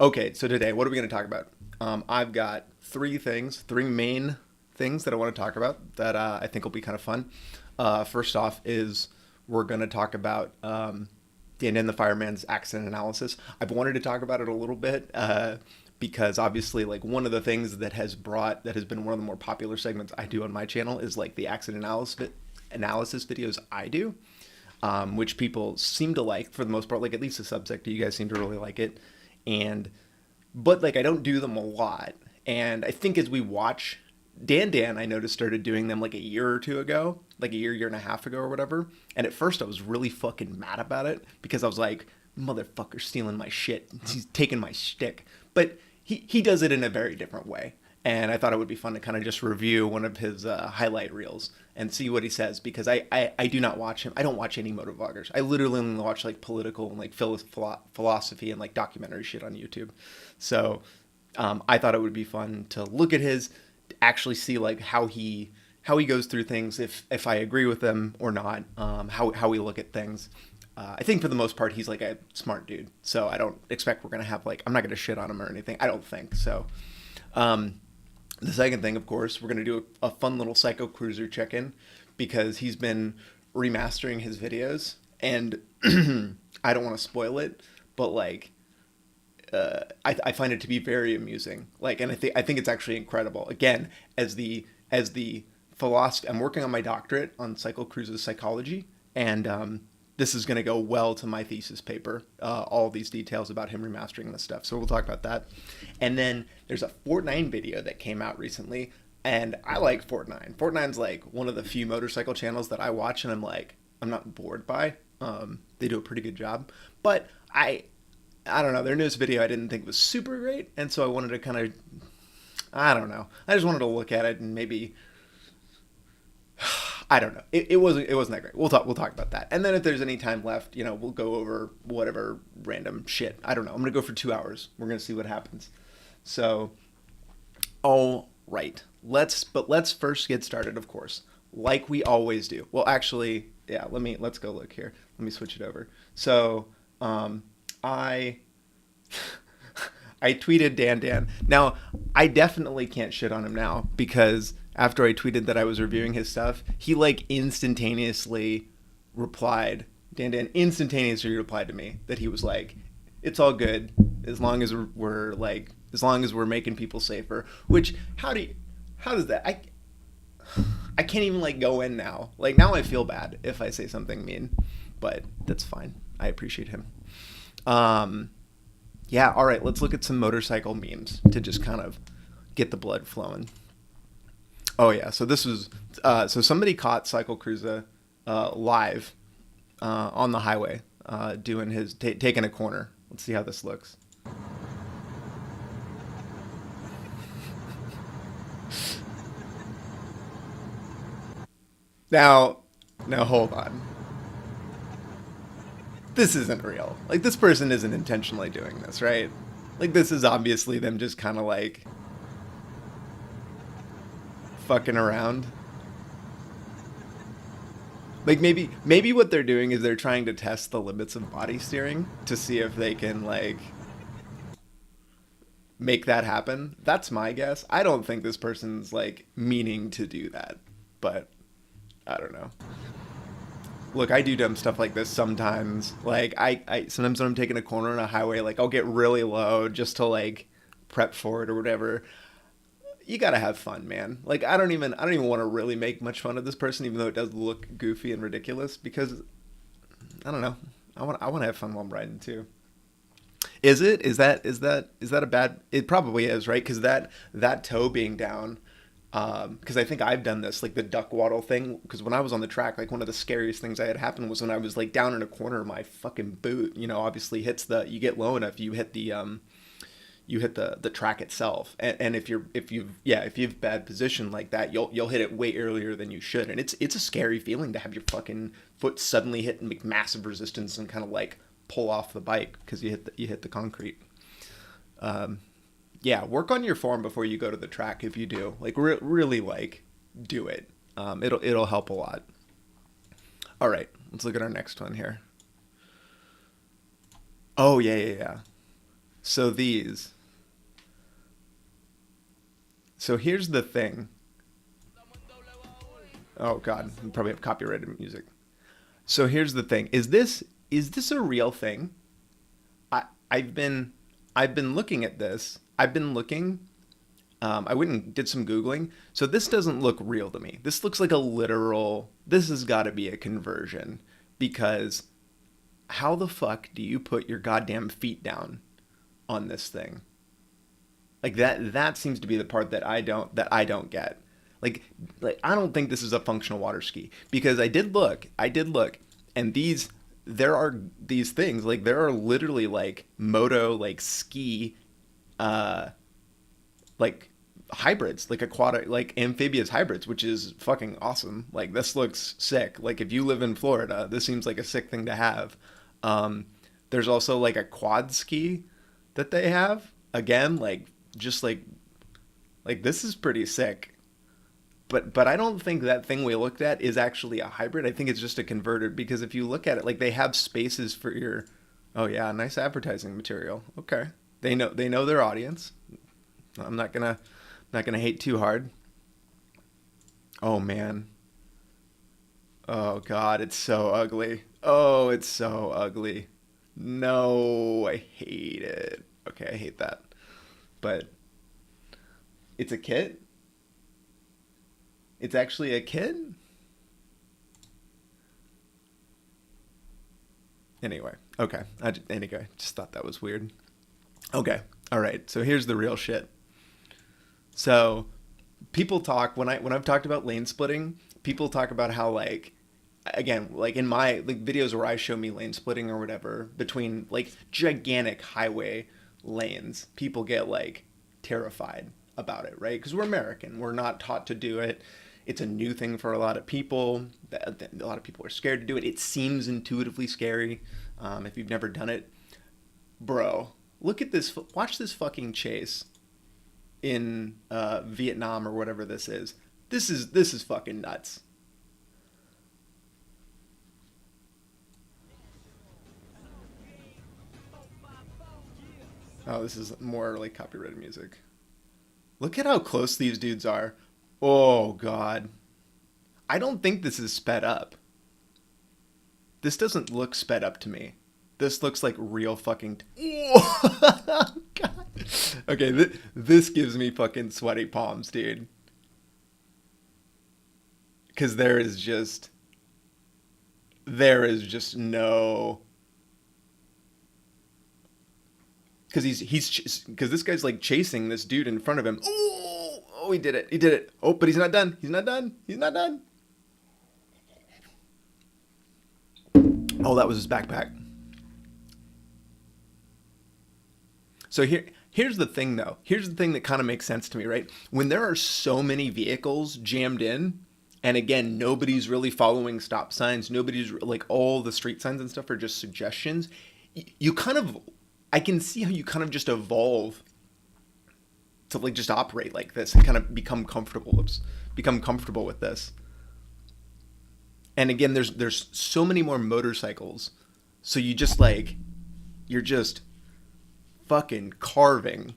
Okay, so today, what are we going to talk about? I've got three main things that I want to talk about that I think will be kind of fun. First off, is we're going to talk about Dan and the Fireman's accident analysis. I've wanted to talk about it a little bit because obviously, like one of the things that has been one of the more popular segments I do on my channel is like the accident analysis videos I do, which people seem to like for the most part. Like at least the subsector, you guys seem to really like it, and but like I don't do them a lot. And I think as we watch Dan, I noticed started doing them like a year or two ago, like a year and a half ago or whatever. And at first I was really fucking mad about it because I was like, motherfucker stealing my shit. He's taking my shtick. But he does it in a very different way. And I thought it would be fun to kind of just review one of his highlight reels and see what he says because I do not watch him. I don't watch any motovloggers. I literally only watch like political and like philosophy and like documentary shit on YouTube. So I thought it would be fun to look at his, actually see like how he goes through things, if I agree with them or not, how we look at things. I think for the most part he's like a smart dude, so I don't expect we're gonna have like, I'm not gonna shit on him or anything. I don't think so. The second thing, of course, we're gonna do a fun little CycleCruza check-in because he's been remastering his videos, and I don't want to spoil it, but like I find it to be very amusing. Like, and I think it's actually incredible. Again, as the philosophy, I'm working on my doctorate on CycleCruza psychology, and this is going to go well to my thesis paper. All these details about him remastering this stuff. So we'll talk about that. And then there's a Fortnine video that came out recently, and I like Fortnine. Fortnine's like one of the few motorcycle channels that I watch, and I'm not bored by. They do a pretty good job, but I don't know. Their newest video I didn't think was super great, and so I wanted to kind of, I don't know. I just wanted to look at it and maybe, I don't know. It wasn't that great. We'll talk about that. And then if there's any time left, we'll go over whatever random shit. I don't know. I'm gonna go for 2 hours. We're gonna see what happens. So, all right. Let's first get started, of course, like we always do. Well, actually, yeah. Let's go look here. Let me switch it over. So, I I tweeted Dan. Now, I definitely can't shit on him now because after I tweeted that I was reviewing his stuff, he like instantaneously replied. Dan instantaneously replied to me that he was like, "It's all good as long as we're making people safer." Which how does that? I can't even like go in now. Like now I feel bad if I say something mean, but that's fine. I appreciate him. Yeah, all right, let's look at some motorcycle memes to just kind of get the blood flowing. Oh yeah, so this was so somebody caught CycleCruza live on the highway doing his taking a corner. Let's see how this looks. Now hold on. This isn't real. Like, this person isn't intentionally doing this, right? Like, this is obviously them just kind of like fucking around. Like maybe what they're doing is they're trying to test the limits of body steering to see if they can like make that happen. That's my guess. I don't think this person's like meaning to do that, but I don't know. Look, I do dumb stuff like this sometimes. Like I sometimes when I'm taking a corner on a highway, like I'll get really low just to like prep for it or whatever. You gotta have fun, man. Like I don't even want to really make much fun of this person, even though it does look goofy and ridiculous. Because I don't know, I want to have fun while I'm riding too. Is it? Is that a bad? It probably is, right? Because that toe being down. Because I think I've done this, like the duck waddle thing. Because when I was on the track, like one of the scariest things I had happen was when I was like down in a corner, my fucking boot, obviously hits you get low enough, you hit the track itself, and if you have bad position like that, you'll hit it way earlier than you should, and it's a scary feeling to have your fucking foot suddenly hit and make massive resistance and kind of like pull off the bike because you hit the concrete. Yeah, work on your form before you go to the track if you do. Like really like do it. It'll help a lot. All right, let's look at our next one here. Oh yeah. So these. So here's the thing. Oh God, we probably have copyrighted music. So here's the thing. Is this a real thing? I I've been I've been looking at this. I've been looking. I went and did some googling. So this doesn't look real to me. This looks like a literal. This has got to be a conversion because how the fuck do you put your goddamn feet down on this thing? Like that seems to be the part that I don't get. Like like I don't think this is a functional water ski because I did look and there are these things like there are literally like moto like ski uh like hybrids, like aquatic like amphibious hybrids, which is fucking awesome. Like this looks sick. Like if you live in Florida, this seems like a sick thing to have. Um there's also like a quad ski that they have. Again, like just like this is pretty sick. But I don't think that thing we looked at is actually a hybrid. I think it's just a converter because if you look at it, like they have spaces for your. Oh yeah, nice advertising material. Okay, they know their audience. I'm not gonna hate too hard. Oh man. Oh god, it's so ugly. Oh, it's so ugly. No, I hate it. Okay, I hate that. But it's a kit. It's actually a kit. Anyway, okay. Anyway, just thought that was weird. Okay, all right. So here's the real shit. So people talk when I've talked about lane splitting. People talk about how like again like in my like videos where I show me lane splitting or whatever between like gigantic highway lanes. People get like terrified about it, right? Because we're American. We're not taught to do it. It's a new thing for a lot of people. A lot of people are scared to do it. It seems intuitively scary if you've never done it. Bro, look at this. Watch this fucking chase in Vietnam or whatever this is. This is fucking nuts. Oh, this is more like copyrighted music. Look at how close these dudes are. Oh god. I don't think this is sped up. This doesn't look sped up to me. This looks like real fucking. Oh, god. Okay, this gives me fucking sweaty palms, dude. Because there is just no. Because this guy's like chasing this dude in front of him. Oh, he did it. He did it. Oh, but he's not done. He's not done. He's not done. Oh, that was his backpack. So here's the thing though. Here's the thing that kind of makes sense to me, right? When there are so many vehicles jammed in, and again, nobody's really following stop signs, nobody's like all the street signs and stuff are just suggestions. You kind of I can see how you kind of just evolve to like just operate like this and kind of become comfortable with this. And again, there's so many more motorcycles. So you just like you're just fucking carving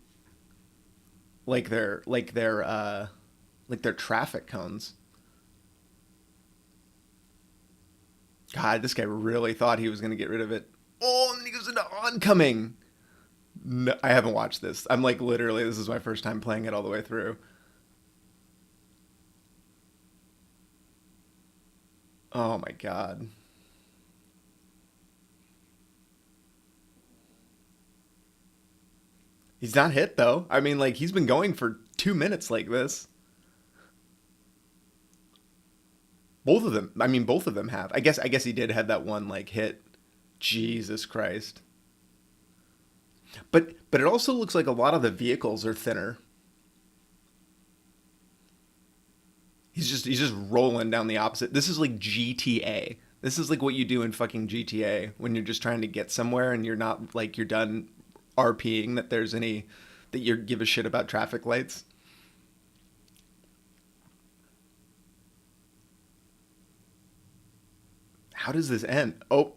like they're traffic cones. God, this guy really thought he was gonna get rid of it. Oh, and then he goes into oncoming. No, I haven't watched this. I'm like literally this is my first time playing it all the way through. Oh my god. He's not hit though. I mean like he's been going for 2 minutes like this. Both of them. I mean both of them have. I guess he did have that one like hit. Jesus Christ. But it also looks like a lot of the vehicles are thinner. He's just rolling down the opposite. This is like GTA. This is like what you do in fucking GTA when you're just trying to get somewhere and you're not like you're done RPing that you give a shit about traffic lights. How does this end? Oh,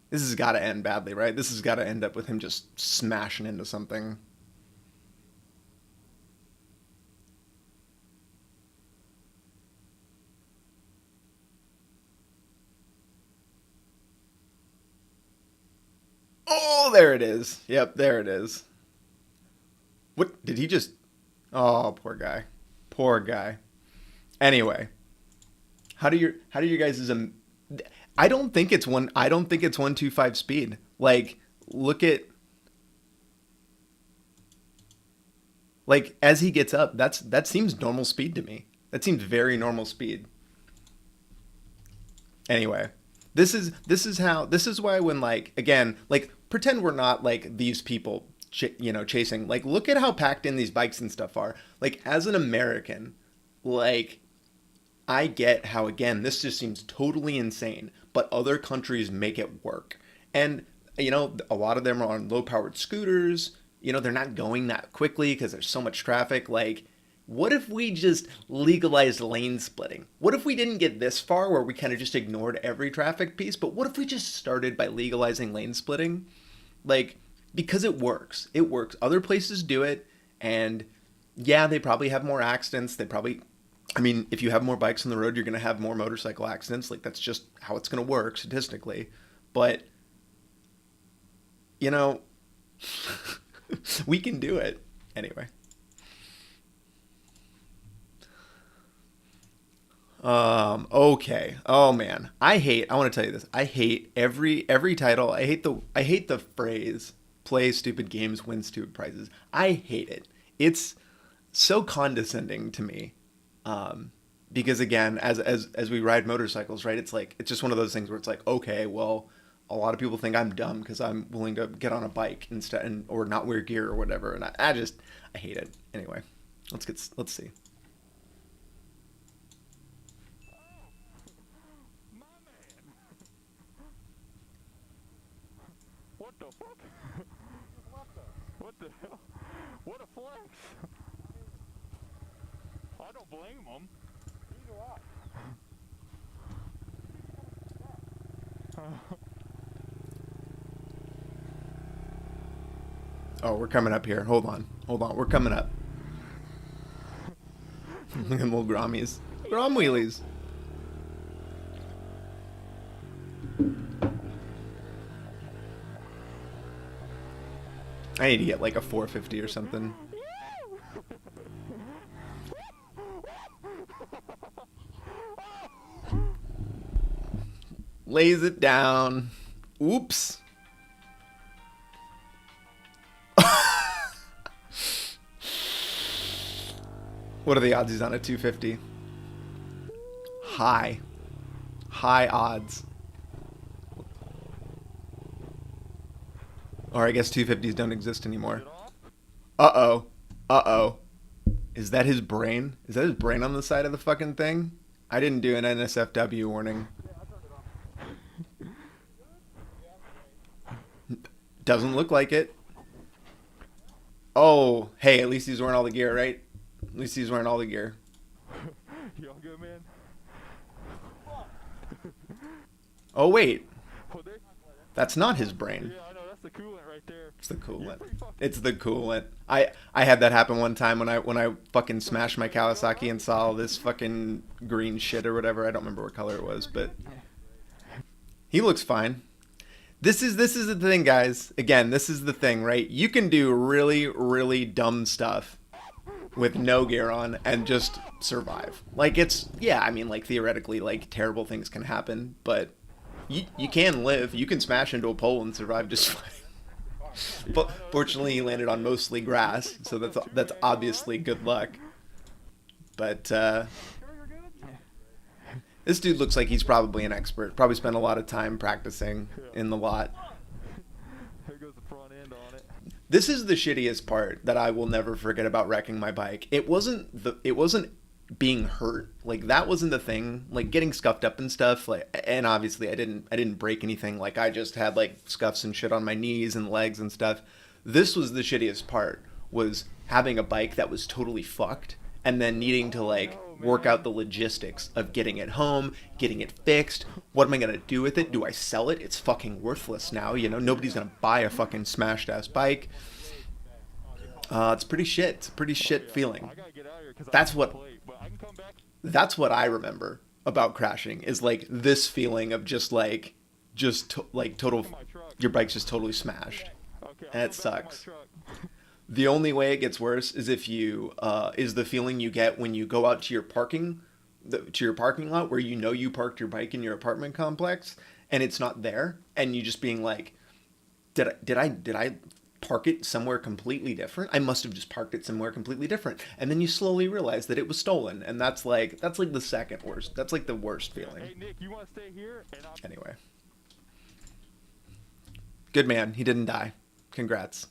This has got to end badly, right? This has got to end up with him just smashing into something. Oh, there it is. Yep, there it is. What did he just? Oh, poor guy. Poor guy. Anyway, how do you guys I don't think it's one. I don't think it's 125 speed. Like, look at like as he gets up. That seems normal speed to me. That seems very normal speed. Anyway, this is why when like again like pretend we're not like these people chasing like look at how packed in these bikes and stuff are. Like as an American, like I get how, again, this just seems totally insane, but other countries make it work. And, a lot of them are on low powered scooters. They're not going that quickly because there's so much traffic. Like, what if we just legalized lane splitting? What if we didn't get this far where we kind of just ignored every traffic piece? But what if we just started by legalizing lane splitting? Like, because it works. It works. Other places do it. And yeah, they probably have more accidents. They probably I mean, if you have more bikes on the road, you're going to have more motorcycle accidents. Like, that's just how it's going to work statistically. But, you know, we can do it. Anyway. Okay. Oh man. I want to tell you this. I hate every title. I hate the phrase play stupid games, win stupid prizes. I hate it. It's so condescending to me. Because again, as we ride motorcycles, right? It's just one of those things where it's like, okay, well, a lot of people think I'm dumb because I'm willing to get on a bike instead or not wear gear or whatever. And I hate it. Anyway, let's see. What the fuck? What the hell? What a flex! I don't blame him. Neither do I. Oh, we're coming up here. Hold on. We're coming up. Look at little Grommies. Grom wheelies. I need to get like a 450 or something. Lays it down. Oops. What are the odds he's on a 250? High. High odds. Or I guess 250s don't exist anymore. Uh-oh. Uh-oh. Is that his brain? Is that his brain on the side of the fucking thing? I didn't do an NSFW warning. Doesn't look like it. Oh, hey, at least he's wearing all the gear, right? At least he's wearing all the gear. You all good, man? Oh, wait. That's not his brain. Yeah, I know. That's the coolant right there. It's the coolant. It's the coolant. I had that happen one time when I fucking smashed my Kawasaki and saw this fucking green shit or whatever. I don't remember what color it was, but he looks fine. This is the thing, guys. Again, this is the thing, right? You can do really, really dumb stuff with no gear on and just survive. Like, yeah, I mean, like, theoretically, like, terrible things can happen, but you can live. You can smash into a pole and survive just fine. But fortunately, he landed on mostly grass, so that's obviously good luck. But this dude looks like he's probably an expert. Probably spent a lot of time practicing in the lot. Here goes the front end on it. This is the shittiest part that I will never forget about wrecking my bike. It wasn't being hurt. Like, that wasn't the thing. Like, getting scuffed up and stuff. Like, and obviously I didn't break anything. Like, I just had like scuffs and shit on my knees and legs and stuff. This was the shittiest part, was having a bike that was totally fucked and then needing to like work out the logistics of getting it home, getting it fixed. What am I going to do with it? Do I sell it? It's fucking worthless now. You know, nobody's going to buy a fucking smashed ass bike. It's pretty shit. It's a pretty shit feeling. That's what that's what I remember about crashing is like this feeling of just like like total your bike's just totally smashed. And it sucks. The only way it gets worse is if you is the feeling you get when you go out to your parking lot where you know you parked your bike in your apartment complex and it's not there, and you just being like, did I park it somewhere completely different? I must have just parked it somewhere completely different. And then you slowly realize that it was stolen, and that's like the second worst. That's like the worst feeling. Hey Nick, you want to stay here? Anyway. Good man, he didn't die. Congrats.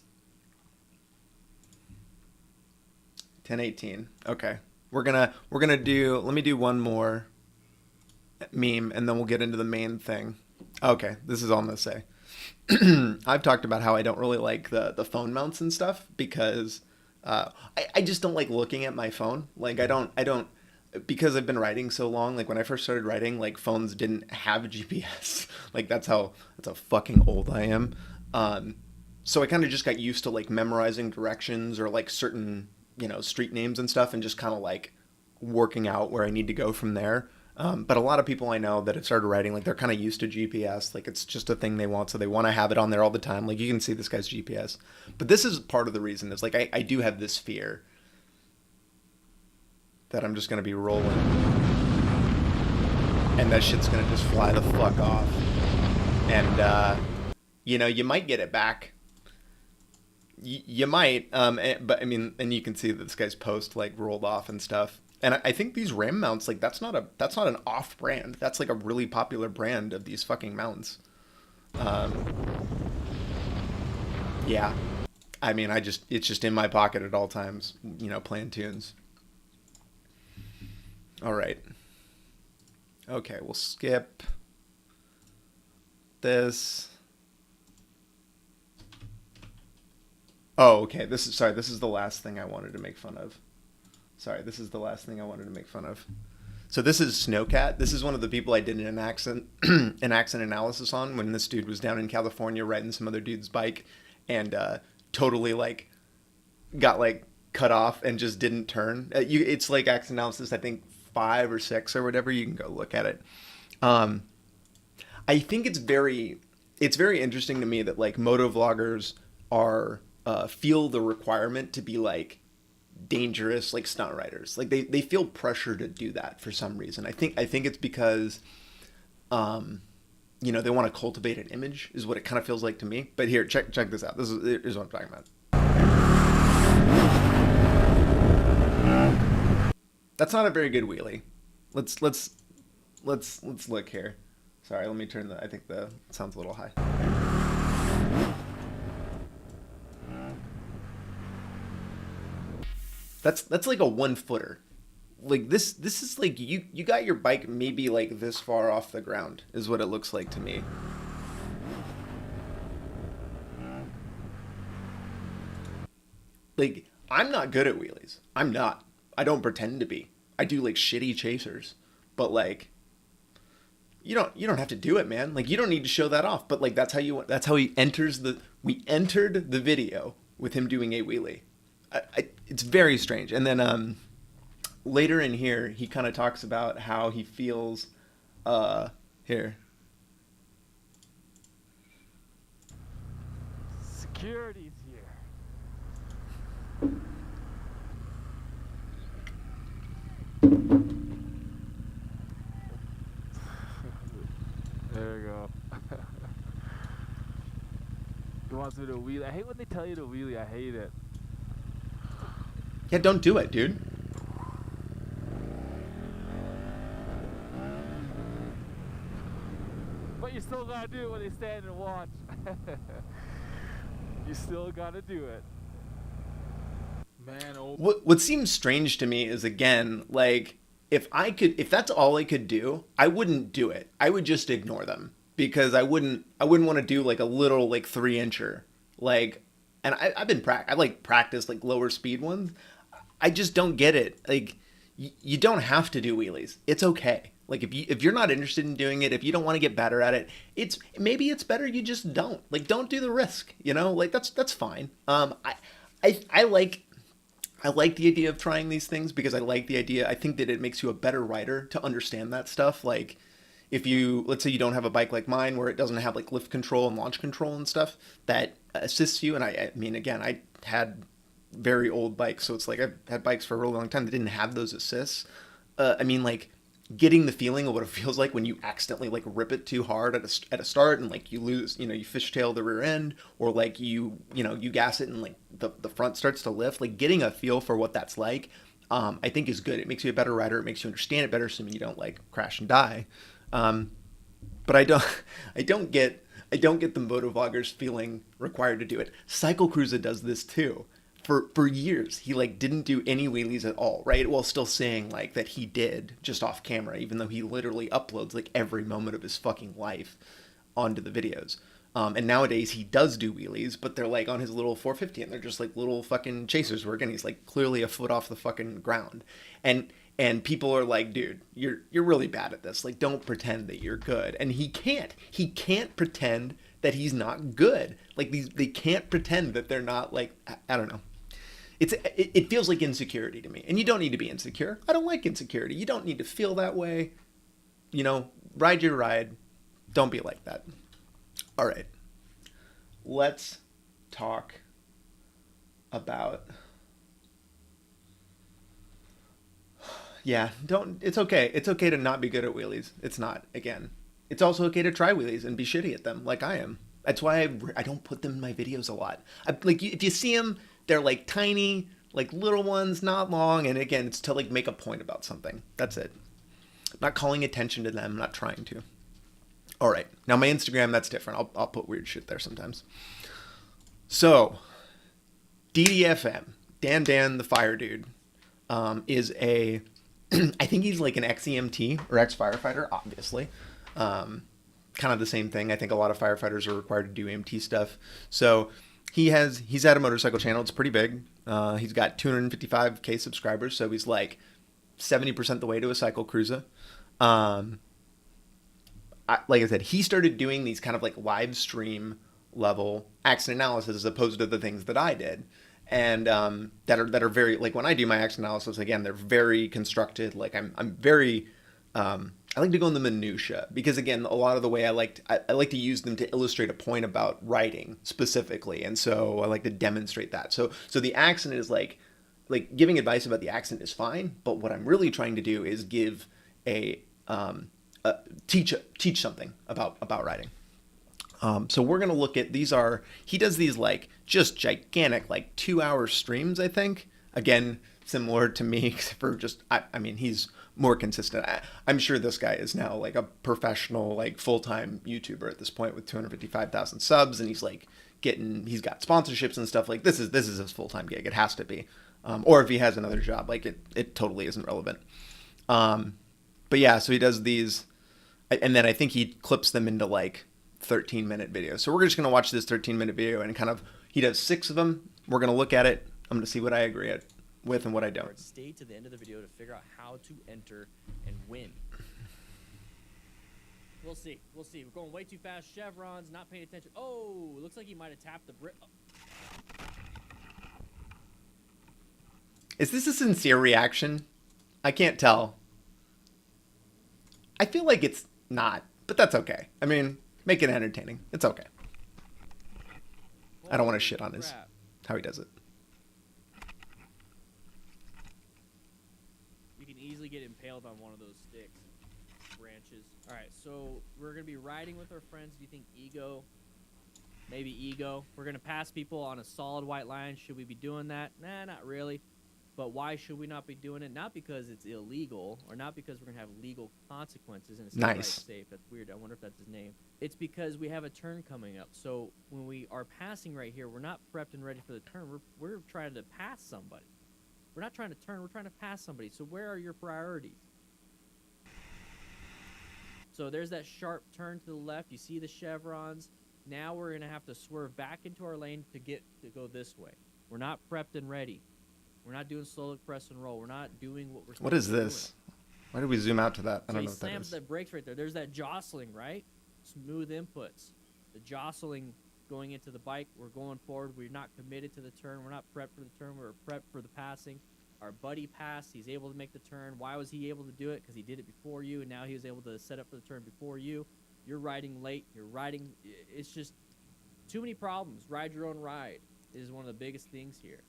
10:18. Okay. We're gonna do, let me do one more meme and then we'll get into the main thing. Okay, this is all I'm gonna say. I've talked about how I don't really like the phone mounts and stuff because I just don't like looking at my phone. Like I don't because I've been riding so long. Like when I first started riding, like phones didn't have GPS. Like that's how fucking old I am. So I kind of just got used to like memorizing directions or like certain, you know, street names and stuff, and just kind of like working out where I need to go from there. But a lot of people I know that have started riding, like they're kind of used to GPS. Like it's just a thing they want, so they want to have it on there all the time. Like you can see this guy's GPS. But this is part of the reason. Is like I do have this fear that I'm just going to be rolling and that shit's going to just fly the fuck off. And, you know, you might get it back. You might, but I mean, and you can see that this guy's post like rolled off and stuff. And I think these RAM mounts, like that's not an off brand. That's like a really popular brand of these fucking mounts. Yeah, I mean, it's just in my pocket at all times, you know, playing tunes. All right. Okay, we'll skip this. Oh, okay. This is the last thing I wanted to make fun of. So this is Snowcat. This is one of the people I did an accident analysis on when this dude was down in California riding some other dude's bike and totally like got like cut off and just didn't turn. It's like accident analysis, I think 5 or 6 or whatever. You can go look at it. I think it's very interesting to me that like moto vloggers are feel the requirement to be like dangerous like stunt riders. Like they feel pressure to do that for some reason. I think it's because you know, they want to cultivate an image is what it kind of feels like to me. But here, check this out. Here's what I'm talking about. That's not a very good wheelie. Let's look here. Sorry, let me turn I think the sound's a little high. That's like a 1-footer. Like this is like you got your bike maybe like this far off the ground is what it looks like to me. Like I'm not good at wheelies. I'm not. I don't pretend to be. I do like shitty chasers. But like you don't have to do it, man. Like you don't need to show that off. But like that's how he enters we entered the video with him doing a wheelie. It's very strange. And then later in here, he kind of talks about how he feels. Here. Security's here. There we go. He wants me to wheelie. I hate when they tell you to wheelie. I hate it. Yeah, don't do it, dude. But you still gotta do it when they stand and watch. You still gotta do it. Man, oh. What seems strange to me is, again, like if that's all I could do, I wouldn't do it. I would just ignore them because I wouldn't want to do like a little like 3-incher. Like, and I like practice like lower speed ones. I just don't get it. Like, you don't have to do wheelies. It's okay. Like if you're not interested in doing it, if you don't want to get better at it, maybe it's better you just don't. Like don't do the risk, you know? Like that's fine. I like the idea of trying these things because I like the idea. I think that it makes you a better rider to understand that stuff. Like if you, let's say you don't have a bike like mine where it doesn't have like lift control and launch control and stuff that assists you. And I mean, again, I had very old bikes, so it's like I've had bikes for a really long time that didn't have those assists. I mean, like getting the feeling of what it feels like when you accidentally like rip it too hard at a start and like you lose, you fishtail the rear end, or like you gas it and like the front starts to lift. Like getting a feel for what that's like, I think is good. It makes you a better rider. It makes you understand it better, assuming you don't like crash and die. But I don't get the motovloggers feeling required to do it. CycleCruza does this too. For years, he like didn't do any wheelies at all, right? While still saying like that he did just off camera, even though he literally uploads like every moment of his fucking life onto the videos. And nowadays he does do wheelies, but they're like on his little 450 and they're just like little fucking chasers where again he's like clearly a foot off the fucking ground. And people are like, dude, you're really bad at this. Like don't pretend that you're good. And he can't pretend that he's not good. Like they can't pretend that they're not like, I don't know. It feels like insecurity to me. And you don't need to be insecure. I don't like insecurity. You don't need to feel that way. Ride your ride. Don't be like that. All right. Let's talk about... Yeah, it's okay. It's okay to not be good at wheelies. It's not, again. It's also okay to try wheelies and be shitty at them like I am. That's why I don't put them in my videos a lot. Like if you see them, they're like tiny, like little ones, not long. And again, it's to like make a point about something. That's it. I'm not calling attention to them. I'm not trying to. All right. Now my Instagram, that's different. I'll put weird shit there sometimes. So DDFM, Dan the Fire Dude, is a, I think he's like an ex-EMT or ex-firefighter, obviously. Kind of the same thing. I think a lot of firefighters are required to do EMT stuff. So he's at a motorcycle channel. It's pretty big. He's got 255K subscribers. So he's like 70% the way to a CycleCruza. Like I said, he started doing these kind of like live stream level accident analysis as opposed to the things that I did. And that are very, like when I do my accident analysis, again, they're very constructed. Like I'm very, I like to go in the minutia because again, a lot of the way I like to use them to illustrate a point about writing specifically. And so I like to demonstrate that. So the accident is like giving advice about the accident is fine. But what I'm really trying to do is give teach something about writing. So we're going to look at, he does these like just gigantic, like 2-hour streams, I think. Again, similar to me, except for just, I mean, he's more consistent. I'm sure this guy is now like a professional, like full-time YouTuber at this point with 255,000 subs. And he's got sponsorships and stuff. Like this is his full-time gig. It has to be. Or if he has another job, like it totally isn't relevant. But yeah, so he does these, and then I think he clips them into like 13-minute videos. So we're just going to watch this 13-minute video and kind of, he does 6 of them. We're going to look at it. I'm going to see what I agree with and what I don't. Stay to the end of the video to figure out how to enter and win. We'll see. We're going way too fast. Chevrons, not paying attention. Oh, looks like he might have tapped the brick. Oh. Is this a sincere reaction? I can't tell. I feel like it's not, but that's okay. I mean, make it entertaining. It's okay. I don't want to shit on how he does it. You can easily get impaled on one of those sticks, branches. All right, so we're going to be riding with our friends. Do you think ego? Maybe ego. We're going to pass people on a solid white line. Should we be doing that? Nah, not really. But why should we not be doing it? Not because it's illegal, or not because we're going to have legal consequences. And it's nice. Safe. That's weird. I wonder if that's his name. It's because we have a turn coming up. So when we are passing right here, we're not prepped and ready for the turn. We're trying to pass somebody. We're not trying to turn. We're trying to pass somebody. So where are your priorities? So there's that sharp turn to the left. You see the chevrons. Now we're going to have to swerve back into our lane to go this way. We're not prepped and ready. We're not doing slow look, press, and roll. We're not doing what we're supposed What is to be this? Why did we zoom out to that? I So don't he know what that slams is. the brakes right there. There's that jostling, right? Smooth inputs. The jostling going into the bike. We're going forward. We're not committed to the turn. We're not prepped for the turn. We're prepped for the passing. Our buddy passed. He's able to make the turn. Why was he able to do it? Because he did it before you, and now he was able to set up for the turn before you. You're riding late. You're riding. It's just too many problems. Ride your own ride is one of the biggest things here.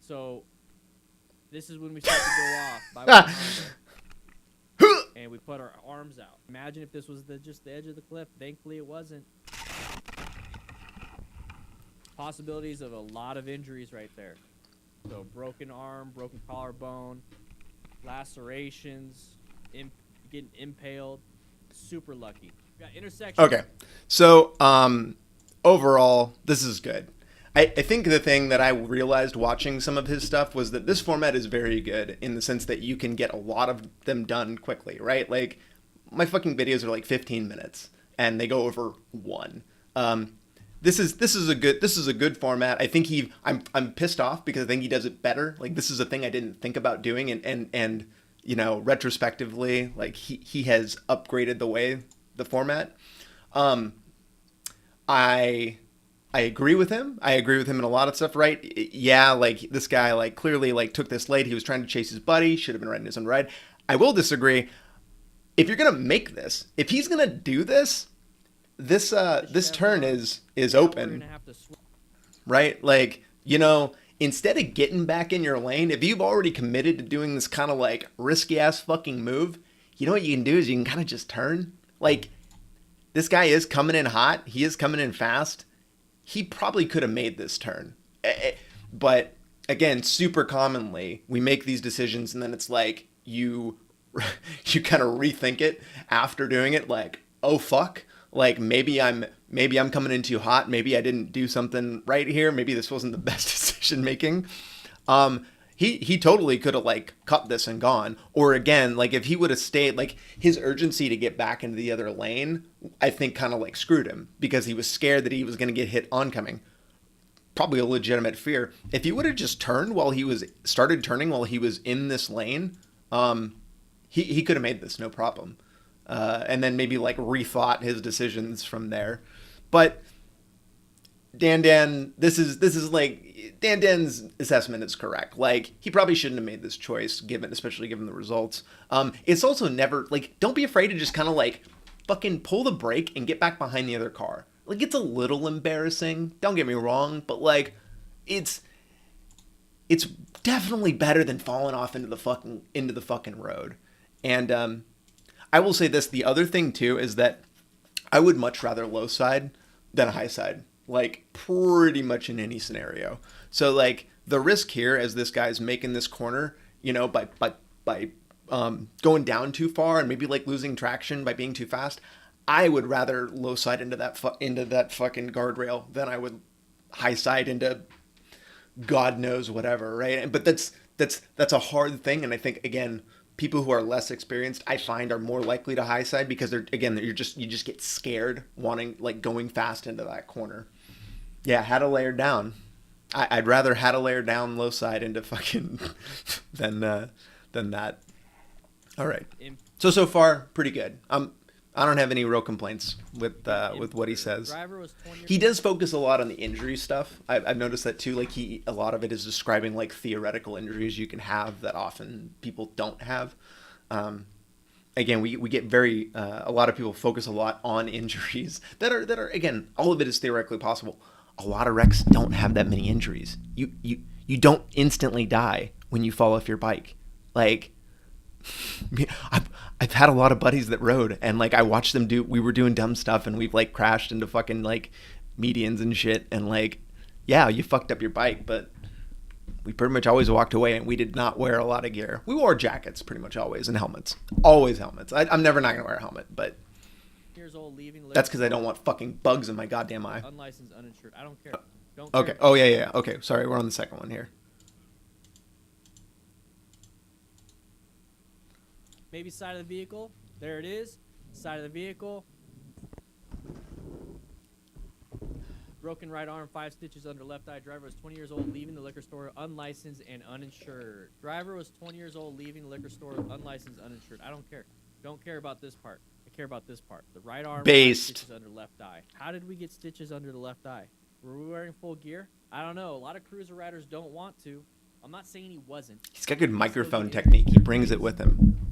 So this is when we start to go off by one angle, and we put our arms out. Imagine if this was just the edge of the cliff. Thankfully, it wasn't. Possibilities of a lot of injuries right there. So broken arm, broken collarbone, lacerations, getting impaled. Super lucky. We got intersection. Okay, so overall, this is good. I think the thing that I realized watching some of his stuff was that this format is very good in the sense that you can get a lot of them done quickly, right? Like, my fucking videos are like 15 minutes, and they go over one. This is a good format. I think I'm pissed off because I think he does it better. Like, this is a thing I didn't think about doing, and you know, retrospectively, like he has upgraded the format. I agree with him. I agree with him in a lot of stuff, right? Yeah, like, this guy, like, clearly, like, took this late. He was trying to chase his buddy. Should have been riding his own ride. I will disagree. If you're going to make this, if he's going to do this, this turn is open, right? Like, you know, instead of getting back in your lane, if you've already committed to doing this kind of, like, risky-ass fucking move, you know what you can do is you can kind of just turn. Like, this guy is coming in hot. He is coming in fast. He probably could have made this turn. But again, super commonly, we make these decisions and then it's like you kind of rethink it after doing it, like, oh fuck, like maybe I'm coming in too hot, maybe I didn't do something right here, maybe this wasn't the best decision making. He totally could have, like, cut this and gone. Or again, like, if he would have stayed, like, his urgency to get back into the other lane, I think kind of, like, screwed him because he was scared that he was going to get hit oncoming. Probably a legitimate fear. If he would have just turned started turning while he was in this lane, he could have made this no problem. And then maybe, like, rethought his decisions from there. But Dan, this is like, Dan's assessment is correct. Like, he probably shouldn't have made this choice, especially given the results. It's also never, like, don't be afraid to just kind of, like, fucking pull the brake and get back behind the other car. Like, it's a little embarrassing, don't get me wrong, but, like, it's definitely better than falling off into the fucking road. And I will say this, the other thing too is that I would much rather low side than a high side. Like, pretty much in any scenario. So, like, the risk here as this guy's making this corner, you know, by going down too far and maybe, like, losing traction by being too fast, I would rather low side into that fucking guardrail than I would high side into God knows whatever, right? But that's a hard thing, and I think, again, people who are less experienced, I find, are more likely to high side because you just get scared wanting, like, going fast into that corner. Yeah, had a layer down. I'd rather had a layer down low side into fucking than that. All right. So far pretty good. I don't have any real complaints with what he says. He does focus a lot on the injury stuff. I've noticed that too. Like, a lot of it is describing, like, theoretical injuries you can have that often people don't have. Again, we get a lot of people focus a lot on injuries that are again, all of it is theoretically possible. A lot of wrecks don't have that many injuries. You don't instantly die when you fall off your bike. Like, I've had a lot of buddies that rode, and, like, I watched them we were doing dumb stuff, and we've, like, crashed into fucking, like, medians and shit, and, like, yeah, you fucked up your bike, but we pretty much always walked away, and we did not wear a lot of gear. We wore jackets pretty much always, and helmets. Always helmets. I'm never not gonna wear a helmet, but that's because I don't want fucking bugs in my goddamn eye. Unlicensed, uninsured. I don't care. Okay. Care. Oh, yeah. Okay, sorry, we're on the second one here. Maybe side of the vehicle. There it is. Side of the vehicle. Broken right arm, 5 stitches under left eye. Driver was 20 years old, leaving the liquor store, unlicensed and uninsured. Driver was 20 years old, leaving the liquor store, unlicensed, uninsured. I don't care. Don't care about this part. I care about this part. The right arm, 5 stitches under left eye. How did we get stitches under the left eye? Were we wearing full gear? I don't know. A lot of cruiser riders don't want to. I'm not saying he wasn't. He's got good microphone technique. He brings it with him.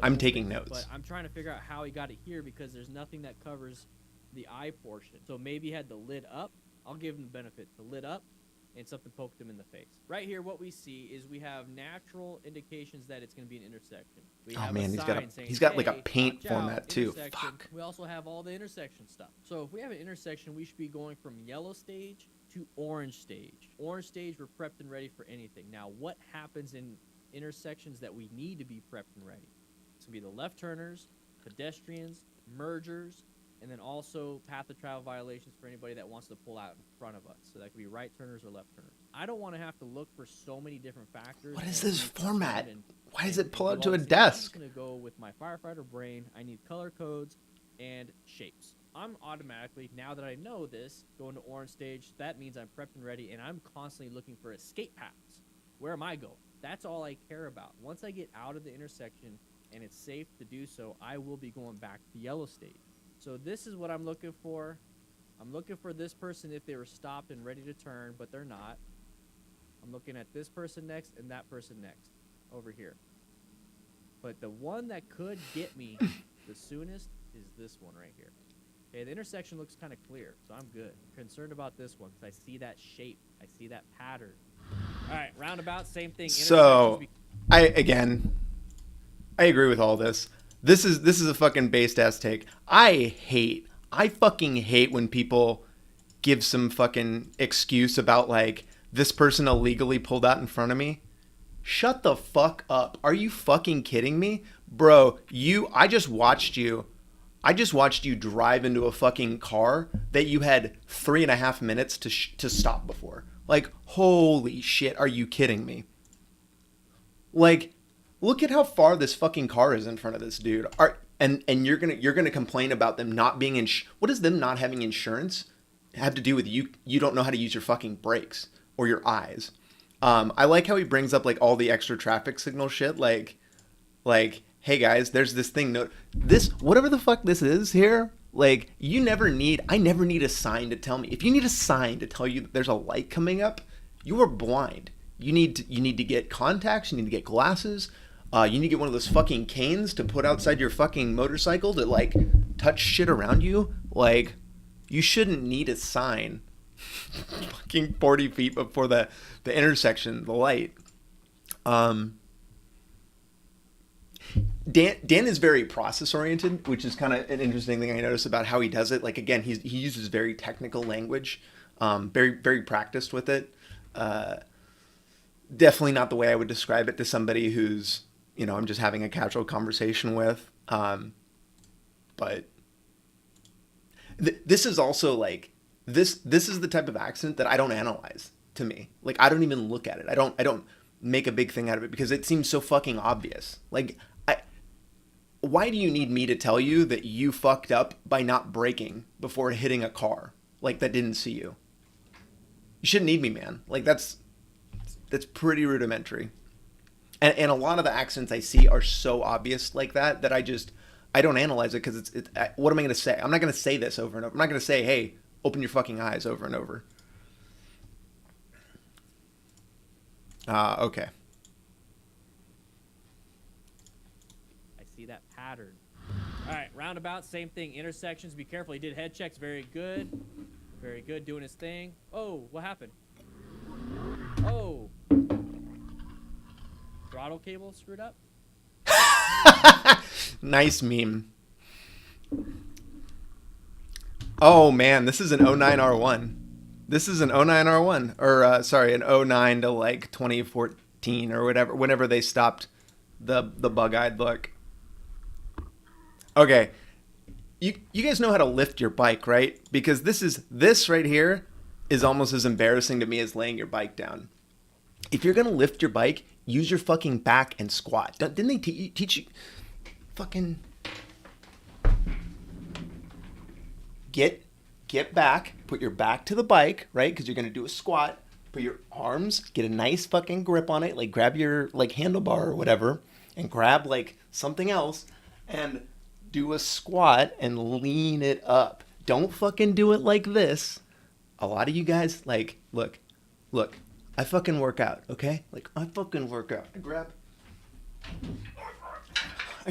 I'm taking notes. But I'm trying to figure out how he got it here because there's nothing that covers the eye portion. So maybe he had the lid up. I'll give him the benefit. The lid up and something poked him in the face. Right here, what we see is we have natural indications that it's going to be an intersection. We have man, saying, he's got like a hey, paint format too. Fuck. We also have all the intersection stuff. So if we have an intersection, we should be going from yellow stage to orange stage. Orange stage, we're prepped and ready for anything. Now, what happens in intersections that we need to be prepped and ready? It's going to be the left turners, pedestrians, mergers, and then also path of travel violations for anybody that wants to pull out in front of us. So that could be right turners or left turners. I don't want to have to look for so many different factors. What is this format? Why does it pull out do to all a these things. I'm desk? just going to go with my firefighter brain. I need color codes and shapes. I'm automatically, now that I know this, going to orange stage. That means I'm prepped and ready, and I'm constantly looking for escape paths. Where am I going? That's all I care about. Once I get out of the intersection and it's safe to do so, I will be going back to yellow stage. So this is what I'm looking for. I'm looking for this person if they were stopped and ready to turn, but they're not. I'm looking at this person next and that person next over here. But the one that could get me the soonest is this one right here. Okay, the intersection looks kind of clear, so I'm good. I'm concerned about this one because I see that shape. I see that pattern. All right, roundabout, same thing. So, I agree with all this. This is a fucking based ass take. I fucking hate when people give some fucking excuse about like this person illegally pulled out in front of me. Shut the fuck up. Are you fucking kidding me? Bro, I just watched you drive into a fucking car that you had 3.5 minutes to stop before. Like, holy shit, are you kidding me? Like, look at how far this fucking car is in front of this dude. And you're gonna complain about them not being what does them not having insurance have to do with you? You don't know how to use your fucking brakes or your eyes. I like how he brings up like all the extra traffic signal shit. Like, hey guys, there's this thing. Whatever the fuck this is here. Like, I never need a sign to tell me. If you need a sign to tell you that there's a light coming up, you are blind. You need to get contacts. You need to get glasses. You need to get one of those fucking canes to put outside your fucking motorcycle to like touch shit around you. Like, you shouldn't need a sign fucking 40 feet before the intersection, the light. Dan is very process oriented, which is kind of an interesting thing I noticed about how he does it. Like, again, he uses very technical language, very, very practiced with it. Definitely not the way I would describe it to somebody who's, I'm just having a casual conversation with. But this is also like, this is the type of accident that I don't analyze to me. Like, I don't even look at it. I don't make a big thing out of it because it seems so fucking obvious. Like, why do you need me to tell you that you fucked up by not braking before hitting a car like that didn't see you? You shouldn't need me, man. Like, that's pretty rudimentary. And a lot of the accidents I see are so obvious like that I don't analyze it because what am I going to say? I'm not going to say this over and over. I'm not going to say, hey, open your fucking eyes over and over. Okay. I see that pattern. All right, roundabout, same thing. Intersections, be careful. He did head checks. Very good. Very good, doing his thing. Oh, what happened? Oh. Throttle cable screwed up? Nice meme. Oh, man, this is an 09 R1. This is an 09 R1. Or, sorry, an 09 to, like, 2014 or whatever, whenever they stopped the bug-eyed look. Okay. You guys know how to lift your bike, right? Because this right here is almost as embarrassing to me as laying your bike down. If you're going to lift your bike, use your fucking back and squat. Didn't they teach you? Fucking... Get get back, put your back to the bike, right? Because you're going to do a squat. Put your arms, get a nice fucking grip on it, like grab your like handlebar or whatever, and grab like something else, and do a squat and lean it up. Don't fucking do it like this. A lot of you guys, like, look, I fucking work out, okay? Like, I fucking work out. I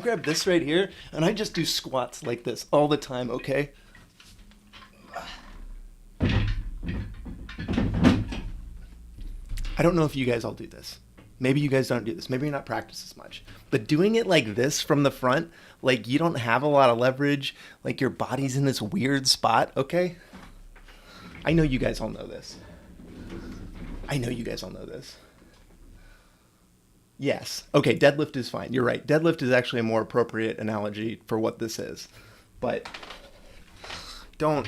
grab this right here, and I just do squats like this all the time, okay? I don't know if you guys all do this. Maybe you guys don't do this. Maybe you're not practiced as much. But doing it like this from the front, like you don't have a lot of leverage, like your body's in this weird spot, okay? I know you guys all know this. Yes. Okay, deadlift is fine. You're right. Deadlift is actually a more appropriate analogy for what this is. But don't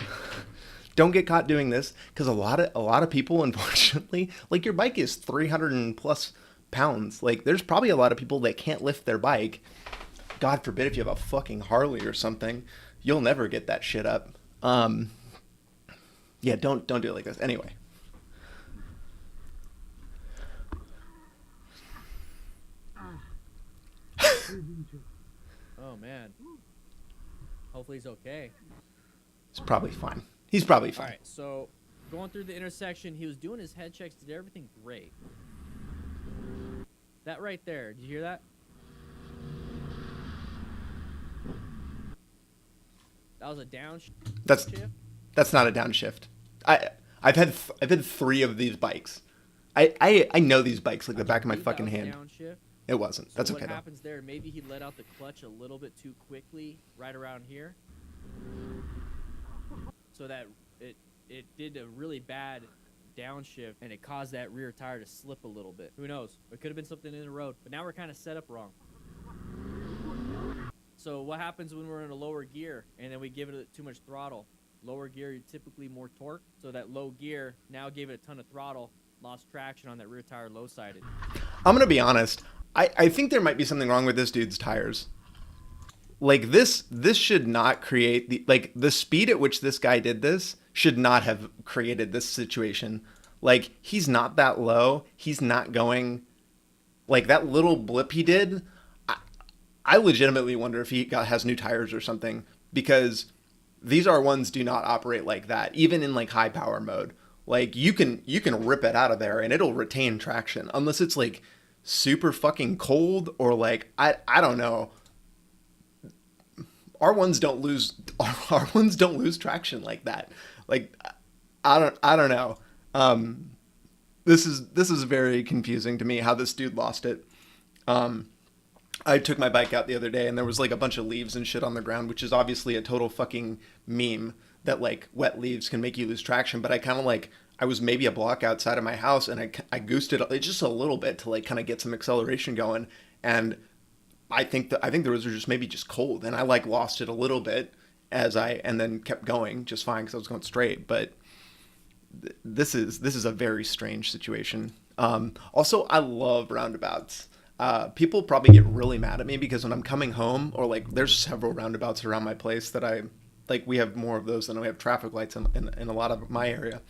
get caught doing this, because a lot of people, unfortunately, like your bike is 300 and plus pounds. Like there's probably a lot of people that can't lift their bike. God forbid if you have a fucking Harley or something, you'll never get that shit up. Yeah, don't do it like this. Anyway. Oh man. Hopefully he's okay. It's probably fine. He's probably fine. All right, so going through the intersection, he was doing his head checks, did everything great. That right there, did you hear that? That was a downshift. That's not a downshift. I've had 3 of these bikes. I know these bikes like the back of my fucking hand. Downshift? It wasn't. So That's okay what though. happens there, maybe he let out the clutch a little bit too quickly right around here. So that it did a really bad downshift and it caused that rear tire to slip a little bit. Who knows? It could have been something in the road, but now we're kind of set up wrong. So what happens when we're in a lower gear and then we give it too much throttle? Lower gear, you're typically more torque. So that low gear now gave it a ton of throttle, lost traction on that rear tire low-sided. I'm gonna be honest. I think there might be something wrong with this dude's tires. Like this should not create the speed at which this guy did this should not have created this situation. Like he's not that low. He's not going like that little blip he did. I legitimately wonder if he has new tires or something, because these R1s do not operate like that, even in like high power mode. Like you can rip it out of there and it'll retain traction unless it's like super fucking cold or like I don't know. R1s don't lose traction like that. Like I don't know. This is very confusing to me how this dude lost it. I took my bike out the other day and there was like a bunch of leaves and shit on the ground, which is obviously a total fucking meme that like wet leaves can make you lose traction. But I was maybe a block outside of my house and I goosed it just a little bit to like kind of get some acceleration going. And I think the roads were just maybe just cold, and I like lost it a little bit and then kept going just fine because I was going straight. But this is a very strange situation. Also, I love roundabouts. People probably get really mad at me because when I'm coming home, or like there's several roundabouts around my place that we have more of those than we have traffic lights in a lot of my area.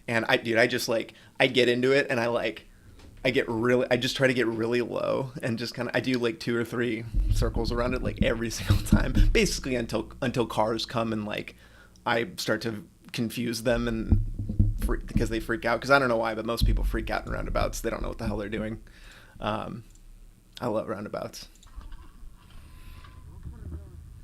And I get into it and I just try to get really low and just I do like 2 or 3 circles around it like every single time, basically until cars come and like I start to confuse them and because they freak out. Because I don't know why, but most people freak out in roundabouts. They don't know what the hell they're doing. I love roundabouts.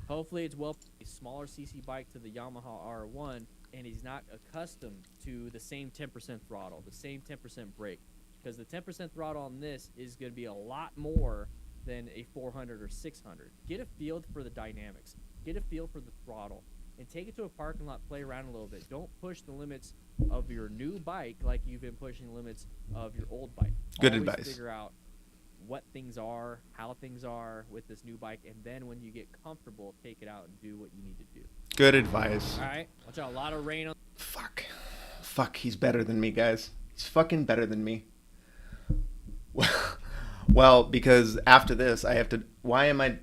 Hopefully it's a smaller CC bike to the Yamaha R1, and he's not accustomed to the same 10% throttle, the same 10% brake. Because the 10% throttle on this is going to be a lot more than a 400 or 600. Get a feel for the dynamics. Get a feel for the throttle. And take it to a parking lot, play around a little bit. Don't push the limits of your new bike like you've been pushing the limits of your old bike. Good Always advice. Figure out what things are, how things are with this new bike, and then when you get comfortable, take it out and do what you need to do. Good advice. All right, watch out, a lot of rain on. Fuck, he's better than me, guys. He's fucking better than me. Well, because after this, I have to. Why am I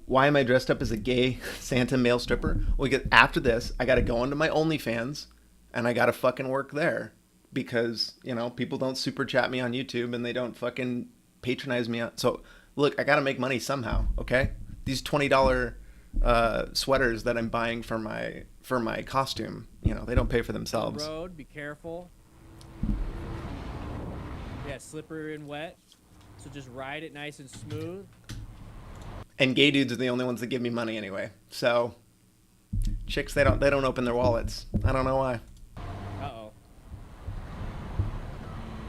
Why am I dressed up as a gay Santa male stripper? Well, because after this, I got to go into my OnlyFans and I got to fucking work there because, you know, people don't super chat me on YouTube and they don't fucking patronize me. So, look, I got to make money somehow, okay? These $20 sweaters that I'm buying for my costume, you know, they don't pay for themselves. Road, be careful. Yeah, slippery and wet. So just ride it nice and smooth. And gay dudes are the only ones that give me money anyway. So chicks, they don't open their wallets. I don't know why. Uh-oh.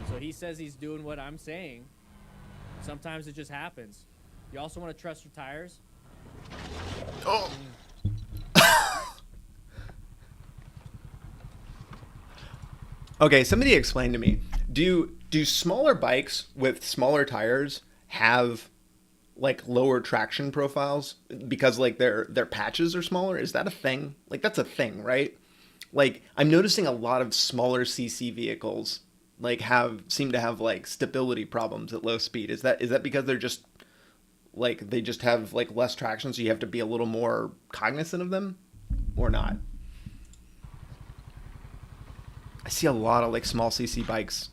So he says he's doing what I'm saying. Sometimes it just happens. You also want to trust your tires? Oh. Okay, somebody explain to me. Do smaller bikes with smaller tires have like lower traction profiles because like their patches are smaller? Is that a thing? Like that's a thing, right? Like I'm noticing a lot of smaller CC vehicles like seem to have like stability problems at low speed. Is that because they're just like they just have like less traction, so you have to be a little more cognizant of them, or not? I see a lot of like small CC bikes.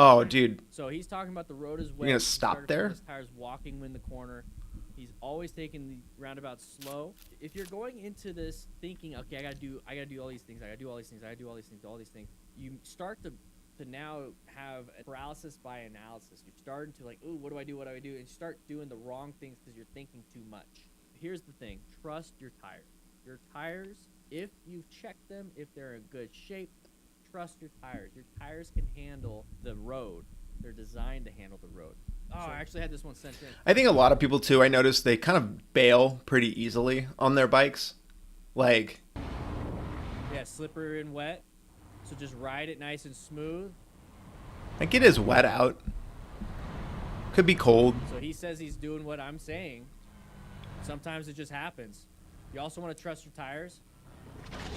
Oh, dude. So he's talking about the road is wet. You're gonna stop there? His tires walking in the corner. He's always taking the roundabout slow. If you're going into this thinking, okay, I gotta do all these things, all these things, you start to now have a paralysis by analysis. You're starting to like, ooh, what do I do? And you start doing the wrong things because you're thinking too much. Here's the thing: trust your tires. Your tires, if you've checked them, if they're in good shape, trust your tires. Your tires can handle the road. They're designed to handle the road. Oh, I actually had this one sent in. I think a lot of people too, I noticed they kind of bail pretty easily on their bikes. Like, yeah, slippery and wet. So just ride it nice and smooth. like it is wet out. Could be cold. So he says he's doing what I'm saying. Sometimes it just happens. You also want to trust your tires.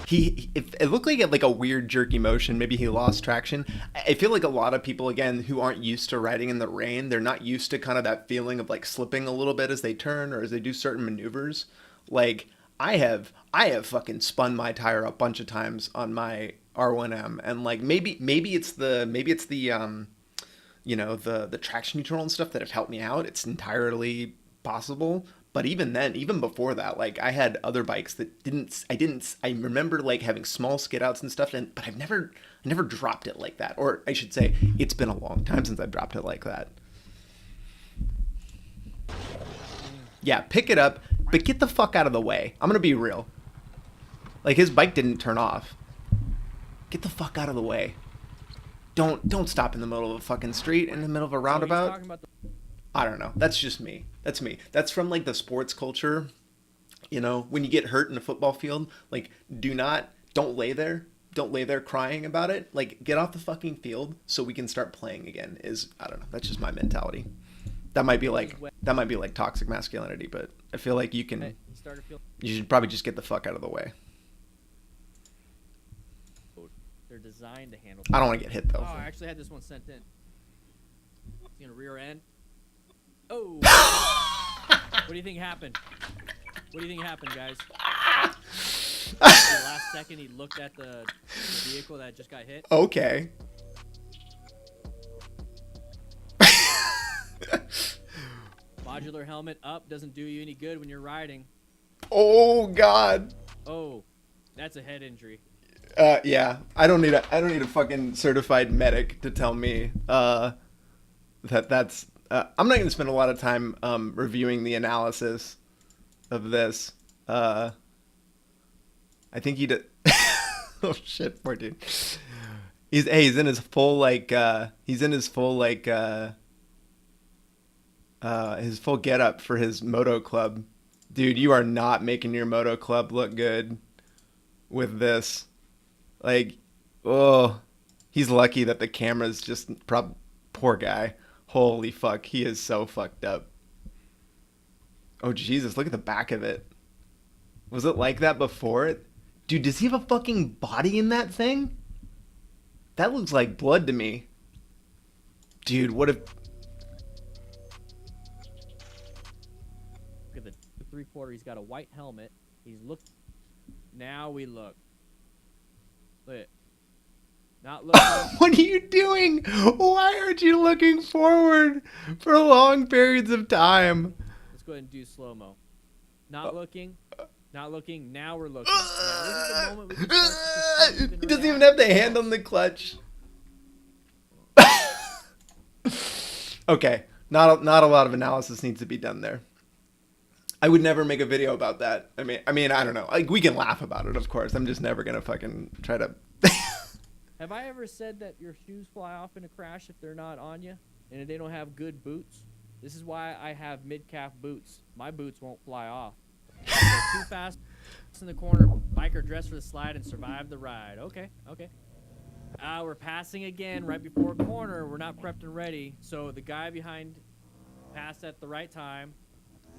It looked like a weird jerky motion. Maybe he lost traction. I feel like a lot of people, again, who aren't used to riding in the rain, they're not used to kind of that feeling of like slipping a little bit as they turn or as they do certain maneuvers. Like I have fucking spun my tire a bunch of times on my R1M, and like maybe it's the you know, the traction neutral and stuff that have helped me out. It's entirely possible. But even then, even before that, like I had other bikes that I remember like having small skid outs and stuff, but I never dropped it like that. Or I should say, it's been a long time since I've dropped it like that. Yeah, pick it up, but get the fuck out of the way. I'm gonna be real. Like his bike didn't turn off. Get the fuck out of the way. Don't stop in the middle of a fucking street, in the middle of a roundabout. I don't know. That's just me. That's me. That's from like the sports culture. You know, when you get hurt in a football field, like don't lay there. Don't lay there crying about it. Like get off the fucking field so we can start playing again. I don't know. That's just my mentality. That might be like toxic masculinity, but I feel like you should probably just get the fuck out of the way. They're designed to handle. I don't want to get hit though. Oh, I actually had this one sent in. It's gonna rear end. Oh! What do you think happened? Guys? The last second, he looked at the vehicle that just got hit. Okay. Modular helmet up doesn't do you any good when you're riding. Oh God. Oh, that's a head injury. Yeah. I don't need a fucking certified medic to tell me that's. I'm not going to spend a lot of time reviewing the analysis of this. I think he did. Oh shit, poor dude. He's in his full his full getup for his moto club. Dude, you are not making your moto club look good with this. Like, oh, he's lucky that the camera's just poor guy. Holy fuck, he is so fucked up. Oh Jesus, look at the back of it. Was it like that before? Dude, does he have a fucking body in that thing? That looks like blood to me. Dude, what if... at the 3/4. He's got a white helmet. He's looked. Now we look. Look at. Not looking. What are you doing? Why aren't you looking forward for long periods of time? Let's go ahead and do slow-mo. Not looking. Not looking. Now we're looking. Now, this is the moment we can start to perceive and He doesn't even react. have the hand on the clutch. Okay, not a lot of analysis needs to be done there. I would never make a video about that. I mean, I don't know. Like, we can laugh about it, of course. I'm just never gonna fucking try to. Have I ever said that your shoes fly off in a crash if they're not on you and they don't have good boots? This is why I have mid-calf boots. My boots won't fly off. They're too fast in the corner. Biker dressed for the slide and survive the ride. Okay. We're passing again right before a corner. We're not prepped and ready. So the guy behind passed at the right time.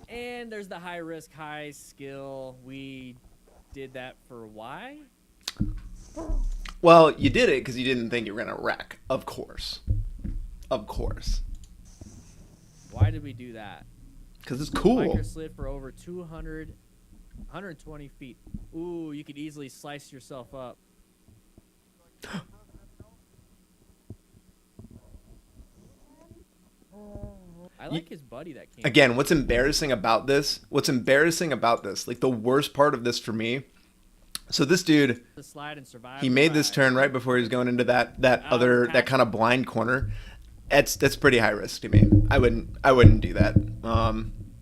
And there's the high risk, high skill. We did that for why? Well, you did it because you didn't think you were gonna wreck. Of course. Why did we do that? Because it's cool. Biker slid for over 120 feet. Ooh, you could easily slice yourself up. I like his buddy that came. Again, what's embarrassing about this, like the worst part of this for me, so this dude, The slide and survive he the made this ride. turn right before he was going into that kind of blind corner. That's pretty high risk to me. I wouldn't do that.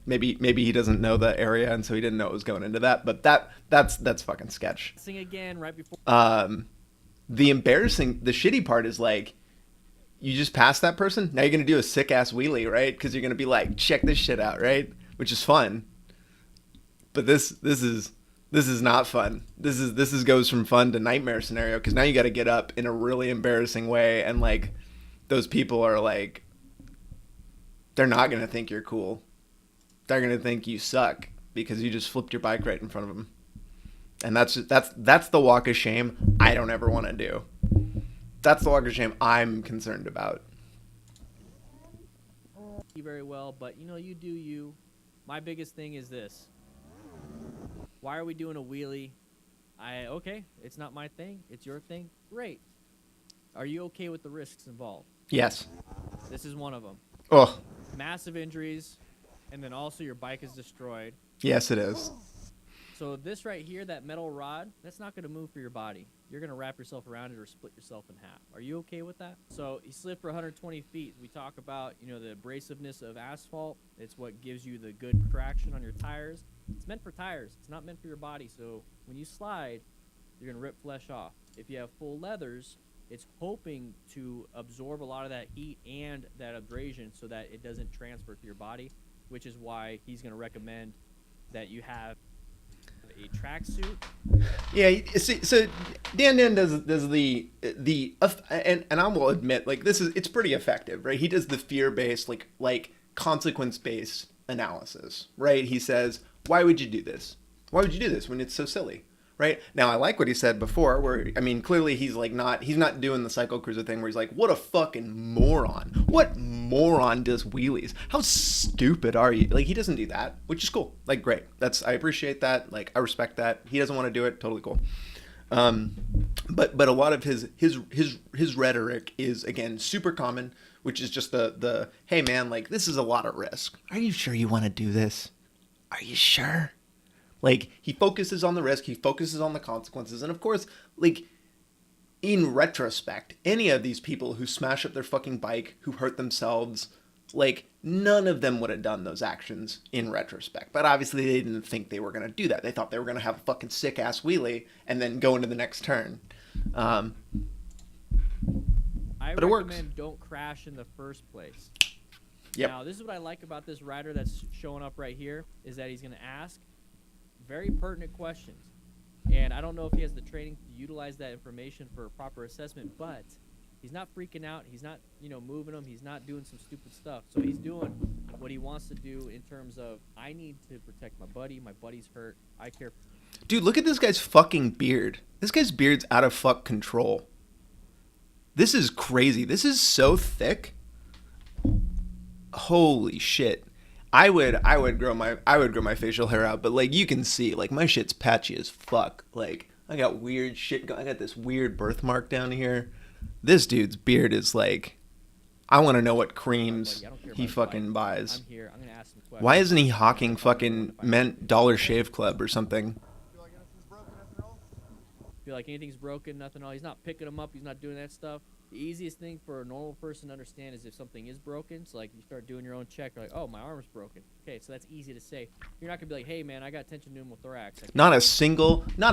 Maybe he doesn't know the area and so he didn't know it was going into that, but that's fucking sketch. Sing again right before. The shitty part is like, you just passed that person, now you're gonna do a sick ass wheelie, right? Because you're gonna be like, check this shit out, right? Which is fun. But this is not fun. This goes from fun to nightmare scenario because now you got to get up in a really embarrassing way, and like those people are like, they're not gonna think you're cool. They're gonna think you suck because you just flipped your bike right in front of them, and that's the walk of shame I don't ever want to do. That's the walk of shame I'm concerned about. You very well, but you do you. My biggest thing is this. Why are we doing a wheelie? Okay, it's not my thing. It's your thing. Great. Are you okay with the risks involved? Yes. This is one of them. Oh, Massive injuries, and then also your bike is destroyed. yes, it is. So this right here, that metal rod, that's not going to move for your body. You're going to wrap yourself around it or split yourself in half. Are you okay with that? So he slid for 120 feet. We talk about, the abrasiveness of asphalt. It's what gives you the good traction on your tires. It's meant for tires. It's not meant for your body. So when you slide, you're going to rip flesh off. If you have full leathers, it's hoping to absorb a lot of that heat and that abrasion so that it doesn't transfer to your body, which is why he's going to recommend that you have a tracksuit. Yeah, so Dan does the and I will admit, like, it's pretty effective, right? He does the fear-based, like consequence-based analysis, right? He says, why would you do this? Why would you do this when it's so silly? Right? Now, I like what he said before, where, clearly he's not doing the CycleCruza thing where he's like, what a fucking moron. What moron does wheelies? How stupid are you? Like, he doesn't do that, which is cool. Like, great. I appreciate that. Like, I respect that. He doesn't want to do it. Totally cool. But a lot of his rhetoric is, again, super common, which is just the hey man, like, this is a lot of risk. Are you sure you want to do this? Are you sure? Like, he focuses on the risk, he focuses on the consequences, and of course, like, in retrospect, any of these people who smash up their fucking bike, who hurt themselves, like, none of them would have done those actions in retrospect. But obviously they didn't think they were going to do that. They thought they were going to have a fucking sick-ass wheelie and then go into the next turn. I But it works. recommend don't crash in the first place. Yep. Now, this is what I like about this rider that's showing up right here, is that he's going to ask very pertinent questions. And I don't know if he has the training to utilize that information for a proper assessment, but he's not freaking out. He's not, moving them. He's not doing some stupid stuff. So he's doing what he wants to do in terms of, I need to protect my buddy. My buddy's hurt. I care. Dude, look at this guy's fucking beard. This guy's beard's out of fuck control. This is crazy. This is so thick. Holy shit. I would grow my facial hair out, but like you can see, like my shit's patchy as fuck. Like I got weird shit. I got this weird birthmark down here. This dude's beard is like, I want to know what creams he fucking buys. I'm here. I'm gonna ask some questions. Why isn't he hawking fucking Mint Dollar Shave Club or something? Feel like anything's broken, nothing all. He's not picking them up. He's not doing that stuff. The easiest thing for a normal person to understand is if something is broken. So like you start doing your own check, you're like, oh, my arm's broken. Okay, so that's easy to say. You're not gonna be like, hey man, I got tension pneumothorax. Like, Not a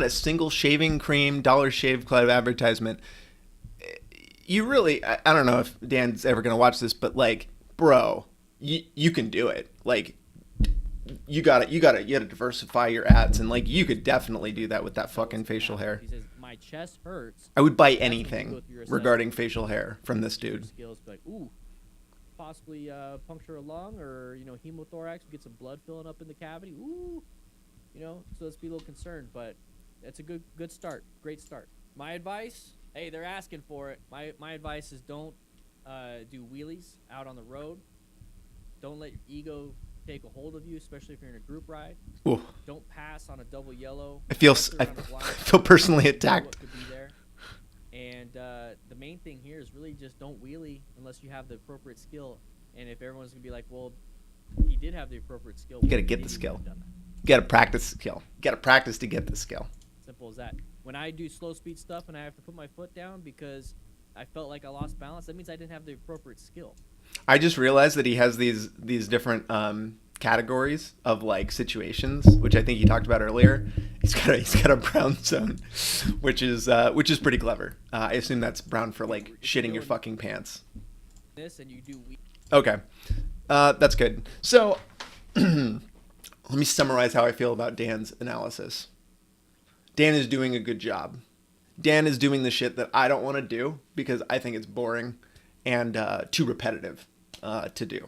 single shaving cream Dollar Shave Club advertisement. You really, I don't know if Dan's ever gonna watch this, but like, bro, you can do it. Like, you gotta diversify your ads, and like, you could definitely do that with that fucking facial hair. He says, my chest hurts. I would buy That's when you go anything through your regarding assessment. facial hair from this Your dude. skills, be like, ooh, possibly puncture a lung or hemothorax. We get some blood filling up in the cavity. Ooh, so let's be a little concerned. But that's a good start. Great start. My advice, hey, they're asking for it. My advice is don't do wheelies out on the road. Don't let your ego take a hold of you, especially if you're in a group ride. Ooh, Don't pass on a double yellow. I feel Especially around a blind I feel personally you don't know attacked. what could be there. And the main thing here is really just don't wheelie unless you have the appropriate skill. And if everyone's gonna be like, well, he did have the appropriate skill. You gotta why get didn't the he skill. have done that? You gotta practice the skill. You gotta practice to get the skill. Simple as that. When I do slow speed stuff and I have to put my foot down because I felt like I lost balance, that means I didn't have the appropriate skill. I just realized that he has these different categories of like situations, which I think he talked about earlier. He's got a brown zone, which is pretty clever. I assume that's brown for like shitting your fucking pants. This and you do Okay, that's good. So let me summarize how I feel about Dan's analysis. Dan is doing a good job. Dan is doing the shit that I don't want to do because I think it's boring and too repetitive to do.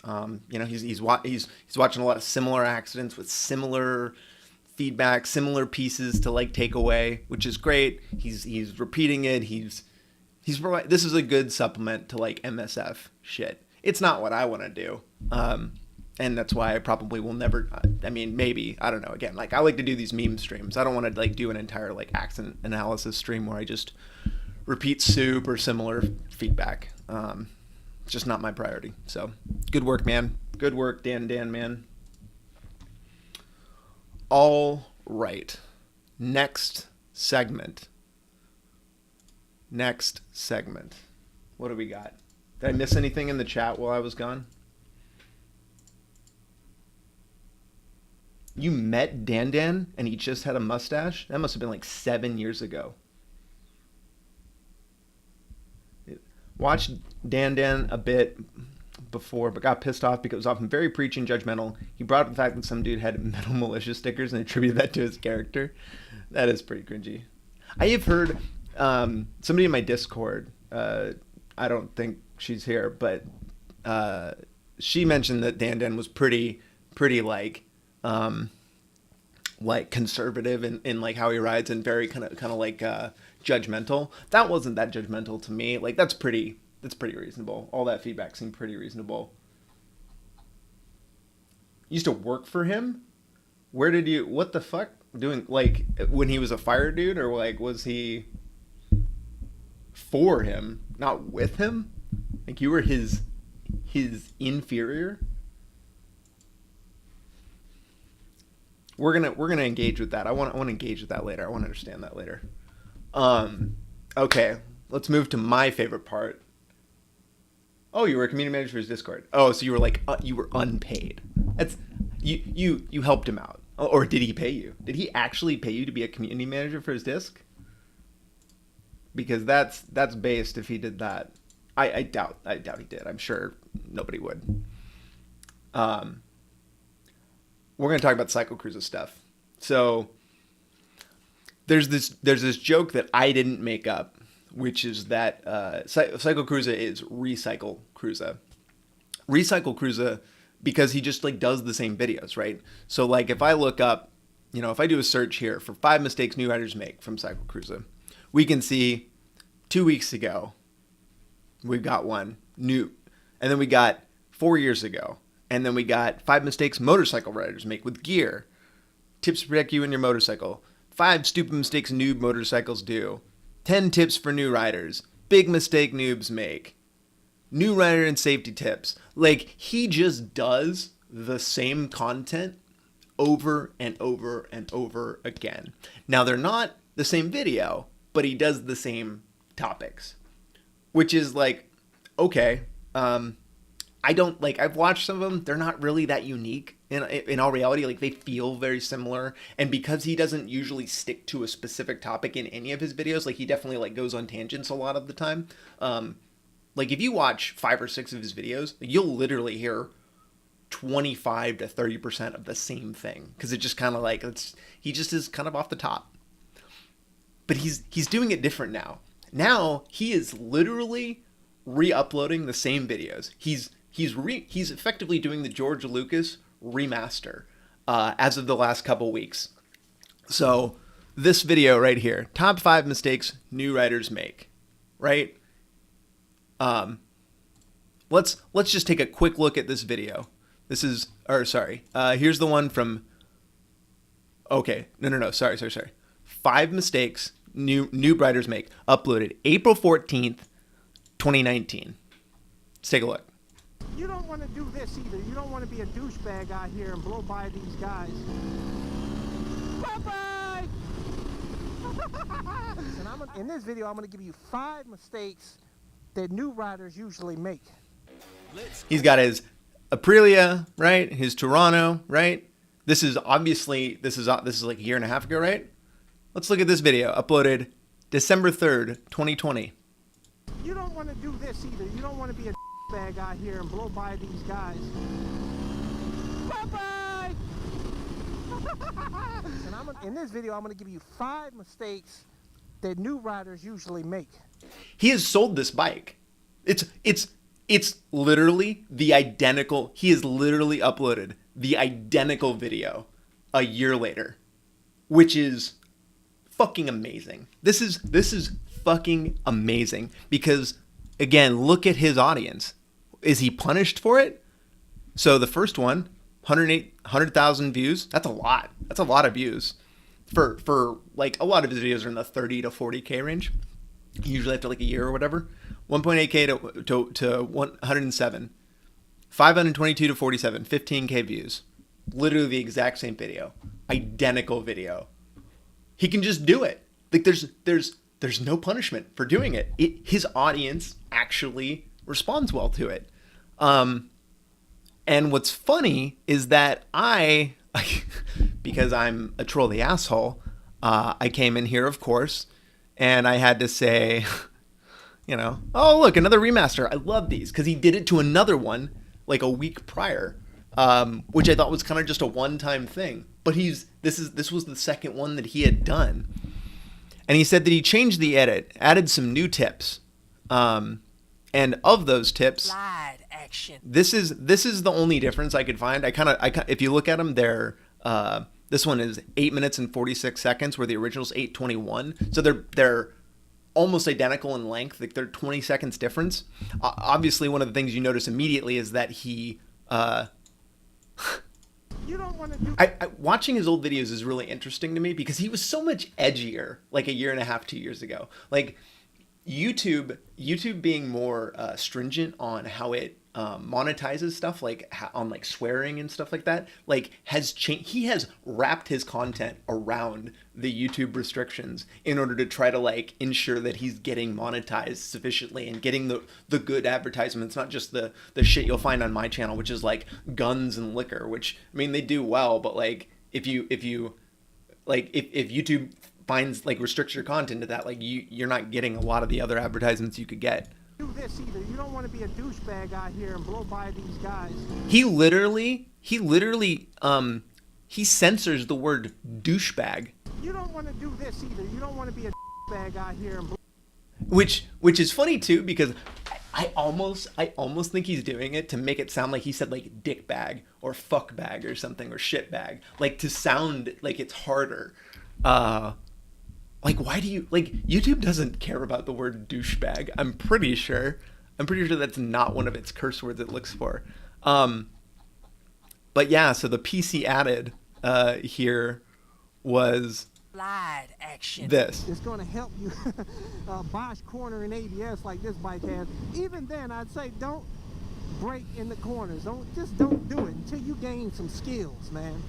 He's watching a lot of similar accidents with similar feedback, similar pieces to like take away, which is great. He's repeating it. This is a good supplement to like MSF shit. It's not what I want to do. And that's why I probably will never, I mean, maybe, I don't know. Again, like I like to do these meme streams. I don't want to like do an entire like accident analysis stream where I just repeat soup or similar feedback. It's just not my priority. So good work, man. Good work, Dan, man. All right. Next segment. What do we got? Did I miss anything in the chat while I was gone? You met Dan and he just had a mustache? That must have been like 7 years ago. Watched Dan a bit before, but got pissed off because it was often very preachy and judgmental. He brought up the fact that some dude had metal militia stickers and attributed that to his character. That is pretty cringy. I have heard somebody in my Discord, I don't think she's here, but she mentioned that Dan was pretty like conservative in like how he rides and very kind of like judgmental. That wasn't that judgmental to me. Like that's pretty reasonable. All that feedback seemed pretty reasonable. You used to work for him? What the fuck? Doing like when he was a fire dude, or like was he for him, not with him? Like you were his inferior? We're gonna engage with that. I want to engage with that later. I want to understand that later. Okay, let's move to my favorite part. Oh, you were a community manager for his Discord. Oh, so you were like you were unpaid. That's you helped him out, or did he pay you? Did he actually pay you to be a community manager for his disc? Because that's based if he did that. I doubt he did. I'm sure nobody would. We're going to talk about CycleCruza stuff. So there's this joke that I didn't make up, which is that CycleCruza is CycleCruza. CycleCruza because he just like does the same videos, right? So like if I look up, if I do a search here for 5 mistakes new riders make from CycleCruza, we can see 2 weeks ago we've got one new, and then we got 4 years ago. And then we got 5 mistakes motorcycle riders make with gear. Tips to protect you and your motorcycle. 5 stupid mistakes noob motorcycles do. 10 tips for new riders. Big mistake noobs make. New rider and safety tips. Like, he just does the same content over and over and over again. Now, they're not the same video, but he does the same topics, which is like, okay. I don't like, I've watched some of them. They're not really that unique in all reality. Like, they feel very similar. And because he doesn't usually stick to a specific topic in any of his videos, like, he definitely like goes on tangents a lot of the time. Like, if you watch 5 or 6 of his videos, you'll literally hear 25 to 30% of the same thing. Cause it just kind of like, he just is kind of off the top, but he's doing it different now. Now he is literally re-uploading the same videos. He's effectively doing the George Lucas remaster, as of the last couple weeks. So this video right here, top 5 mistakes new riders make, right? Let's just take a quick look at this video. Here's the one from, okay, no, sorry. 5 mistakes new riders make, uploaded April 14th, 2019. Let's take a look. You don't want to do this either. You don't want to be a douchebag out here and blow by these guys. Bye-bye! And in this video, I'm going to give you 5 mistakes that new riders usually make. He's got his Aprilia, right? His Toronto, right? This is like a year and a half ago, right? Let's look at this video, uploaded December 3rd, 2020. You don't want to do this either. You don't want to be a bag out here and blow by these guys. Bye-bye! In this video, I'm going to give you 5 mistakes that new riders usually make. He has sold this bike. It's literally the identical. He has literally uploaded the identical video a year later, which is fucking amazing. This is fucking amazing because, again, look at his audience. Is he punished for it? So the first one, 100,000 views. That's a lot. That's a lot of views. For like, a lot of his videos are in the 30 to 40K range. Usually after like a year or whatever. 1.8K to 107. 522 to 47. 15K views. Literally the exact same video. Identical video. He can just do it. Like, there's no punishment for doing it. His audience actually responds well to it. And what's funny is that because I'm a trolly asshole, I came in here, of course, and I had to say, oh, look, another remaster. I love these, because he did it to another one like a week prior, which I thought was kind of just a one-time thing. But this was the second one that he had done. And he said that he changed the edit, added some new tips. And of those tips, Slide action. This is the only difference I could find. If you look at them, this one is 8 minutes and 46 seconds, where the original's 8:21. So they're almost identical in length. Like, they're 20 seconds difference. Obviously, one of the things you notice immediately is that he. You don't want to do. Watching his old videos is really interesting to me because he was so much edgier like a year and a half, 2 years ago. Like, YouTube being more stringent on how it monetizes stuff, like on like swearing and stuff like that, like has changed. He has wrapped his content around the YouTube restrictions in order to try to like ensure that he's getting monetized sufficiently and getting the good advertisements, not just the shit you'll find on my channel, which is like guns and liquor, which, I mean, they do well, but like if YouTube finds, like, restricts your content to that, like, you're not getting a lot of the other advertisements you could get. Do this either. You don't want to be a douchebag out here and blow by these guys. He literally he censors the word douchebag. You don't want to do this either. You don't want to be a douchebag out here and blow. Which is funny too, because I almost think he's doing it to make it sound like he said like dick bag or fuck bag or something, or shit bag, like to sound like it's harder. Like, why do you, like, YouTube doesn't care about the word douchebag. I'm pretty sure that's not one of its curse words it looks for. But yeah, so the piece he added here was Slide action. this. It's going to help you bosh corner and ABS like this bike has. Even then, I'd say don't brake in the corners. Don't do it until you gain some skills, man.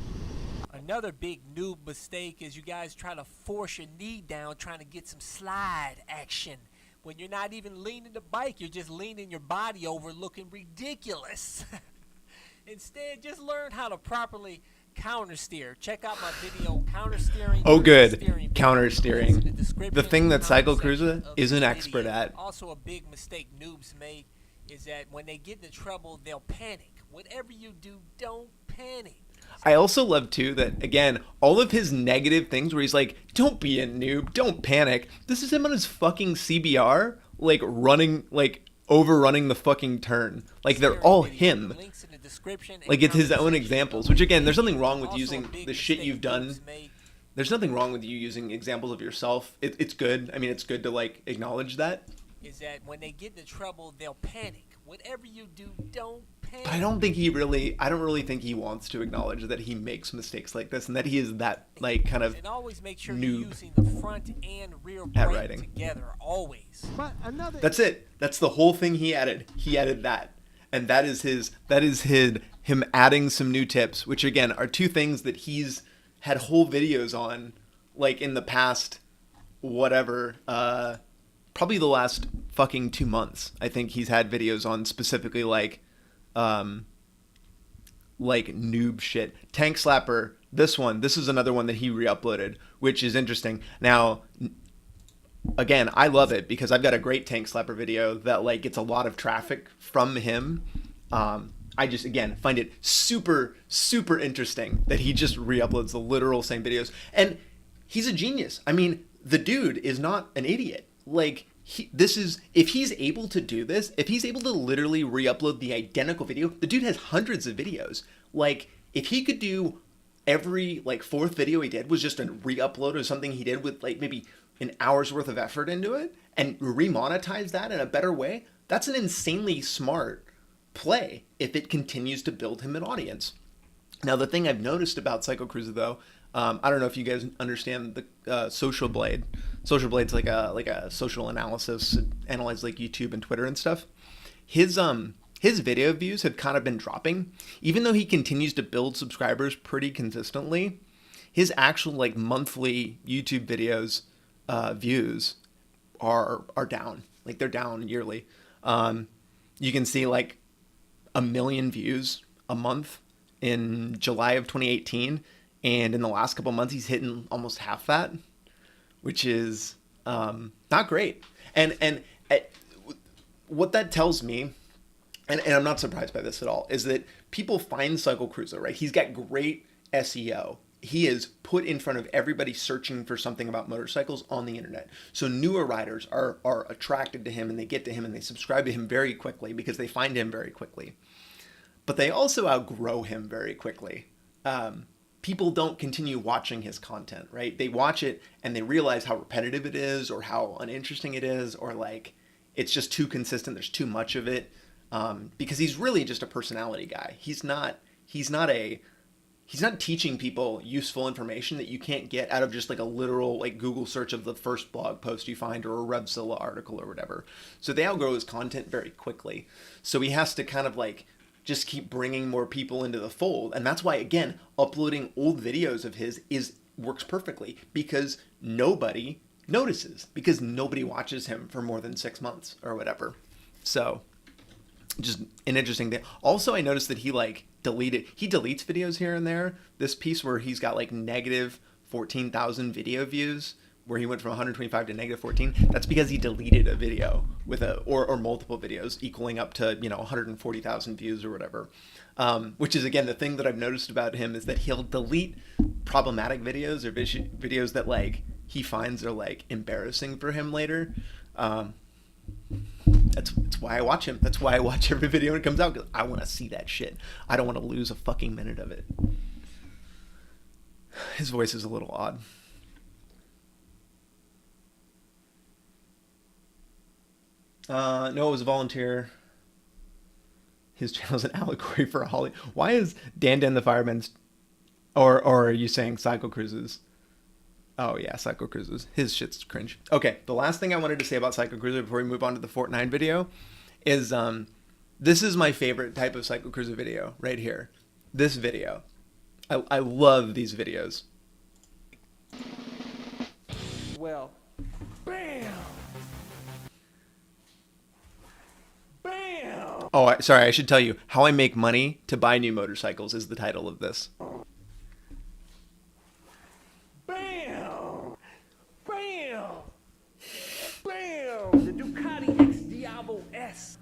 Another big noob mistake is you guys try to force your knee down trying to get some slide action. When you're not even leaning the bike, you're just leaning your body over looking ridiculous. Instead, just learn how to properly counter steer. Check out my video, counter steering. Oh, good. Counter steering. The thing that CycleCruza is an expert at. Also, a big mistake noobs make is that when they get into trouble, they'll panic. Whatever you do, don't panic. I also love, too, that, again, all of his negative things where he's like, don't be a noob, don't panic. This is him on his fucking CBR, like, running, like, overrunning the fucking turn. Like, they're all him. Like, it's his own examples, which, again, there's nothing wrong with using the shit you've done. There's nothing wrong with you using examples of yourself. It's good. I mean, it's good to, like, acknowledge that. Is that when they get into trouble, they'll panic. Whatever you do, don't panic. But I don't really think he wants to acknowledge that he makes mistakes like this and that he is that, like, kind of and always make sure noob you're using the front and rear at brake riding. together, always. But another... That's it. That's the whole thing he added. He added that. And that is him adding some new tips, which, again, are two things that he's had whole videos on, like, in the past, whatever, probably the last fucking 2 months. I think he's had videos on specifically like noob shit. Tank Slapper, this is another one that he re-uploaded, which is interesting. Now, again, I love it because I've got a great Tank Slapper video that, like, gets a lot of traffic from him. I just, again, find it super, super interesting that he just re-uploads the literal same videos. And he's a genius. I mean, the dude is not an idiot. Like, if he's able to do this, if he's able to literally re-upload the identical video, the dude has hundreds of videos. Like, if he could do every, like, fourth video he did was just a re-upload of something he did with, like, maybe an hour's worth of effort into it and remonetize that in a better way, that's an insanely smart play if it continues to build him an audience. Now, the thing I've noticed about CycleCruza, though, I don't know if you guys understand the Social Blade. Social Blade's like a social analysis, analyze like YouTube and Twitter and stuff. His video views have kind of been dropping, even though he continues to build subscribers pretty consistently. His actual, like, monthly YouTube videos views are down. Like, they're down yearly. You can see, like, 1 million views a month in July of 2018. And in the last couple months, he's hitting almost half that, which is not great. And what that tells me, and I'm not surprised by this at all, is that people find CycleCruza, right? He's got great SEO. He is put in front of everybody searching for something about motorcycles on the internet. So newer riders are attracted to him, and they get to him, and they subscribe to him very quickly because they find him very quickly. But they also outgrow him very quickly. People don't continue watching his content, right? They watch it and they realize how repetitive it is or how uninteresting it is, or, like, it's just too consistent. There's too much of it, because he's really just a personality guy. He's not teaching people useful information that you can't get out of just, like, a literal, like, Google search of the first blog post you find or a Revzilla article or whatever. So they outgrow his content very quickly. So he has to kind of, like, just keep bringing more people into the fold. And that's why, again, uploading old videos of his works perfectly, because nobody notices, because nobody watches him for more than 6 months or whatever. So just an interesting thing. Also, I noticed that he deletes videos here and there. This piece where he's got, like, negative 14,000 video views, where he went from 125 to negative 14, that's because he deleted a video with or multiple videos equaling up to, 140,000 views or whatever. Which is, again, the thing that I've noticed about him is that he'll delete problematic videos or videos that, like, he finds are, like, embarrassing for him later. That's why I watch him. That's why I watch every video when it comes out, because I want to see that shit. I don't want to lose a fucking minute of it. His voice is a little odd. No, it was a volunteer. his channel is an allegory for Holly. Why is Dan the Fireman's, or are you saying CycleCruza's? Oh yeah, CycleCruza's. His shit's cringe. Okay, the last thing I wanted to say about CycleCruza before we move on to the Fortnine video is this is my favorite type of CycleCruza video right here. This video. I love these videos. Well, bam! Bam! Oh, sorry, I should tell you. How I Make Money to Buy New Motorcycles is the title of this. Bam! Bam! Bam! The Ducati X Diabo S.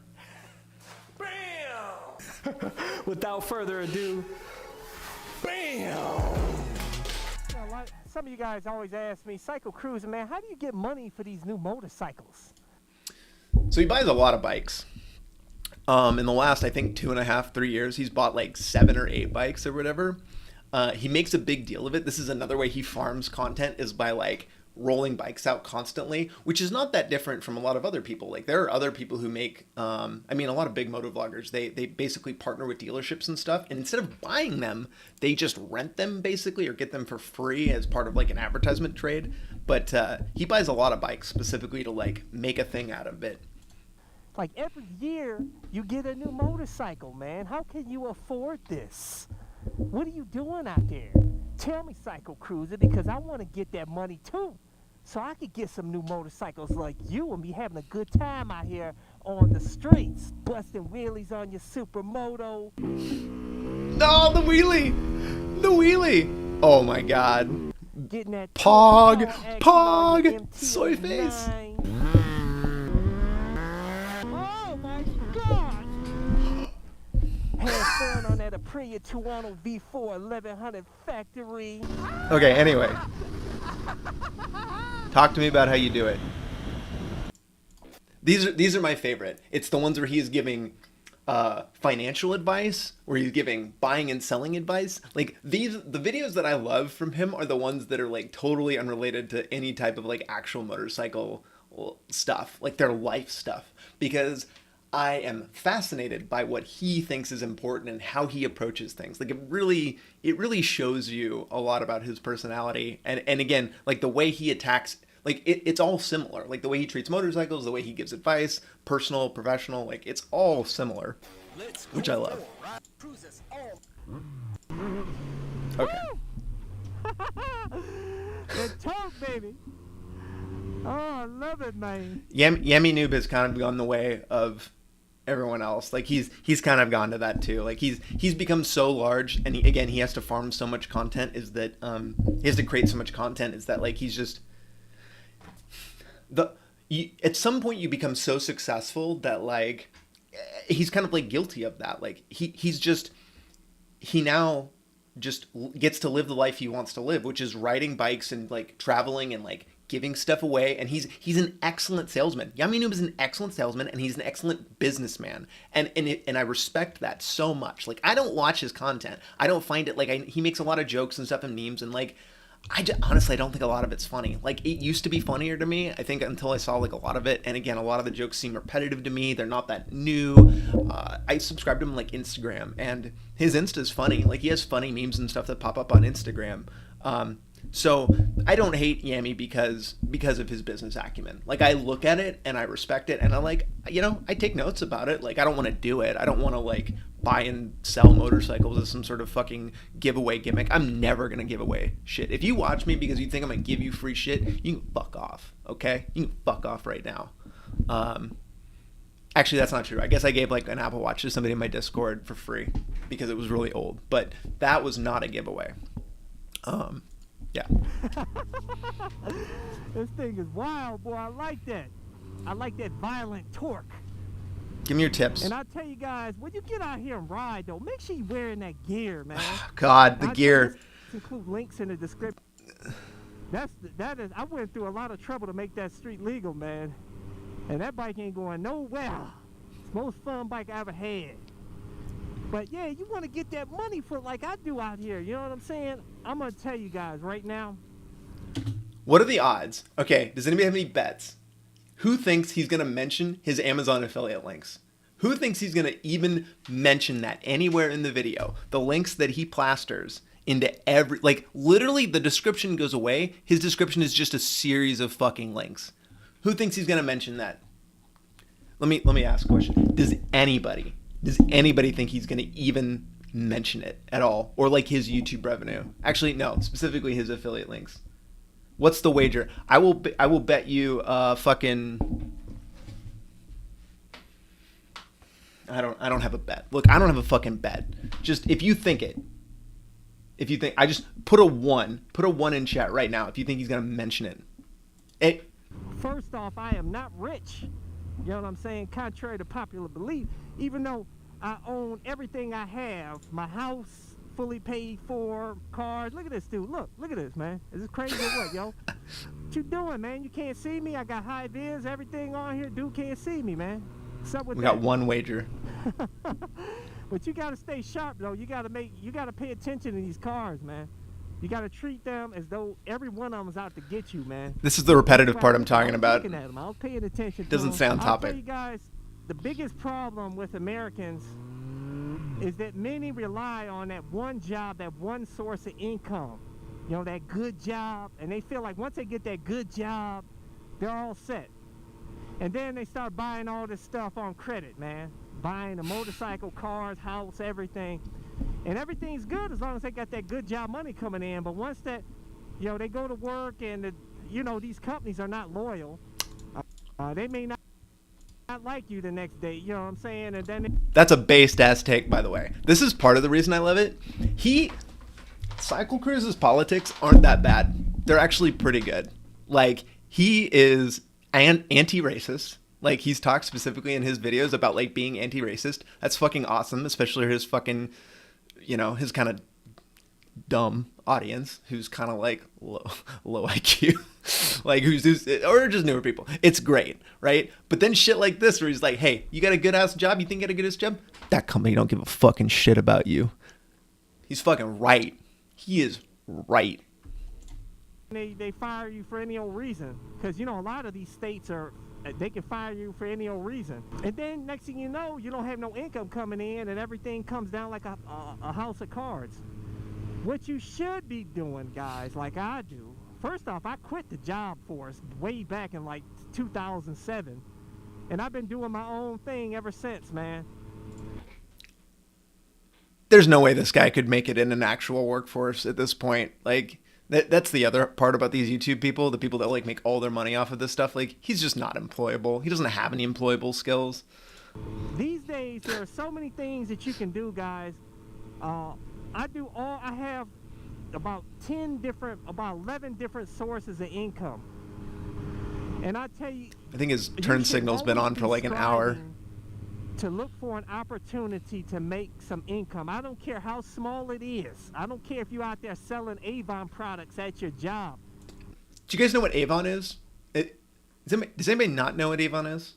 Bam! Without further ado, bam! Some of you guys always ask me, CycleCruza, man, how do you get money for these new motorcycles? So he buys a lot of bikes. In the last, I think, 2.5, 3 years, he's bought like 7 or 8 bikes or whatever. He makes a big deal of it. This is another way he farms content, is by like rolling bikes out constantly, which is not that different from a lot of other people. Like there are other people who make, a lot of big moto vloggers, they basically partner with dealerships and stuff. And instead of buying them, they just rent them basically, or get them for free as part of like an advertisement trade. But he buys a lot of bikes specifically to like make a thing out of it. Like every year you get a new motorcycle, man. How can you afford this? What are you doing out there? Tell me, CycleCruza, because I want to get that money too, so I could get some new motorcycles like you and be having a good time out here on the streets, busting wheelies on your supermoto. No, the wheelie! The wheelie! Oh my god. Getting that Pog! Soy face! Oh my god! Had fun on that Aprilia Tuono V4 1100 factory. Okay, anyway. Talk to me about how you do it. These are my favorite. It's the ones where he's giving financial advice, where he's giving buying and selling advice. Like the videos that I love from him are the ones that are like totally unrelated to any type of like actual motorcycle stuff, like their life stuff, because I am fascinated by what he thinks is important and how he approaches things. Like it really shows you a lot about his personality. And again, like the way he attacks, like it's all similar. Like the way he treats motorcycles, the way he gives advice, personal, professional, like it's all similar, which I love. Okay. The talk, baby. Oh, I love it, man. Yemi Noob has kind of gone the way of everyone else. Like he's kind of gone to that too. Like he's become so large, and he has to farm so much content, is that he has to create so much content, is that like he's just at some point you become so successful that like he's kind of like guilty of that. Like he now just gets to live the life he wants to live, which is riding bikes and like traveling and like giving stuff away. And he's an excellent salesman. Yami Noob is an excellent salesman, and he's an excellent businessman. And I respect that so much. Like I don't watch his content. I don't find it like he makes a lot of jokes and stuff and memes, and like honestly, I don't think a lot of it's funny. Like it used to be funnier to me, I think, until I saw like a lot of it. And again, a lot of the jokes seem repetitive to me. They're not that new. I subscribe to him like Instagram, and his Insta's funny. Like he has funny memes and stuff that pop up on Instagram. So I don't hate Yami because of his business acumen. Like I look at it and I respect it, and I like, I take notes about it. Like I don't want to do it. I don't want to like buy and sell motorcycles as some sort of fucking giveaway gimmick. I'm never going to give away shit. If you watch me because you think I'm going to give you free shit, you can fuck off. Okay? You can fuck off right now. Actually, that's not true. I guess I gave like an Apple Watch to somebody in my Discord for free because it was really old, but that was not a giveaway. Yeah. This thing is wild, boy. I like that. I like that violent torque. Give me your tips. And I tell you guys, when you get out here and ride, though, make sure you're wearing that gear, man. God, the gear. Include links in the description. That is. I went through a lot of trouble to make that street legal, man. And that bike ain't going nowhere. It's the most fun bike I ever had. But yeah, you want to get that money for like I do out here. You know what I'm saying? I'm going to tell you guys right now. What are the odds? Okay, does anybody have any bets? Who thinks he's going to mention his Amazon affiliate links? Who thinks he's going to even mention that anywhere in the video? The links that he plasters into every, like, literally the description goes away. His description is just a series of fucking links. Who thinks he's going to mention that? Let me ask a question. Does anybody think he's going to even mention it at all? Or like his YouTube revenue? Actually, no, specifically his affiliate links. What's the wager? I will bet you fucking, I don't have a bet. Look, I don't have a fucking bet. Just if you think, I just put a 1 in chat right now if you think he's going to mention it. First off, I am not rich. You know what I'm saying? Contrary to popular belief, even though I own everything I have, my house fully paid for, cars. Look at this dude. Look at this, man. Is this crazy or what, yo? What you doing, man? You can't see me. I got high vis, everything on here. Dude can't see me, man. What's up with We that? got one wager. But you gotta stay sharp, though. You gotta pay attention to these cars, man. You gotta treat them as though every one of them is out to get you, man. This is the repetitive part I'm talking about. Looking at them. I was paying attention to Doesn't them. sound I'll topic. tell you guys, the biggest problem with Americans is that many rely on that one job, that one source of income. You know, that good job, and they feel like once they get that good job, they're all set. And then they start buying all this stuff on credit, man. Buying the motorcycle, cars, house, everything. And everything's good as long as they got that good job money coming in. But once that, you know, they go to work and, these companies are not loyal. They may not like you the next day, you know what I'm saying? And then That's a based ass take, by the way. This is part of the reason I love it. CycleCruza's politics aren't that bad. They're actually pretty good. Like, he is anti-racist. Like, he's talked specifically in his videos about, like, being anti-racist. That's fucking awesome, especially his fucking, his kind of dumb audience who's kind of, like, low IQ. Like, or just newer people. It's great, right? But then shit like this where he's like, hey, you got a good-ass job? You think you got a good-ass job? That company don't give a fucking shit about you. He's fucking right. He is right. they fire you for any old reason. Because, a lot of these states they can fire you for any old reason. And then next thing you know, you don't have no income coming in and everything comes down like a house of cards. What you should be doing, guys, like I do. First off, I quit the job force way back in like 2007. And I've been doing my own thing ever since, man. There's no way this guy could make it in an actual workforce at this point. Like, that's the other part about these YouTube people, the people that like make all their money off of this stuff. Like, he's just not employable. He doesn't have any employable skills. These days, there are so many things that you can do, guys. I have about 11 different sources of income. And I tell you, I think his turn signal's been on for like an hour. To look for an opportunity to make some income. I don't care how small it is. I don't care if you're out there selling Avon products at your job. Do you guys know what Avon is? Does anybody not know what Avon is?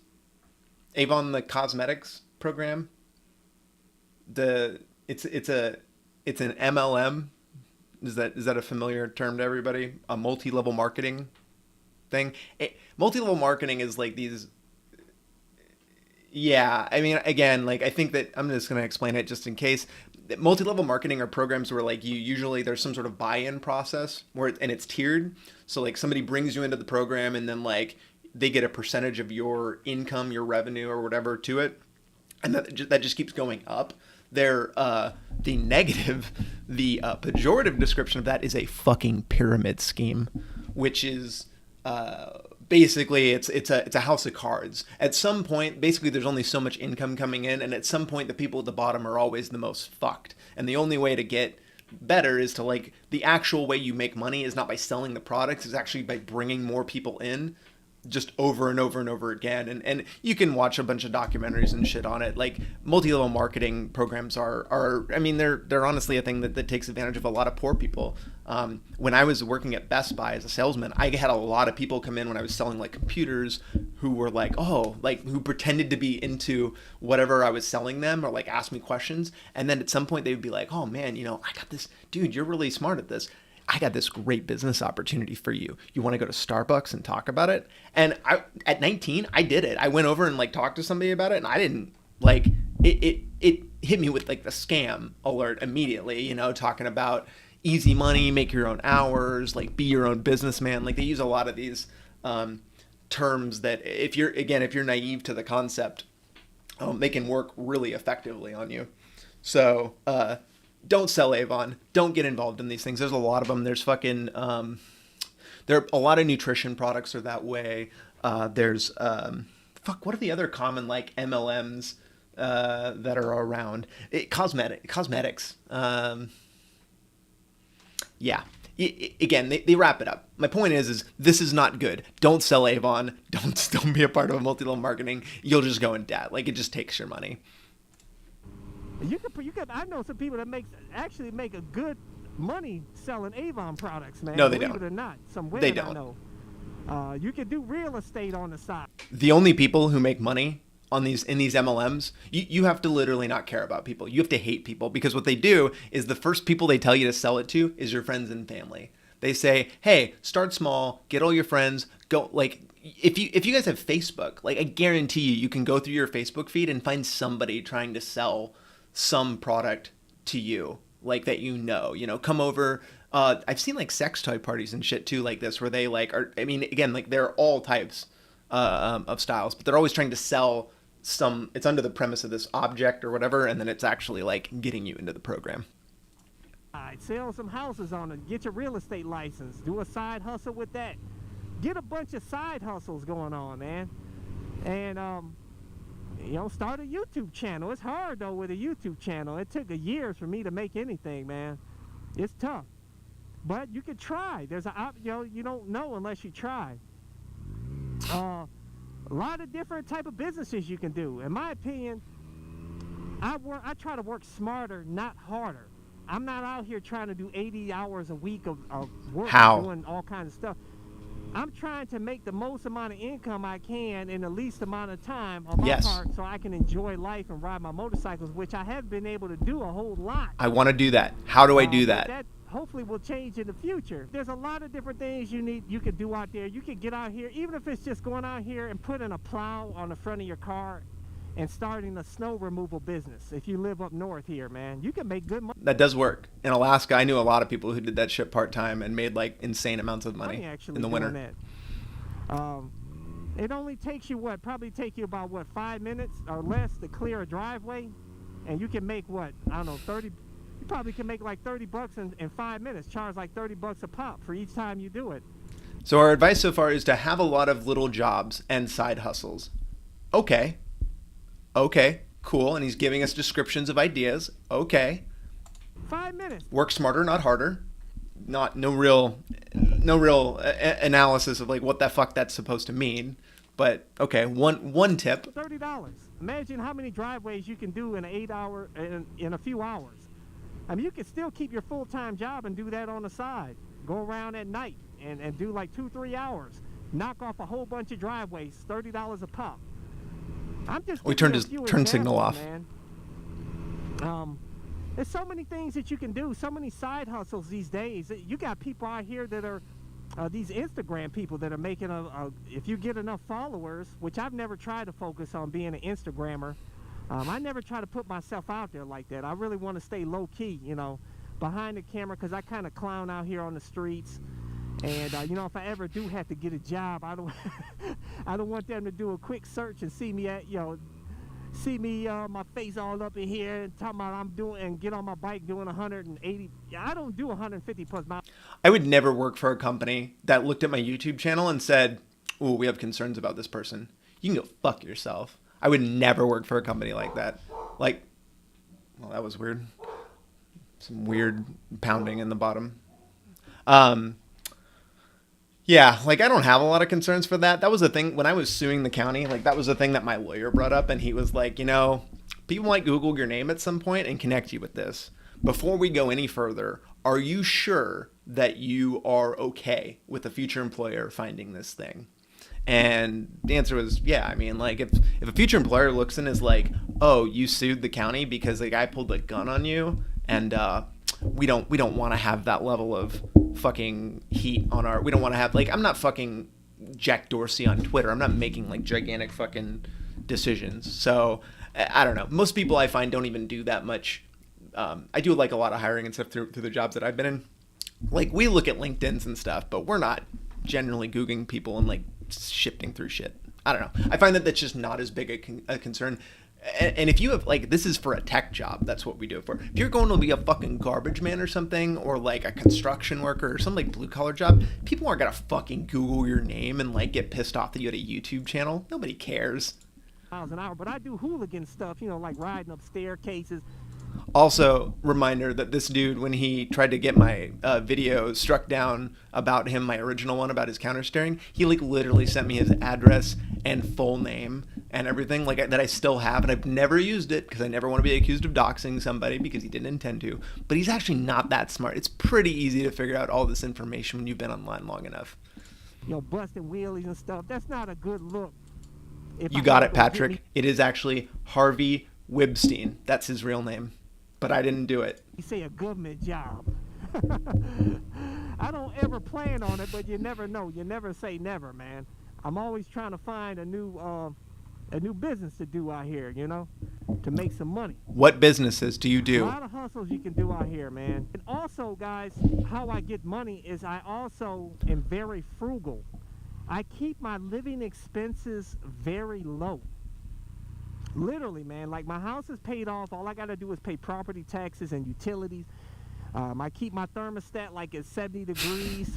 Avon, the cosmetics program. It's an MLM. Is that a familiar term to everybody? A multi-level marketing thing. Multi-level marketing is like these. Yeah, I mean, again, like, I think that I'm just going to explain it just in case. Multi-level marketing are programs where, like, usually there's some sort of buy-in process and it's tiered. So, like, somebody brings you into the program and then, like, they get a percentage of your income, your revenue or whatever to it. And that just keeps going up. The pejorative description of that is a fucking pyramid scheme, which is... basically it's a house of cards. At some point, basically there's only so much income coming in, and at some point the people at the bottom are always the most fucked. And the only way to get better is to, like, the actual way you make money is not by selling the products, it's actually by bringing more people in just over and over and over again. And you can watch a bunch of documentaries and shit on it. Like, multi-level marketing programs are I mean, they're honestly a thing that takes advantage of a lot of poor people. When I was working at Best Buy as a salesman, I had a lot of people come in when I was selling, like, computers who were like, who pretended to be into whatever I was selling them, or like ask me questions. And then at some point they would be like, oh man, I got this, dude, you're really smart at this. I got this great business opportunity for you. You want to go to Starbucks and talk about it? And at 19, I did it. I went over and, like, talked to somebody about it, and I didn't like it hit me with like the scam alert immediately, you know, talking about easy money, make your own hours, like be your own businessman. Like they use a lot of these terms that if you're naive to the concept, they can work really effectively on you. So don't sell Avon. Don't get involved in these things. There's a lot of them. There's fucking there are a lot of nutrition products are that way. There's what are the other common like MLMs that are around? Cosmetics. Yeah. Again, they wrap it up. My point is this is not good. Don't sell Avon. Don't be a part of a multi-level marketing. You'll just go in debt. Like it just takes your money. You could. I know some people that actually make a good money selling Avon products, man. No, they Believe don't. it or not, some women They don't. I know. You can do real estate on the side. The only people who make money in these MLMs, you have to literally not care about people. You have to hate people, because what they do is the first people they tell you to sell it to is your friends and family. They say, hey, start small, get all your friends, go. Like if you guys have Facebook, like I guarantee you can go through your Facebook feed and find somebody trying to sell some product to you, like that, you know, come over. I've seen like sex toy parties and shit too, like this, where they like are, I mean, again, like there are all types of styles, but they're always trying to sell it's under the premise of this object or whatever, and then it's actually like getting you into the program. Sell some houses on it, get your real estate license, do a side hustle with that. Get a bunch of side hustles going on, man. And start a YouTube channel. It's hard though with a YouTube channel. It took years for me to make anything, man. It's tough, but you can try. There's you don't know unless you try. A lot of different type of businesses you can do. In my opinion, I try to work smarter, not harder. I'm not out here trying to do 80 hours a week of work. How? Doing all kinds of stuff. I'm trying to make the most amount of income I can in the least amount of time on my part, so I can enjoy life and ride my motorcycles, which I haven't been able to do a whole lot. I want to do that. How do I do that? That hopefully will change in the future. There's a lot of different things you can do out there. You can get out here, even if it's just going out here and putting a plow on the front of your car and starting a snow removal business. If you live up north here, man, you can make good money. That does work. In Alaska, I knew a lot of people who did that shit part-time and made like insane amounts of money in the winter. That. It only takes you probably take you about 5 minutes or less to clear a driveway, and you can make I don't know, 30. You probably can make like $30 in 5 minutes. Charge like $30 a pop for each time you do it. So our advice so far is to have a lot of little jobs and side hustles. Okay, cool. And he's giving us descriptions of ideas. Okay. 5 minutes. Work smarter, not harder. No real analysis of like what the fuck that's supposed to mean. But okay, one tip. $30. Imagine how many driveways you can do in in a few hours. I mean, you can still keep your full-time job and do that on the side. Go around at night and do like 2-3 hours. Knock off a whole bunch of driveways, $30 a pop. I'm just We turned signal off. Man. There's so many things that you can do, so many side hustles these days. You got people out here that are these Instagram people that are making if you get enough followers, which I've never tried to focus on being an Instagrammer. I never try to put myself out there like that. I really want to stay low-key, behind the camera, because I kind of clown out here on the streets. And, if I ever do have to get a job, I don't I don't want them to do a quick search and see me my face all up in here and talking about and get on my bike doing 180. I don't do 150 plus miles. I would never work for a company that looked at my YouTube channel and said, "Ooh, we have concerns about this person. You can go fuck yourself." I would never work for a company like that. Well, that was weird. Some weird pounding in the bottom. Yeah, I don't have a lot of concerns for that. That was the thing when I was suing the county. That was the thing that my lawyer brought up, and he was like, people might Google your name at some point and connect you with this. Before we go any further, are you sure that you are okay with a future employer finding this thing? And the answer was, yeah. I mean, if a future employer looks and is like, oh, you sued the county because the guy pulled a gun on you, and we don't want to have that level of fucking heat on we don't want to have, I'm not fucking Jack Dorsey on Twitter. I'm not making gigantic fucking decisions. So I don't know. Most people I find don't even do that much. I do like a lot of hiring and stuff through the jobs that I've been in. Like, we look at LinkedIn's and stuff, but we're not generally Googling people and like shifting through shit. I don't know. I find that that's just not as big a concern. And if you have, like, this is for a tech job, that's what we do it for. If you're going to be a fucking garbage man or something, or like a construction worker or some like blue collar job, people aren't gonna fucking Google your name and like get pissed off that you had a YouTube channel. Nobody cares. Miles an hour, but I do hooligan stuff, you know, like riding up staircases. Also, reminder that this dude, when he tried to get my video struck down about him, my original one about his counter steering, he like literally sent me his address and full name and everything like that I still have, and I've never used it because I never want to be accused of doxing somebody because he didn't intend to. But he's actually not that smart. It's pretty easy to figure out all this information when you've been online long enough. You know, busting wheelies and stuff. That's not a good look. You got it, Patrick. It is actually Harvey Wibstein. That's his real name. But I didn't do it. You say a government job. I don't ever plan on it, but you never know. You never say never, man. I'm always trying to find a new business to do out here, you know, to make some money. What businesses do you do? A lot of hustles you can do out here, man. And also, guys, how I get money is I also am very frugal. I keep my living expenses very low. Literally, man, like my house is paid off. All I got to do is pay property taxes and utilities. I keep my thermostat like at 70 degrees.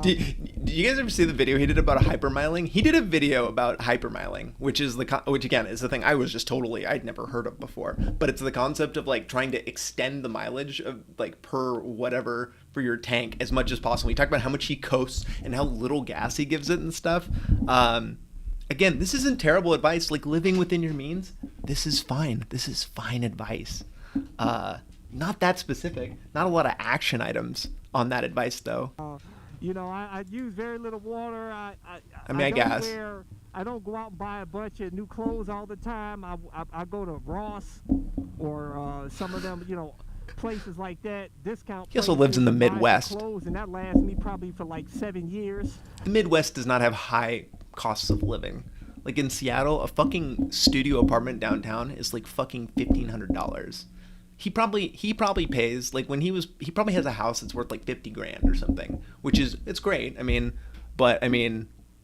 Do you guys ever see the video he did about hypermiling? He did a video about hypermiling, which again is the thing I was just I'd never heard of before. But it's the concept of like trying to extend the mileage of like per whatever for your tank as much as possible. He talked about how much he coasts and how little gas he gives it and stuff. Again, this isn't terrible advice. Like, living within your means, this is fine. This is fine advice. Not that specific. Not a lot of action items on that advice, though. You know, I use very little water. I guess. I don't go out and buy a bunch of new clothes all the time. I go to Ross or some of them, you know, places like that. Discount. He also lives in the Midwest. Clothes, and that lasts me probably for like 7 years. The Midwest does not have high costs of living. Like in Seattle, a fucking studio apartment downtown is like fucking $1,500. He probably pays like when he probably has a house that's worth like 50 grand or something, which is, it's great. I mean,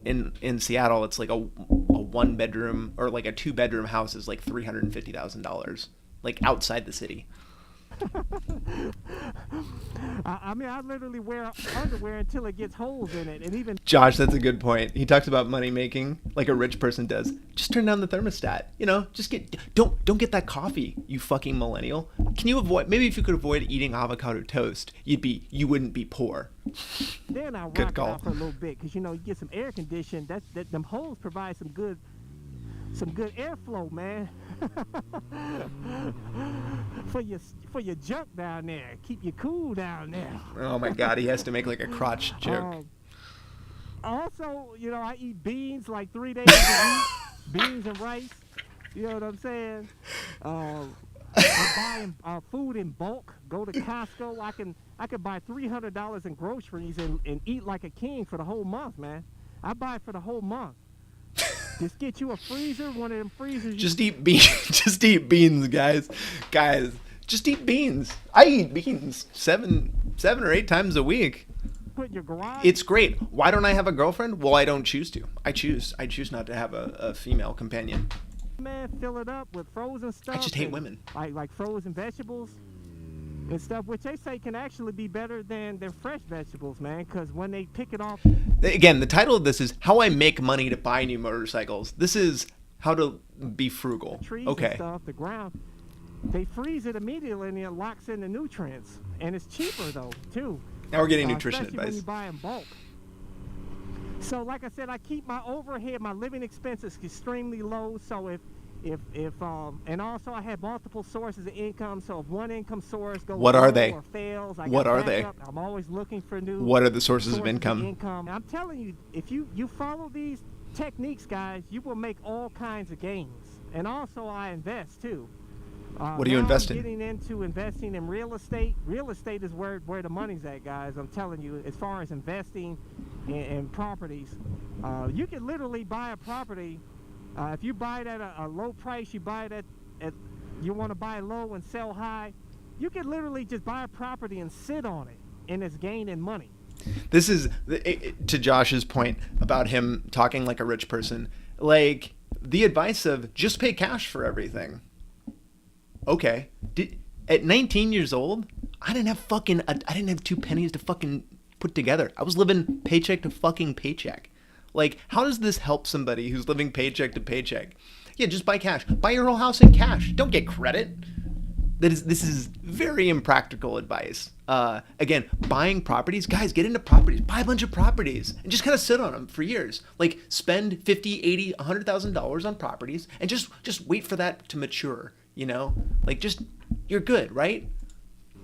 in Seattle it's like a 1 bedroom or like a 2 bedroom house is like $350,000, like outside the city. I mean, I literally wear underwear until it gets holes in it, and even Josh, that's a good point. He talks about money making like a rich person does. Just turn down the thermostat. You know, just don't get that coffee, you fucking millennial. Can you avoid? Maybe if you could avoid eating avocado toast, you wouldn't be poor. Then I rock Good it call. out for a little bit, because you know you get some air conditioning. Them holes provide some good airflow, man. for your junk down there, keep you cool down there. Oh my God, he has to make like a crotch joke. Also, you know, I eat beans like 3 days a week, beans and rice. You know what I'm saying? I'm buying food in bulk. Go to Costco. I can buy $300 in groceries and eat like a king for the whole month, man. I buy it for the whole month. Just get you a freezer, one of them freezers. Just eat beans. Just eat beans, guys. Just eat beans. I eat beans 7 or 8 times a week. Put in your garage. It's great. Why don't I have a girlfriend? Well, I don't choose to. I choose not to have a female companion. Man, fill it up with frozen stuff. I just hate women. Like frozen vegetables and stuff, which they say can actually be better than their fresh vegetables, man, because when they pick it off. Again, the title of this is How I Make Money to Buy New Motorcycles. This is how to be frugal. Trees Okay. and stuff, the ground, they freeze it immediately and it locks in the nutrients, and it's cheaper though too. Now we're getting nutrition especially when advice. you buy in bulk. So like I said, I keep my overhead, my living expenses extremely low. So if and also I have multiple sources of income. So if one income source goes What are low they? or fails, I What got are they? backup. I'm always looking for new. What are the sources of income? I'm telling you, if you follow these techniques, guys, you will make all kinds of gains. And also I invest too. What do you now invest I'm in? getting into investing in real estate. Real estate is where the money's at, guys. I'm telling you, as far as investing in properties, you can literally buy a property If you buy it at a low price, you buy it at you want to buy low and sell high, you can literally just buy a property and sit on it, and it's gaining money. This is to Josh's point about him talking like a rich person. Like the advice of just pay cash for everything. Okay. At 19 years old, I didn't have 2 pennies to fucking put together. I was living paycheck to fucking paycheck. Like, how does this help somebody who's living paycheck to paycheck? Yeah, just buy cash. Buy your whole house in cash. Don't get credit. This is very impractical advice. Again, buying properties. Guys, get into properties. Buy a bunch of properties and just kind of sit on them for years. Like, spend $50, $80, $100,000 on properties and just wait for that to mature, you know? Like, just, you're good, right?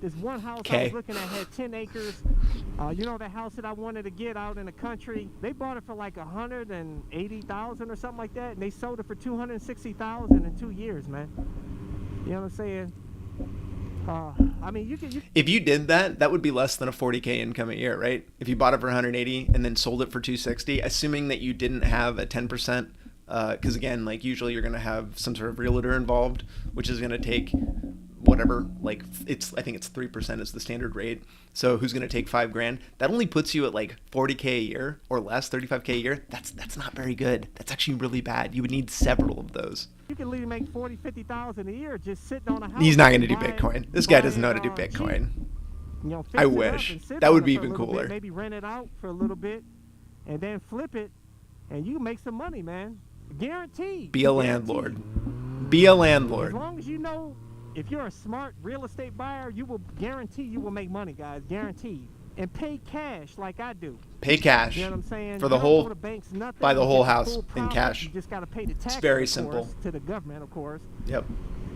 This one house I was looking at had 10 acres. You know that house that I wanted to get out in the country? They bought it for like $180,000 or something like that, and they sold it for $260,000 in 2 years, man. You know what I'm saying? I mean, you can. If you did that, that would be less than a 40K income a year, right? If you bought it for 180 and then sold it for 260, assuming that you didn't have a 10%, because again, like usually you're gonna have some sort of realtor involved, which is gonna take whatever, like I think it's 3% is the standard rate. So who's gonna take $5,000? That only puts you at like 40K a year or less, 35K a year. That's not very good. That's actually really bad. You would need several of those. You can literally make $40,000-$50,000 a year just sitting on a house. He's not going to do Bitcoin. This guy doesn't know how to do Bitcoin. You know, I wish. That would be even cooler. Bit, maybe rent it out for a little bit and then flip it, and you make some money, man. Guaranteed. Be a landlord. Be a landlord. As long as you know, if you're a smart real estate buyer, you will guarantee you will make money, guys. Guaranteed. And pay cash like I do. Pay cash. You know what I'm saying? For the whole, banks, nothing, buy the whole house in profit. cash. You just got to pay the tax. It's very course, simple. To the government, of course. Yep.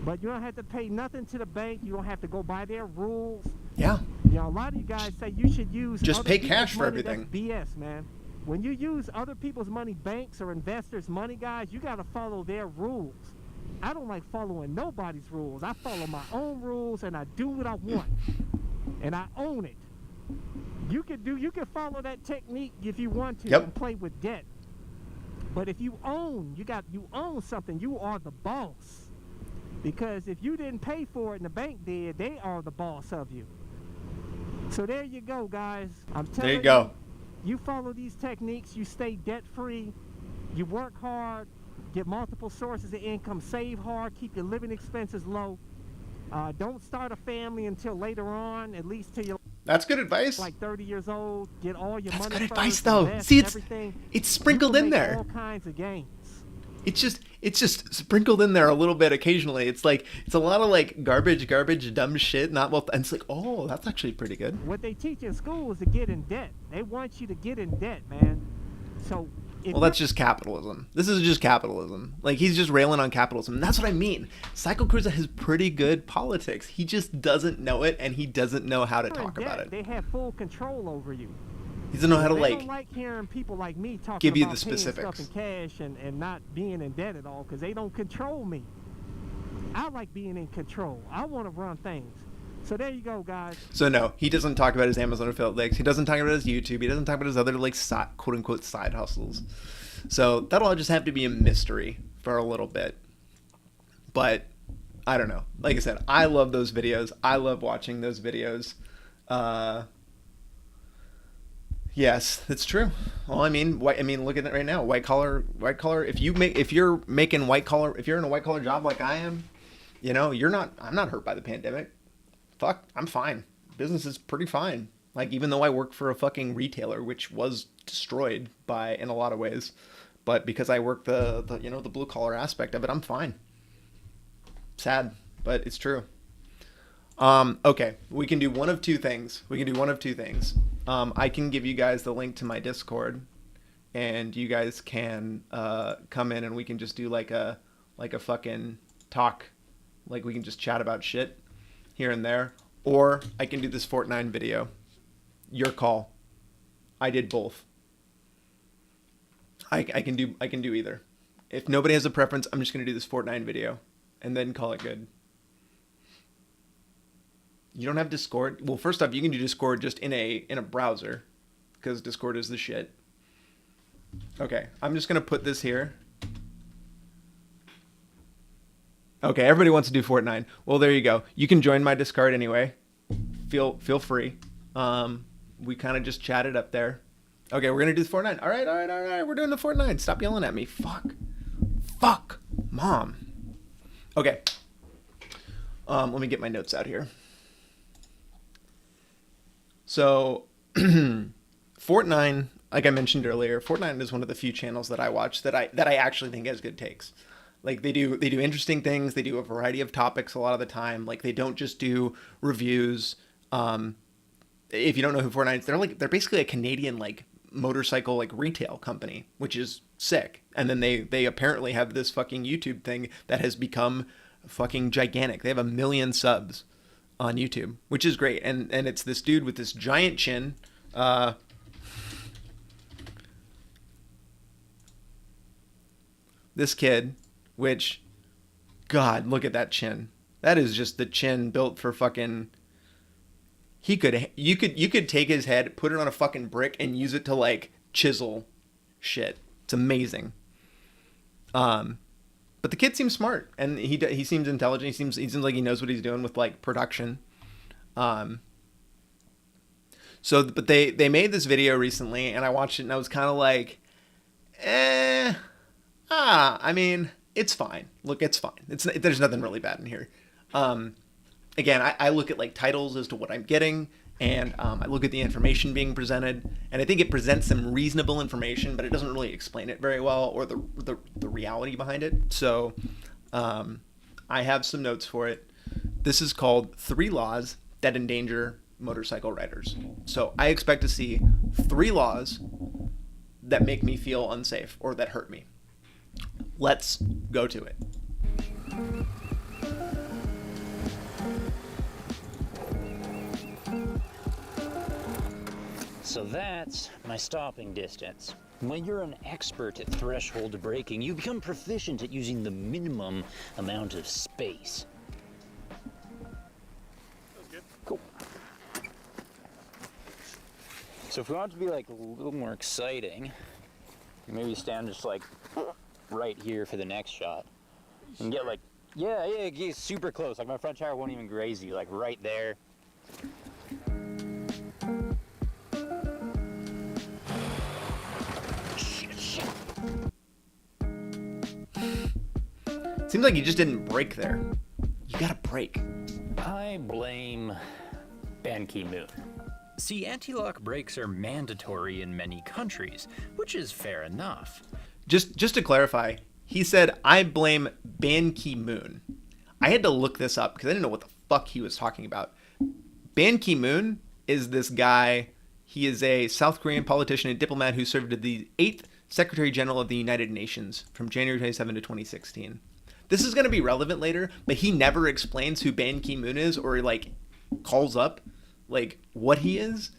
But you don't have to pay nothing to the bank. You don't have to go by their rules. Yeah. You know, a lot of you guys say you should use just pay cash for money. everything. That's BS, man. When you use other people's money, banks or investors' money, guys, you got to follow their rules. I don't like following nobody's rules. I follow my own rules and I do what I want. And I own it. You can follow that technique if you want to and play with debt. But if you own something, you are the boss. Because if you didn't pay for it and the bank did, they are the boss of you. So there you go, guys. I'm telling you. There you go. You follow these techniques, you stay debt-free, you work hard, get multiple sources of income, save hard, keep your living expenses low. Don't start a family until later on, at least till you're That's good advice. like 30 years old. Get all your money. That's good first, advice, though. invest, See, everything. it's sprinkled in there. All kinds of gains. It's just sprinkled in there a little bit occasionally. It's a lot of like garbage, dumb shit. Not well, and it's like, oh, that's actually pretty good. What they teach in school is to get in debt. They want you to get in debt, man. So. Well, that's just capitalism. This is just capitalism. Like, he's just railing on capitalism. And that's what I mean. CycleCruza has pretty good politics. He just doesn't know it, and he doesn't know how to talk about it. They have full control over you. He doesn't know how to, They don't like hearing people like me talking give you about the specifics. Stuff in cash and not being in debt at all, because they don't control me. I like being in control. I want to run things. So there you go, guys. So no, he doesn't talk about his Amazon affiliate links. He doesn't talk about his YouTube. He doesn't talk about his other like quote unquote side hustles. So that'll all just have to be a mystery for a little bit. But I don't know. Like I said, I love those videos. I love watching those videos. Yes, it's true. Well, I mean, look at it right now. White collar. If you're in a white collar job like I am, you know, I'm not hurt by the pandemic. Fuck, I'm fine. Business is pretty fine. Like, even though I work for a fucking retailer, which was destroyed in a lot of ways, but because I work the blue collar aspect of it, I'm fine. Sad, but it's true. Okay, we can do one of two things. I can give you guys the link to my Discord, and you guys can come in and we can just do like a fucking talk, like we can just chat about shit here and there, or I can do this Fortnine video. Your call. I did both. I can do either. If nobody has a preference, I'm just gonna do this Fortnine video and then call it good. You don't have Discord? Well, first off, you can do Discord just in a browser, because Discord is the shit. Okay, I'm just gonna put this here. Okay, everybody wants to do Fortnine. Well, there you go. You can join my Discord anyway. Feel free. We kind of just chatted up there. Okay, we're gonna do the Fortnite. All right. We're doing the Fortnite. Stop yelling at me. Fuck, Mom. Okay. Let me get my notes out here. So, Fortnine, like I mentioned earlier, Fortnite is one of the few channels that I watch that I actually think has good takes. Like they do interesting things. They do a variety of topics a lot of the time. Like they don't just do reviews. If you don't know who Fortnite is, they're basically a Canadian like motorcycle like retail company, which is sick. And then they apparently have this fucking YouTube thing that has become fucking gigantic. They have 1 million subs on YouTube, which is great. And it's this dude with this giant chin. This kid, which, God, look at that chin. That is just the chin built for fucking. You could take his head, put it on a fucking brick, and use it to like chisel shit. It's amazing. But the kid seems smart, and he seems intelligent. He seems like he knows what he's doing with like production. But they made this video recently, and I watched it, and I was kind of like, I mean, it's fine. Look, it's fine. There's nothing really bad in here. Again, I look at like titles as to what I'm getting, and I look at the information being presented, and I think it presents some reasonable information, but it doesn't really explain it very well or the reality behind it. So I have some notes for it. This is called 3 Laws That Endanger Motorcycle Riders. So I expect to see 3 laws that make me feel unsafe or that hurt me. Let's go to it. So that's my stopping distance. When you're an expert at threshold braking, you become proficient at using the minimum amount of space. That's good. Cool. So if we want it to be like a little more exciting, maybe stand just like right here for the next shot. And get like, yeah, get super close. Like my front tire won't even graze you, like right there. Seems like you just didn't brake there. You gotta brake. I blame Ban Ki-moon. See, anti-lock brakes are mandatory in many countries, which is fair enough. Just to clarify, he said, I blame Ban Ki-moon. I had to look this up because I didn't know what the fuck he was talking about. Ban Ki-moon is this guy. He is a South Korean politician and diplomat who served as the 8th Secretary General of the United Nations from January 27 to 2016. This is going to be relevant later, but he never explains who Ban Ki-moon is or like calls up like what he is,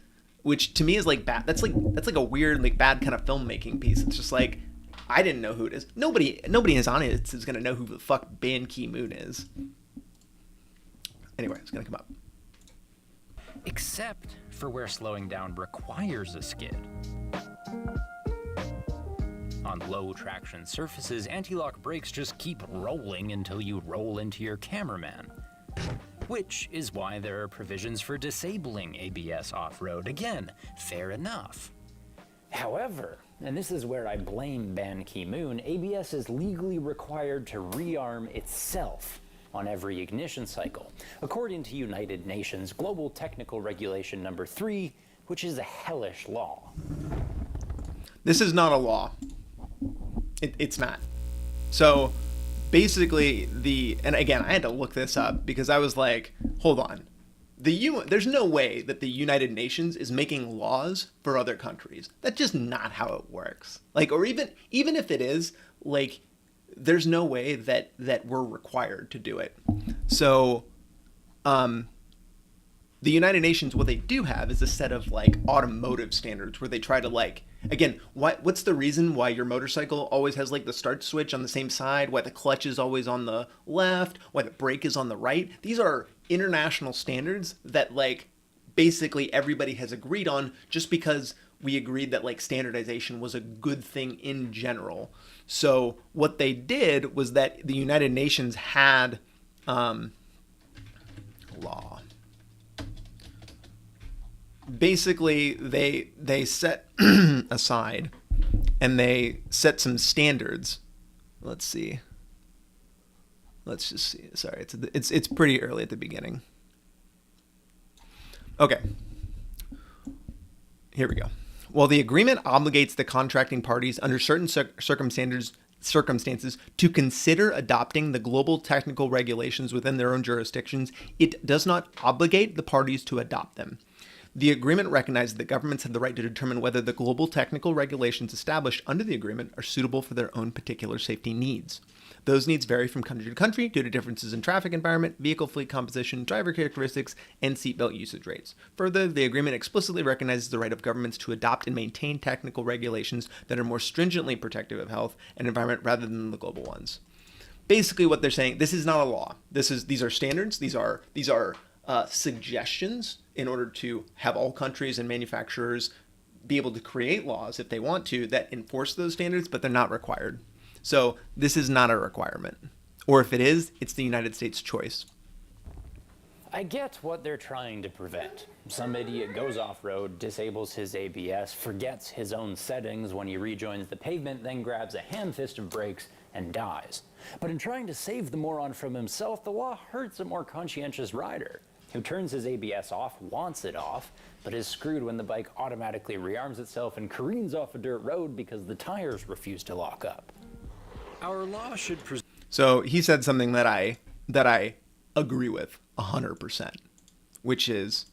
which to me is like bad. That's like a weird like bad kind of filmmaking piece. It's just like I didn't know who it is. Nobody in his audience is going to know who the fuck Ban Ki-moon is. Anyway, it's going to come up. Except for where slowing down requires a skid. On low traction surfaces, anti-lock brakes just keep rolling until you roll into your cameraman. Which is why there are provisions for disabling ABS off-road. Again, fair enough. However, and this is where I blame Ban Ki-moon, ABS is legally required to rearm itself on every ignition cycle, according to United Nations Global Technical Regulation number 3, which is a hellish law. This is not a law. It's not. So basically and again, I had to look this up because I was like, hold on. There's no way that the United Nations is making laws for other countries. That's just not how it works. Like, or even if it is, like, there's no way that we're required to do it. So, the United Nations, what they do have is a set of like automotive standards where they try to like, again, what's the reason why your motorcycle always has like the start switch on the same side, why the clutch is always on the left, why the brake is on the right? These are international standards that like basically everybody has agreed on just because we agreed that like standardization was a good thing in general. So what they did was that the United Nations had law. Basically, they set aside and they set some standards. Let's see. Let's just see. Sorry, it's pretty early at the beginning. Okay. Here we go. While the agreement obligates the contracting parties under certain circumstances to consider adopting the global technical regulations within their own jurisdictions, it does not obligate the parties to adopt them. The agreement recognizes that governments have the right to determine whether the global technical regulations established under the agreement are suitable for their own particular safety needs. Those needs vary from country to country due to differences in traffic environment, vehicle fleet composition, driver characteristics, and seatbelt usage rates. Further, the agreement explicitly recognizes the right of governments to adopt and maintain technical regulations that are more stringently protective of health and environment rather than the global ones. Basically, what they're saying, this is not a law. These are standards. These are suggestions in order to have all countries and manufacturers be able to create laws if they want to that enforce those standards, but they're not required. So this is not a requirement. Or if it is, it's the United States' choice. I get what they're trying to prevent. Some idiot goes off-road, disables his ABS, forgets his own settings when he rejoins the pavement, then grabs a hand fist of brakes and dies. But in trying to save the moron from himself, the law hurts a more conscientious rider who turns his ABS off, wants it off, but is screwed when the bike automatically rearms itself and careens off a dirt road because the tires refuse to lock up. Our law should So he said something that I agree with 100%, which is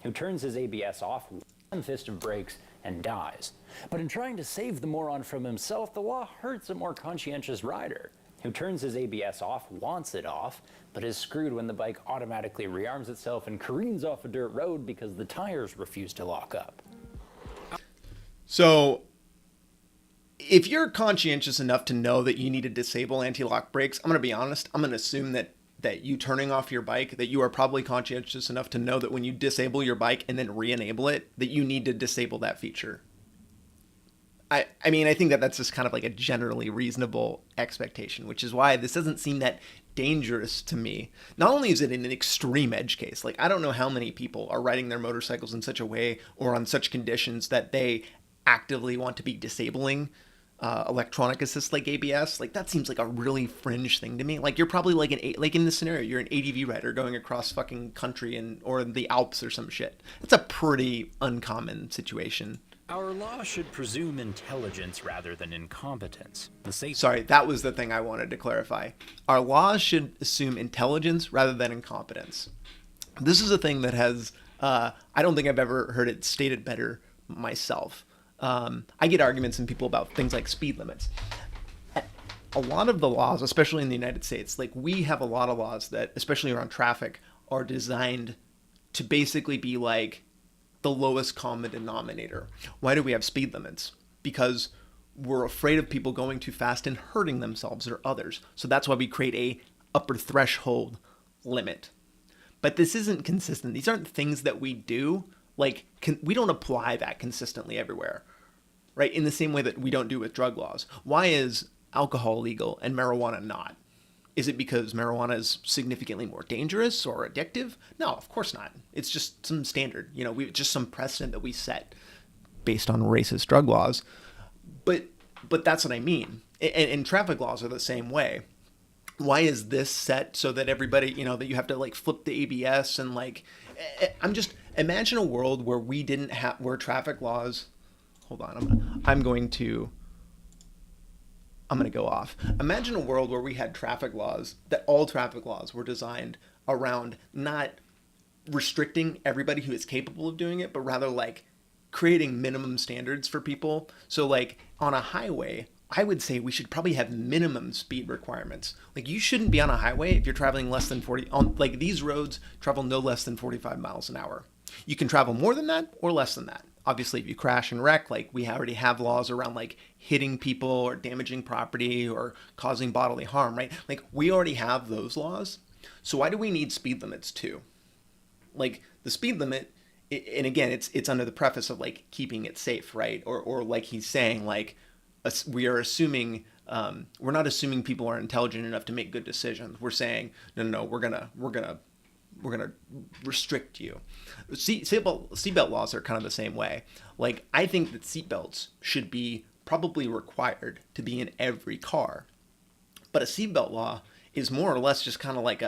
who turns his ABS off, one fist of brakes, and dies. But in trying to save the moron from himself, the law hurts a more conscientious rider who turns his ABS off, wants it off, but is screwed when the bike automatically rearms itself and careens off a dirt road because the tires refuse to lock up. So if you're conscientious enough to know that you need to disable anti-lock brakes, I'm going to be honest, I'm going to assume that you turning off your bike, that you are probably conscientious enough to know that when you disable your bike and then re-enable it, that you need to disable that feature. I mean, I think that that's just kind of like a generally reasonable expectation, which is why this doesn't seem that dangerous to me. Not only is it in an extreme edge case, like I don't know how many people are riding their motorcycles in such a way or on such conditions that they actively want to be disabling electronic assist like ABS. Like that seems like a really fringe thing to me. Like you're probably like in this scenario, you're an ADV rider going across fucking country or the Alps or some shit. That's a pretty uncommon situation. Our law should presume intelligence rather than incompetence. Sorry, that was the thing I wanted to clarify. Our laws should assume intelligence rather than incompetence. This is a thing that has, I don't think I've ever heard it stated better myself. I get arguments from people about things like speed limits. A lot of the laws, especially in the United States, like we have a lot of laws that, especially around traffic, are designed to basically be like the lowest common denominator. Why do we have speed limits? Because we're afraid of people going too fast and hurting themselves or others. So that's why we create a upper threshold limit. But this isn't consistent. These aren't things that we do. Like, we don't apply that consistently everywhere, right? In the same way that we don't do with drug laws. Why is alcohol legal and marijuana not? Is it because marijuana is significantly more dangerous or addictive? No, of course not. It's just some standard, just some precedent that we set based on racist drug laws. But that's what I mean. And traffic laws are the same way. Why is this set so that everybody, that you have to like flip the ABS and like, imagine a world where we didn't have, where traffic laws, hold on, I'm going to go off. Imagine a world where we had traffic laws, that all traffic laws were designed around not restricting everybody who is capable of doing it, but rather like creating minimum standards for people. So like on a highway, I would say we should probably have minimum speed requirements. Like you shouldn't be on a highway if you're traveling less than 40, like these roads travel no less than 45 miles an hour. You can travel more than that or less than that. Obviously, if you crash and wreck, like we already have laws around like hitting people or damaging property or causing bodily harm, right? Like we already have those laws. So why do we need speed limits too? Like the speed limit and again, it's under the preface of like keeping it safe, right? Or like he's saying, like, we are assuming, we're not assuming people are intelligent enough to make good decisions. We're saying, no, we're gonna restrict you. Seatbelt laws are kind of the same way. Like, I think that seatbelts should be probably required to be in every car, but a seatbelt law is more or less just kind of like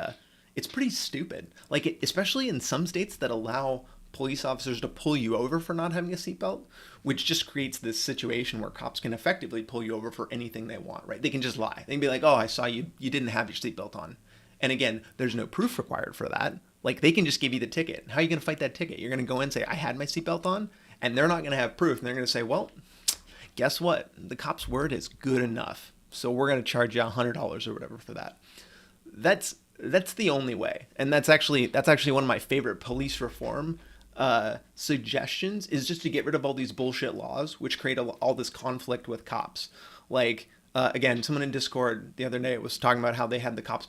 it's pretty stupid. Like, especially in some states that allow police officers to pull you over for not having a seatbelt, which just creates this situation where cops can effectively pull you over for anything they want, right? They can just lie. They can be like, oh, I saw you didn't have your seatbelt on. And again, there's no proof required for that. Like, they can just give you the ticket. How are you going to fight that ticket? You're going to go in and say, I had my seatbelt on, and they're not going to have proof. And they're going to say, well, guess what? The cop's word is good enough, so we're going to charge you $100 or whatever for that. That's the only way. And that's actually one of my favorite police reform suggestions, is just to get rid of all these bullshit laws which create all this conflict with cops. Like, again, someone in Discord the other day was talking about how they had the cops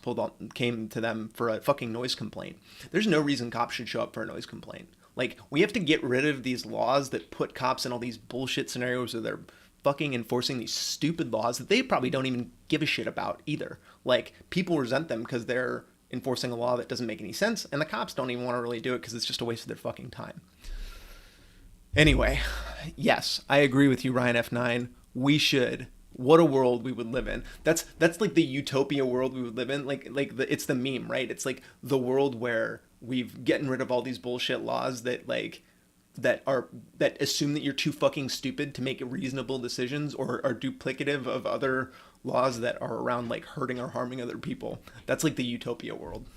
came to them for a fucking noise complaint. There's no reason cops should show up for a noise complaint. Like, we have to get rid of these laws that put cops in all these bullshit scenarios where they're fucking enforcing these stupid laws that they probably don't even give a shit about either. Like, people resent them because they're enforcing a law that doesn't make any sense, and the cops don't even want to really do it because it's just a waste of their fucking time. Anyway, yes, I agree with you, Ryan F9. We should. What a world we would live in. That's like the utopia world we would live in. It's the meme, right? It's like the world where we've gotten rid of all these bullshit laws that assume that you're too fucking stupid to make reasonable decisions, or are duplicative of other laws that are around, like, hurting or harming other people. That's like the utopia world.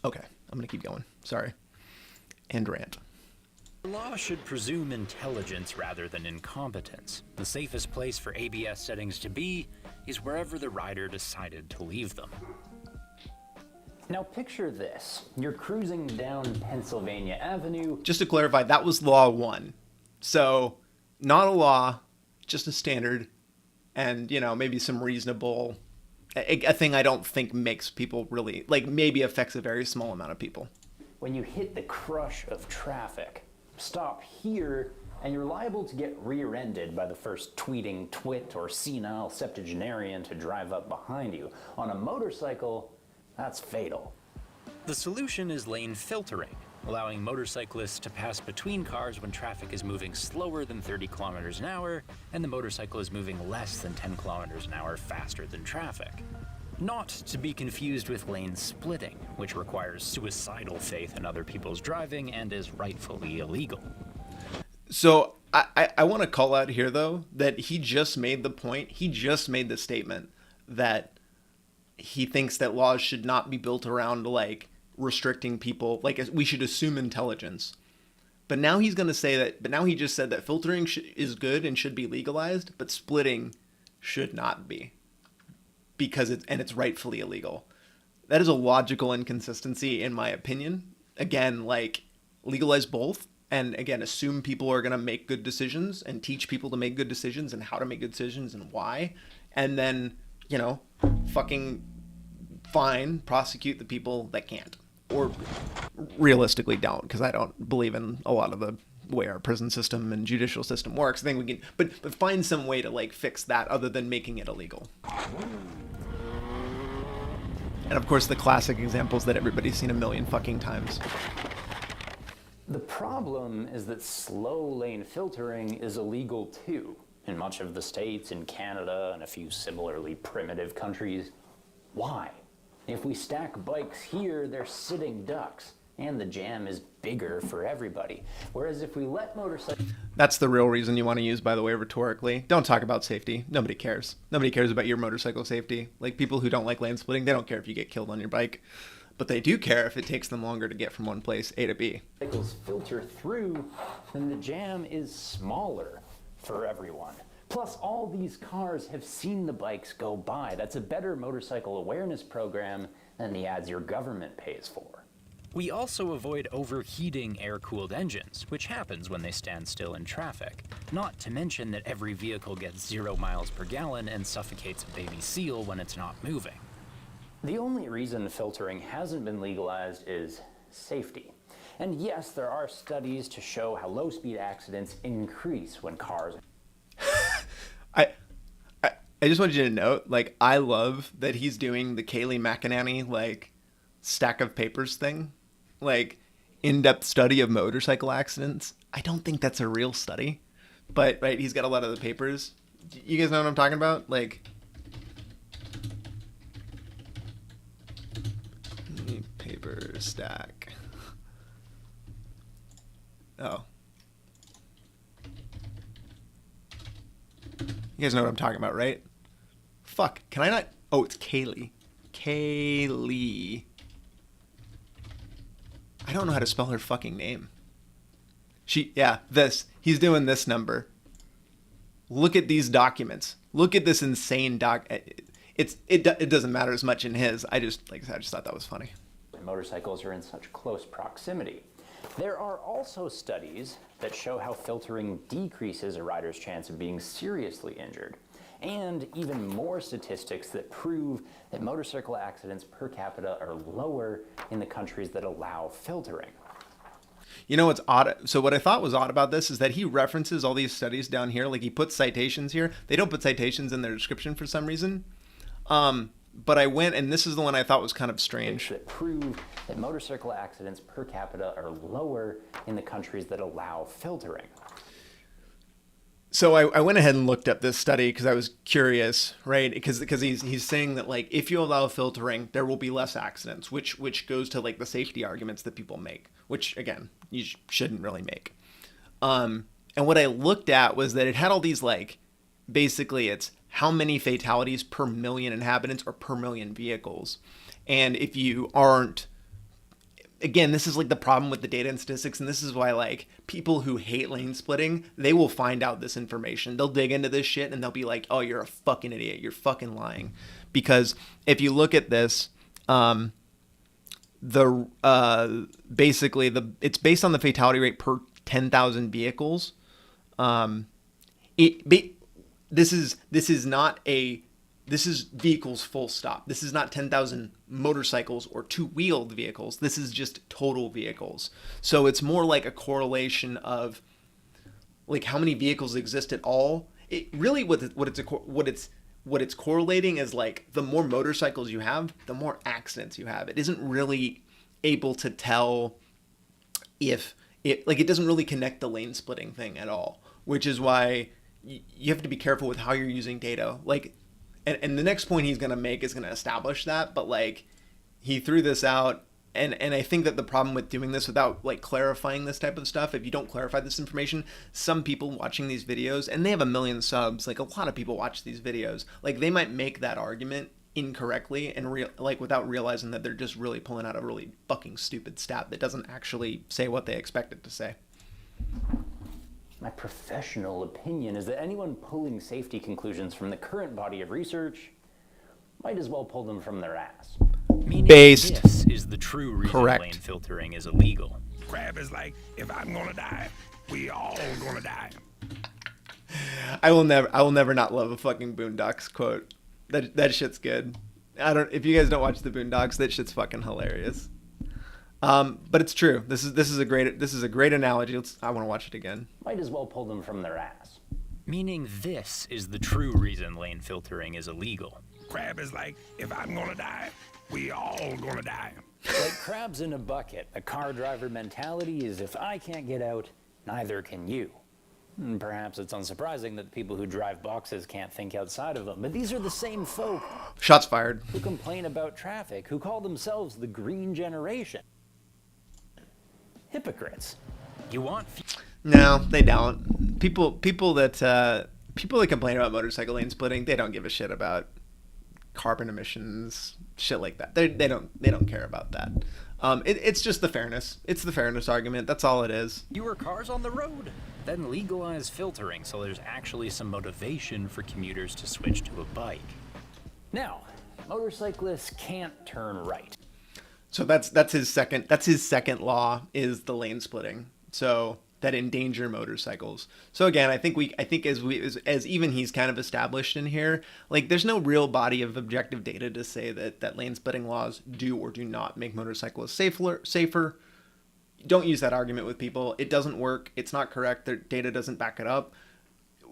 Okay, I'm gonna keep going. Sorry. And rant. The law should presume intelligence rather than incompetence. The safest place for ABS settings to be is wherever the rider decided to leave them. Now picture this. You're cruising down Pennsylvania Avenue. Just to clarify, that was law 1. So, not a law, just a standard, and, maybe some reasonable, a thing I don't think makes people really, like, maybe affects a very small amount of people. When you hit the crush of traffic, stop here, and you're liable to get rear-ended by the first tweeting twit or senile septuagenarian to drive up behind you. On a motorcycle, that's fatal. The solution is lane filtering, allowing motorcyclists to pass between cars when traffic is moving slower than 30 kilometers an hour and the motorcycle is moving less than 10 kilometers an hour faster than traffic. Not to be confused with lane splitting, which requires suicidal faith in other people's driving and is rightfully illegal. So I want to call out here, though, that he just made the statement that he thinks that laws should not be built around, like, restricting people, like, we should assume intelligence. But now he's going to say that, but now he just said that filtering is good and should be legalized, but splitting should not be, because it's rightfully illegal. That is a logical inconsistency, in my opinion. Again, like, legalize both, and again, assume people are going to make good decisions and teach people to make good decisions and how to make good decisions and why, and then, fucking prosecute the people that can't, or realistically don't, because I don't believe in a lot of the way our prison system and judicial system works. I think we can, but find some way to, like, fix that other than making it illegal. And of course, the classic examples that everybody's seen a million fucking times. The problem is that slow lane filtering is illegal too, in much of the states, in Canada, and a few similarly primitive countries. Why? If we stack bikes here, they're sitting ducks, and the jam is bigger for everybody. Whereas if we let motorcycles... That's the real reason you want to use, by the way, rhetorically. Don't talk about safety. Nobody cares. Nobody cares about your motorcycle safety. Like, people who don't like lane splitting, they don't care if you get killed on your bike. But they do care if it takes them longer to get from one place, A to B. Cycles filter through, then the jam is smaller for everyone. Plus, all these cars have seen the bikes go by. That's a better motorcycle awareness program than the ads your government pays for. We also avoid overheating air-cooled engines, which happens when they stand still in traffic. Not to mention that every vehicle gets 0 miles per gallon and suffocates a baby seal when it's not moving. The only reason filtering hasn't been legalized is safety. And yes, there are studies to show how low-speed accidents increase when cars... I just wanted you to note, like, I love that he's doing the Kaylee McEnany, like, stack of papers thing. Like, in-depth study of motorcycle accidents. I don't think that's a real study. But, right, he's got a lot of the papers. You guys know what I'm talking about? Like... paper stack. Oh. You guys know what I'm talking about, right? Fuck. Can I not? Oh, it's Kaylee. Kaylee. I don't know how to spell her fucking name. This. He's doing this number. Look at these documents. Look at this insane it doesn't matter as much in his. I just thought that was funny. Motorcycles are in such close proximity. There are also studies that show how filtering decreases a rider's chance of being seriously injured, and even more statistics that prove that motorcycle accidents per capita are lower in the countries that allow filtering. You know what's odd? So what I thought was odd about this is that he references all these studies down here. Like, he puts citations here. They don't put citations in their description for some reason. But I went, and this is the one I thought was kind of strange. That prove that motorcycle accidents per capita are lower in the countries that allow filtering. So I went ahead and looked up this study because I was curious, right? Because he's saying that, like, if you allow filtering, there will be less accidents, which goes to, like, the safety arguments that people make, which, again, you shouldn't really make. And what I looked at was that it had all these, like, basically it's how many fatalities per million inhabitants or per million vehicles. And if you aren't, again, this is like the problem with the data and statistics, and this is why, like, people who hate lane splitting, they will find out this information. They'll dig into this shit and they'll be like, oh, you're a fucking idiot. You're fucking lying. Because if you look at this, it's based on the fatality rate per 10,000 vehicles. This is vehicles full stop. This is not 10,000 motorcycles or two-wheeled vehicles. This is just total vehicles. So it's more like a correlation of, like, how many vehicles exist at all. It really what it's correlating is, like, the more motorcycles you have, the more accidents you have. It isn't really able to tell if it doesn't really connect the lane splitting thing at all, which is why you have to be careful with how you're using data. Like, and the next point he's going to make is going to establish that, but, like, he threw this out, and I think that the problem with doing this without, like, clarifying this type of stuff, if you don't clarify this information, some people watching these videos, and they have 1 million subs, like, a lot of people watch these videos, like, they might make that argument incorrectly and without realizing that they're just really pulling out a really fucking stupid stat that doesn't actually say what they expect it to say. My professional opinion is that anyone pulling safety conclusions from the current body of research might as well pull them from their ass. Meaning Based. this is the true reason Correct. lane filtering is illegal. Crab is like, if I'm gonna die, we all gonna die. I will never not love a fucking Boondocks quote. That shit's good. If you guys don't watch the Boondocks, that shit's fucking hilarious. But it's true. This is a great analogy. I want to watch it again. Might as well pull them from their ass. Meaning this is the true reason lane filtering is illegal. Crab is like, if I'm gonna die, we all gonna die. Like crabs in a bucket, a car driver mentality is if I can't get out, neither can you. And perhaps it's unsurprising that the people who drive boxes can't think outside of them, but these are the same folk Shots fired. who complain about traffic, who call themselves the green generation. Hypocrites. You want No, they don't. People that complain about motorcycle lane splitting, they don't give a shit about carbon emissions, shit like that. They don't care about that. It's just the fairness. It's the fairness argument. That's all it is. fewer cars on the road? Then legalize filtering so there's actually some motivation for commuters to switch to a bike. Now, motorcyclists can't turn right. So that's his second law is the lane splitting. So that endanger motorcycles. So again, I think as even he's kind of established in here, like there's no real body of objective data to say that lane splitting laws do or do not make motorcyclists safer. don't use that argument with people. It doesn't work. It's not correct. Their data doesn't back it up.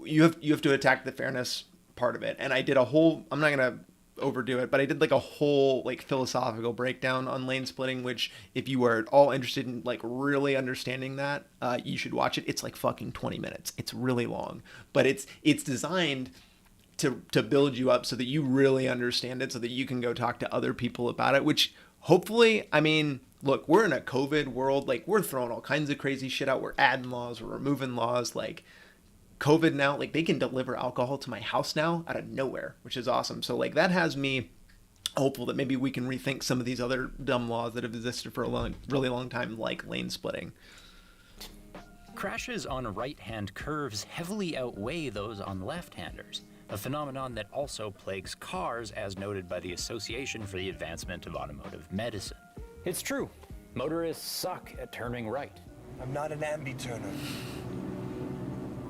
You have to attack the fairness part of it. And I did a whole, I'm not going to overdo it, but I did like a whole like philosophical breakdown on lane splitting, which if you are at all interested in like really understanding that, you should watch it. It's like fucking 20 minutes. It's really long, but it's designed to build you up so that you really understand it, so that you can go talk to other people about it, which hopefully, I mean, look, we're in a COVID world. Like, we're throwing all kinds of crazy shit out. We're adding laws, we're removing laws. Like, COVID now, like, they can deliver alcohol to my house now out of nowhere, which is awesome. So, like, that has me hopeful that maybe we can rethink some of these other dumb laws that have existed for a really long time, like lane splitting. Crashes on right-hand curves heavily outweigh those on left-handers, a phenomenon that also plagues cars, as noted by the Association for the Advancement of Automotive Medicine. It's true. Motorists suck at turning right. I'm not an ambi-turner.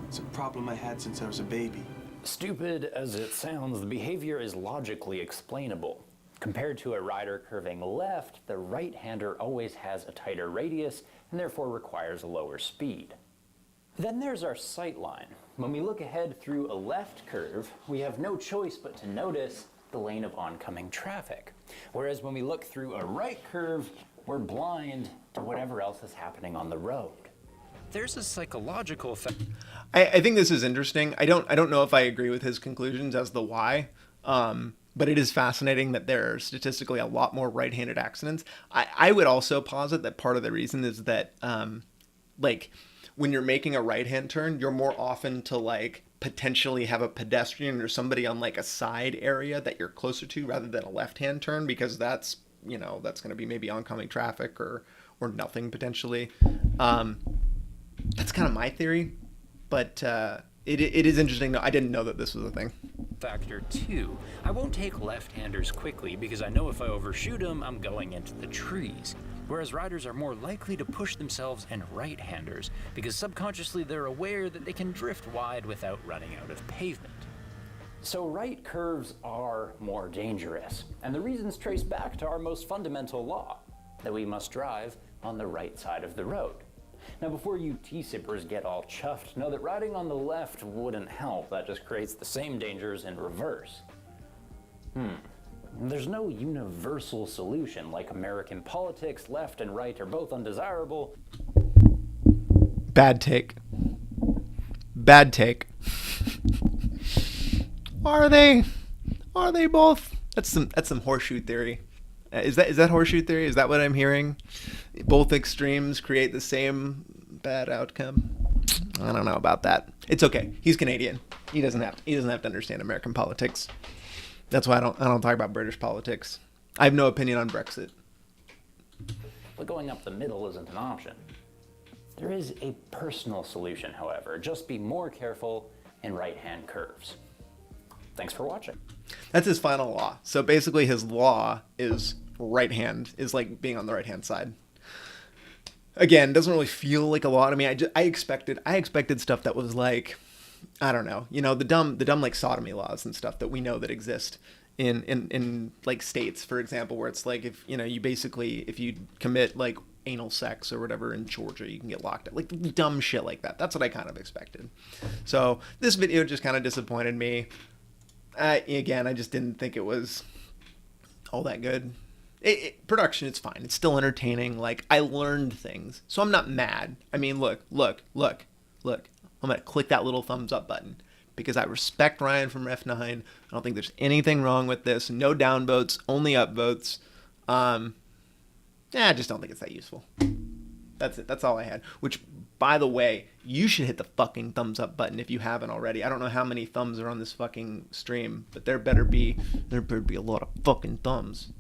It's a problem I had since I was a baby. Stupid as it sounds, the behavior is logically explainable. Compared to a rider curving left, the right-hander always has a tighter radius and therefore requires a lower speed. Then there's our sight line. When we look ahead through a left curve, we have no choice but to notice the lane of oncoming traffic. Whereas when we look through a right curve, we're blind to whatever else is happening on the road. There's a psychological effect. I think this is interesting. I don't know if I agree with his conclusions as the why, but it is fascinating that there are statistically a lot more right-handed accidents. I would also posit that part of the reason is that, like, when you're making a right-hand turn, you're more often to, like, potentially have a pedestrian or somebody on, like, a side area that you're closer to rather than a left-hand turn, because that's, you know, that's going to be maybe oncoming traffic or nothing potentially. That's kind of my theory, but it is interesting. I didn't know that this was a thing. Factor 2. I won't take left-handers quickly because I know if I overshoot them, I'm going into the trees. Whereas riders are more likely to push themselves and right-handers because subconsciously they're aware that they can drift wide without running out of pavement. So right curves are more dangerous, and the reasons trace back to our most fundamental law, that we must drive on the right side of the road. Now, before you T-sippers get all chuffed, know that riding on the left wouldn't help. That just creates the same dangers in reverse. There's no universal solution, like American politics, left and right are both undesirable. Bad take. Bad take. Are they both? That's some horseshoe theory. Is that horseshoe theory? Is that what I'm hearing? Both extremes create the same bad outcome. I don't know about that. It's okay. He's Canadian. He doesn't have to understand American politics. That's why I don't talk about British politics. I have no opinion on Brexit. But going up the middle isn't an option. There is a personal solution, however. Just be more careful in right-hand curves. Thanks for watching. That's his final law. So basically his law is right hand, is like being on the right-hand side. Again, doesn't really feel like a lot. I mean, I expected stuff that was like, I don't know, you know, the dumb like sodomy laws and stuff that we know that exist in like states, for example, where it's like, if, you know, if you commit like anal sex or whatever in Georgia, you can get locked up, like dumb shit like that. That's what I kind of expected. So this video just kind of disappointed me. Again, I just didn't think it was all that good. Production, it's fine. It's still entertaining. Like, I learned things, so I'm not mad. I mean, look. I'm going to click that little thumbs up button because I respect Ryan from F9. I don't think there's anything wrong with this. No down votes, only up votes. I just don't think it's that useful. That's it. That's all I had. Which, by the way, you should hit the fucking thumbs up button if you haven't already. I don't know how many thumbs are on this fucking stream, but there better be a lot of fucking thumbs.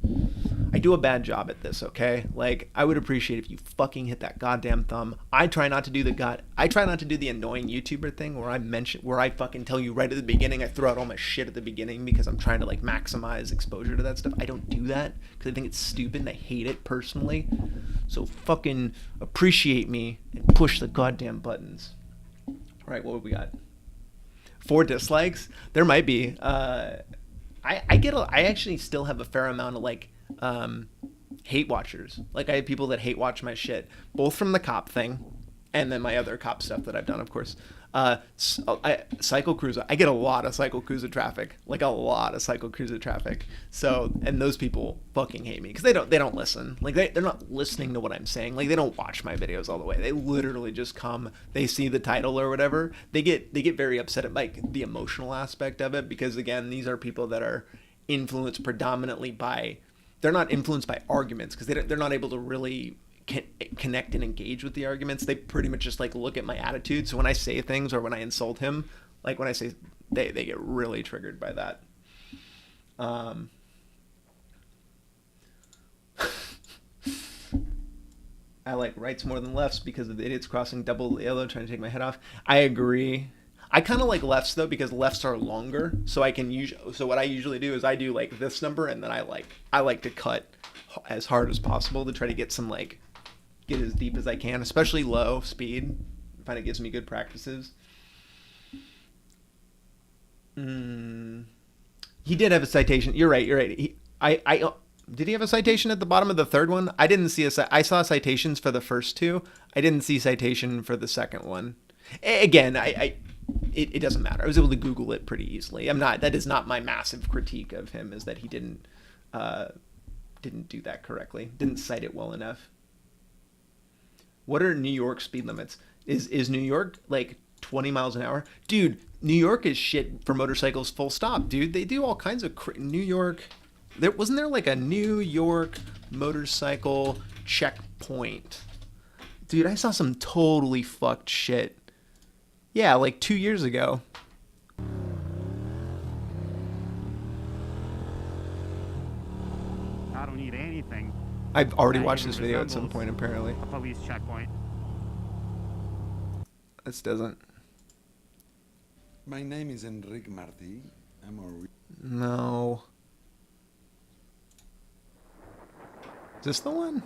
I do a bad job at this, okay? Like, I would appreciate if you fucking hit that goddamn thumb. I try not to do the annoying YouTuber thing where I fucking tell you right at the beginning. I throw out all my shit at the beginning because I'm trying to like maximize exposure to that stuff. I don't do that because I think it's stupid and I hate it personally. So fucking appreciate me and push the goddamn buttons. All right, what have we got? 4 dislikes? There might be. I actually still have a fair amount of like hate watchers. Like I have people that hate watch my shit, both from the cop thing and then my other cop stuff that I've done, of course. CycleCruza, I get a lot of CycleCruza traffic, like a lot of CycleCruza traffic. So, and those people fucking hate me because they don't listen. Like they're not listening to what I'm saying. Like they don't watch my videos all the way. They literally just come, they see the title or whatever. They get very upset at like the emotional aspect of it because again, these are people that are influenced predominantly by, they're not influenced by arguments because they're not able to really connect and engage with the arguments. They pretty much just like look at my attitude. So when I say things or when I insult him, like when I say, they get really triggered by that. I like rights more than lefts because of the idiots crossing double yellow trying to take my head off. I agree. I kind of like lefts though because lefts are longer, so I can so what I usually do is I do like this number and then I like to cut as hard as possible to try to get some like get as deep as I can, especially low speed. I find it gives me good practices. He did have a citation. You're right. Did he have a citation at the bottom of the third one? I didn't see I saw citations for the first two. I didn't see citation for the second one. Again, it doesn't matter. I was able to Google it pretty easily. That is not my massive critique of him, is that he didn't do that correctly. Didn't cite it well enough. What are New York speed limits? Is New York like 20 miles an hour? Dude, New York is shit for motorcycles full stop, dude. They do all kinds of New York. Wasn't there like a New York motorcycle checkpoint? Dude, I saw some totally fucked shit. Yeah, like 2 years ago. I don't need anything. I've already watched this video at some point, apparently. A police checkpoint. This doesn't. My name is Enrique Martí. I'm a... No. Is this the one?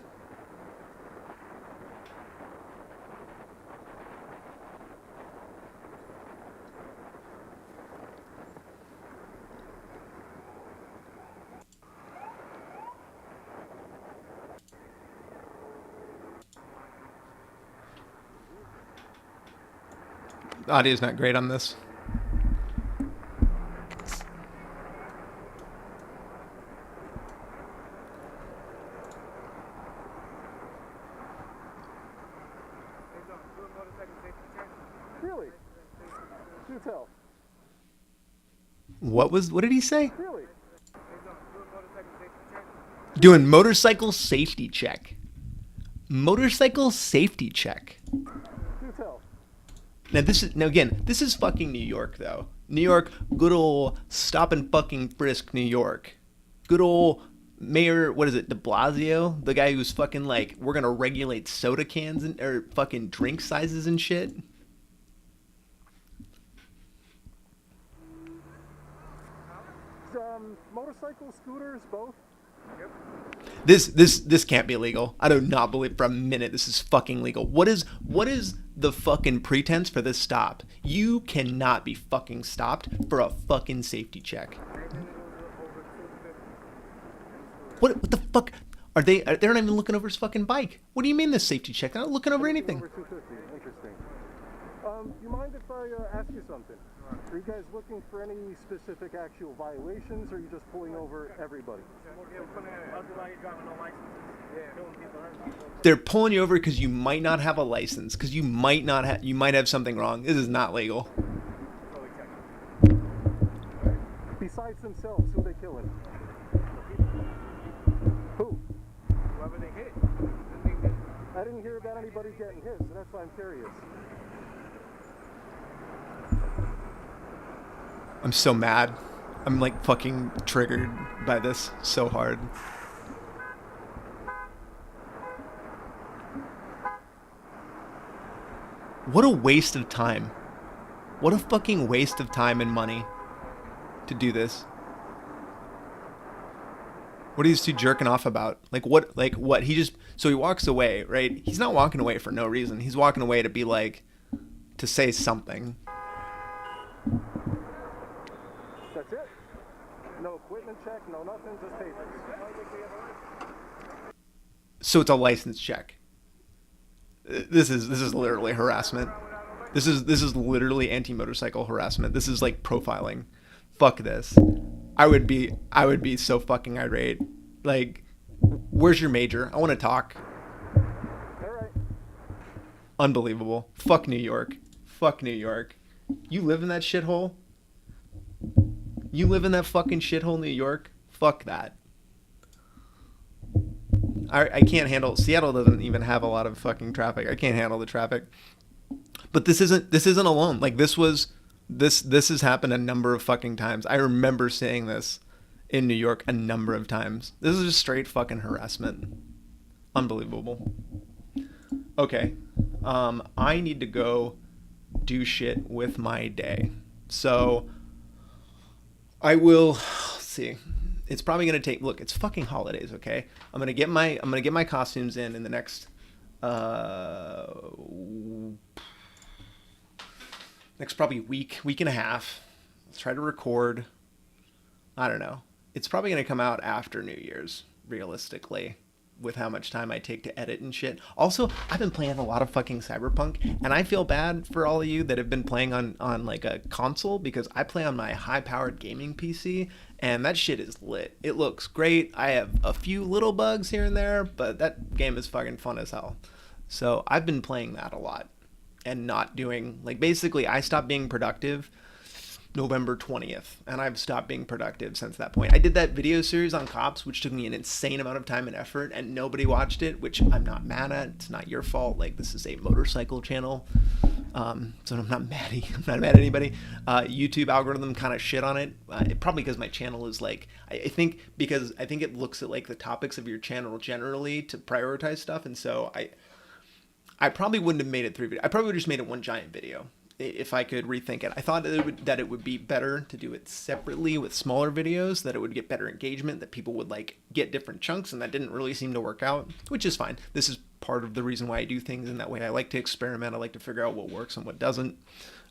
The audio's not great on this. Really? Do tell. What did he say? Really? Doing motorcycle safety check. Motorcycle safety check. Do tell. Now this is fucking New York though. New York, good old stop and fucking frisk New York. Good old Mayor, what is it, de Blasio? The guy who's fucking like, we're gonna regulate soda cans or fucking drink sizes and shit. Motorcycles, scooters, both? Yep. This can't be legal. I do not believe for a minute this is fucking legal. What is the fucking pretense for this stop? You cannot be fucking stopped for a fucking safety check. What the fuck? They're not even looking over his fucking bike. What do you mean this safety check? They're not looking over anything. Over 250. Interesting. You mind if I ask you something? Are you guys looking for any specific actual violations, or are you just pulling over everybody? They're pulling you over because you might not have a license, because you might have something wrong. This is not legal. Besides themselves, who are they killing? Who? Whoever they hit. I didn't hear about anybody getting hit, so that's why I'm curious. I'm so mad. I'm like fucking triggered by this so hard. What a waste of time. What a fucking waste of time and money to do this. What are these two jerking off about? Like what, so he walks away, right? He's not walking away for no reason. He's walking away to be like, to say something. That's it? No equipment check, no nothing, just papers. So it's a license check. This is literally harassment. This is literally anti-motorcycle harassment. This is like profiling. Fuck this. I would be so fucking irate. Like, where's your major? I want to talk. Unbelievable. Fuck New York. Fuck New York. You live in that shithole? You live in that fucking shithole, New York? Fuck that. I can't handle. Seattle doesn't even have a lot of fucking traffic. I can't handle the traffic. But this isn't alone. Like, this has happened a number of fucking times. I remember seeing this in New York a number of times. This is just straight fucking harassment. Unbelievable. Okay. I need to go do shit with my day. So I will see. It's probably gonna take. Look, it's fucking holidays. Okay, I'm gonna get my costumes in the next probably week and a half. Let's try to record. I don't know. It's probably gonna come out after New Year's, realistically, with how much time I take to edit and shit. Also, I've been playing a lot of fucking Cyberpunk, and I feel bad for all of you that have been playing on like a console, because I play on my high-powered gaming PC, and that shit is lit. It looks great. I have a few little bugs here and there, but that game is fucking fun as hell. So I've been playing that a lot and not doing, like, basically I stopped being productive November 20th, and I've stopped being productive since that point. I did that video series on cops, which took me an insane amount of time and effort, and nobody watched it, which I'm not mad at. It's not your fault. Like, this is a motorcycle channel, so I'm not mad at anybody. YouTube algorithm kind of shit on it, probably because my channel is like, I think it looks at like the topics of your channel generally to prioritize stuff, and so I probably wouldn't have made it 3 videos. I probably would have just made it one giant video if I could rethink it. I thought that it would be better to do it separately with smaller videos, that it would get better engagement, that people would like get different chunks, and that didn't really seem to work out, which is fine. This is part of the reason why I do things in that way. I like to experiment. I like to figure out what works and what doesn't.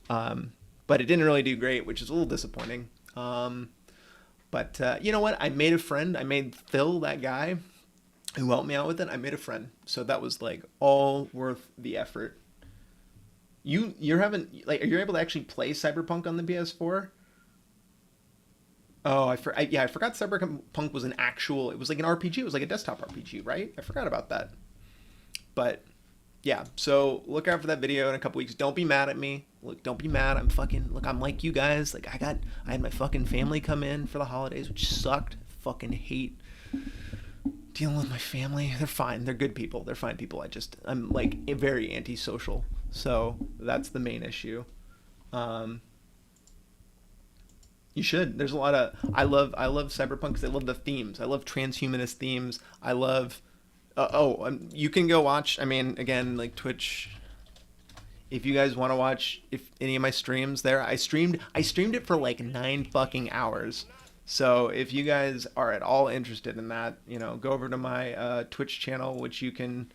But it didn't really do great, which is a little disappointing. But you know what? I made a friend. I made Phil, that guy who helped me out with it. I made a friend. So that was like all worth the effort. You're having, like, are you able to actually play Cyberpunk on the PS4? Oh, I forgot Cyberpunk was it was like an RPG. It was like a desktop RPG, right? I forgot about that. But yeah, so look out for that video in a couple weeks. Don't be mad at me. Look, don't be mad. I'm like you guys. Like, I had my fucking family come in for the holidays, which sucked. Fucking hate dealing with my family. They're fine. They're good people. They're fine people. I'm like very antisocial. So that's the main issue. You should. There's a lot of, I love Cyberpunk because I love the themes. I love transhumanist themes. I love, you can go watch, I mean, again, like Twitch, if you guys want to watch any of my streams there, I streamed it for like 9 fucking hours. So if you guys are at all interested in that, go over to my Twitch channel, which you can,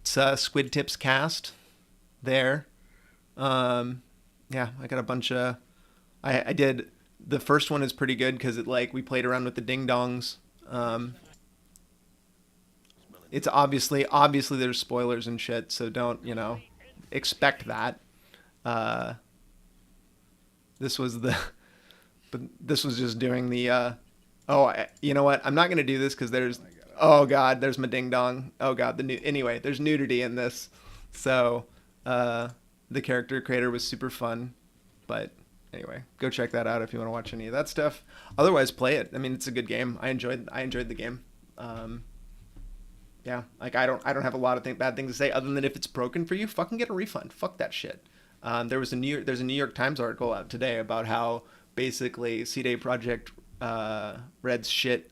it's Squid Tips Cast there. Yeah, I got a bunch of, I did, the first one is pretty good because we played around with the ding dongs. It's obviously there's spoilers and shit, so don't, expect that. This was just doing the, you know what? I'm not going to do this because there's my ding dong. Oh God, anyway, there's nudity in this. So, the character creator was super fun, but anyway, go check that out if you want to watch any of that stuff. Otherwise, play it. I mean, it's a good game. I enjoyed the game. Yeah, like I don't have a lot of bad things to say other than if it's broken for you, fucking get a refund. Fuck that shit. There's a New York Times article out today about how basically CD Projekt Red's shit.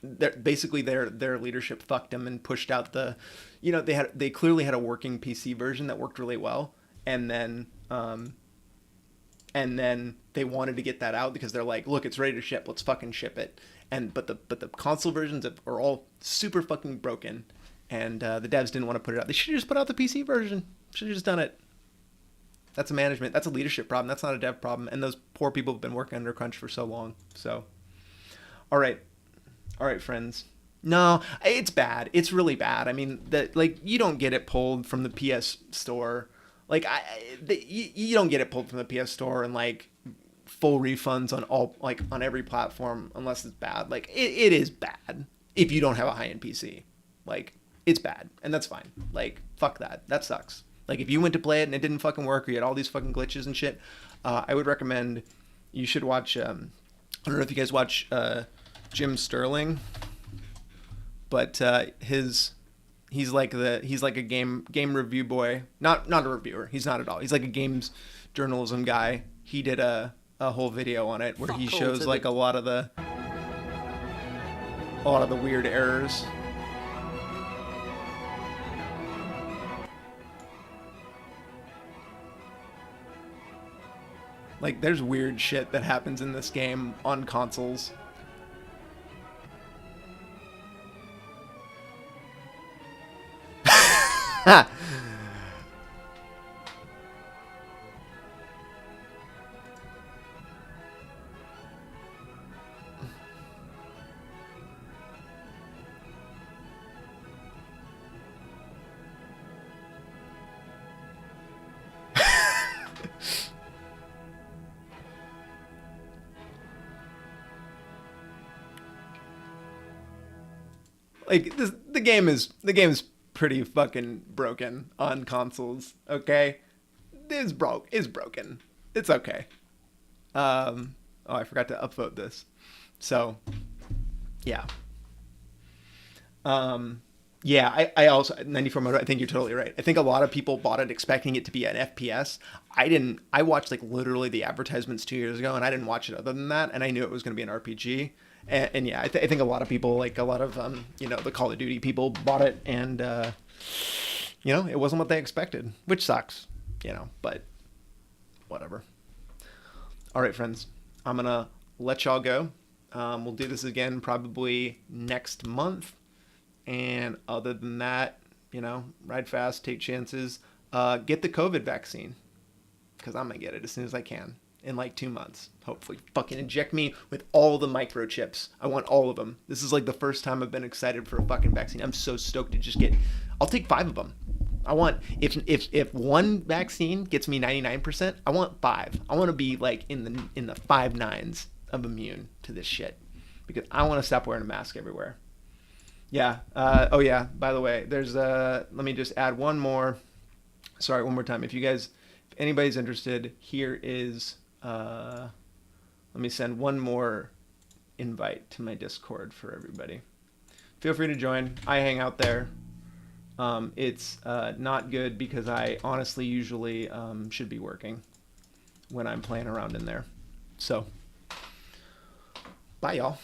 Their leadership fucked them and pushed out they clearly had a working PC version that worked really well, and then they wanted to get that out because they're like, look, it's ready to ship, let's fucking ship it. But the console versions are all super fucking broken, and the devs didn't want to put it out. They should have just put out the PC version. Should have just done it. That's a leadership problem. That's not a dev problem. And those poor people have been working under crunch for so long. So, all right, friends. No, it's bad. It's really bad. I mean, like you don't get it pulled from the PS Store. Like you don't get it pulled from the PS Store and like full refunds on all like on every platform unless it's bad. Like it is bad if you don't have a high-end PC. Like it's bad, and that's fine. Like fuck that. That sucks. Like if you went to play it and it didn't fucking work, or you had all these fucking glitches and shit, I would recommend you should watch. I don't know if you guys watch Jim Sterling. But he's like a game review boy. Not a reviewer. He's not at all. He's like a games journalism guy. He did a whole video on it where he shows like a lot of the weird errors. Like there's weird shit that happens in this game on consoles. Like the game is pretty fucking broken on consoles. Okay, it's broken. It's okay. Oh, I forgot to upvote this. So, yeah. Yeah, I also 94 Moto. I think you're totally right. I think a lot of people bought it expecting it to be an FPS. I didn't. I watched like literally the advertisements 2 years ago, and I didn't watch it other than that. And I knew it was going to be an RPG. And yeah, I think a lot of people, like a lot of the Call of Duty people, bought it, and it wasn't what they expected, which sucks. But whatever. All right, friends, I'm gonna let y'all go. We'll do this again probably next month. And other than that, ride fast, take chances, get the COVID vaccine, because I'm going to get it as soon as I can in like 2 months. Hopefully fucking inject me with all the microchips. I want all of them. This is like the first time I've been excited for a fucking vaccine. I'm so stoked to just I'll take 5 of them. I want, if one vaccine gets me 99%, I want 5. I want to be like in the 5 nines of immune to this shit, because I want to stop wearing a mask everywhere. Yeah. Oh yeah. By the way, there's let me just add one more. Sorry, one more time. If anybody's interested, here is let me send one more invite to my Discord for everybody. Feel free to join. I hang out there. It's not good because I honestly usually should be working when I'm playing around in there. So, bye y'all.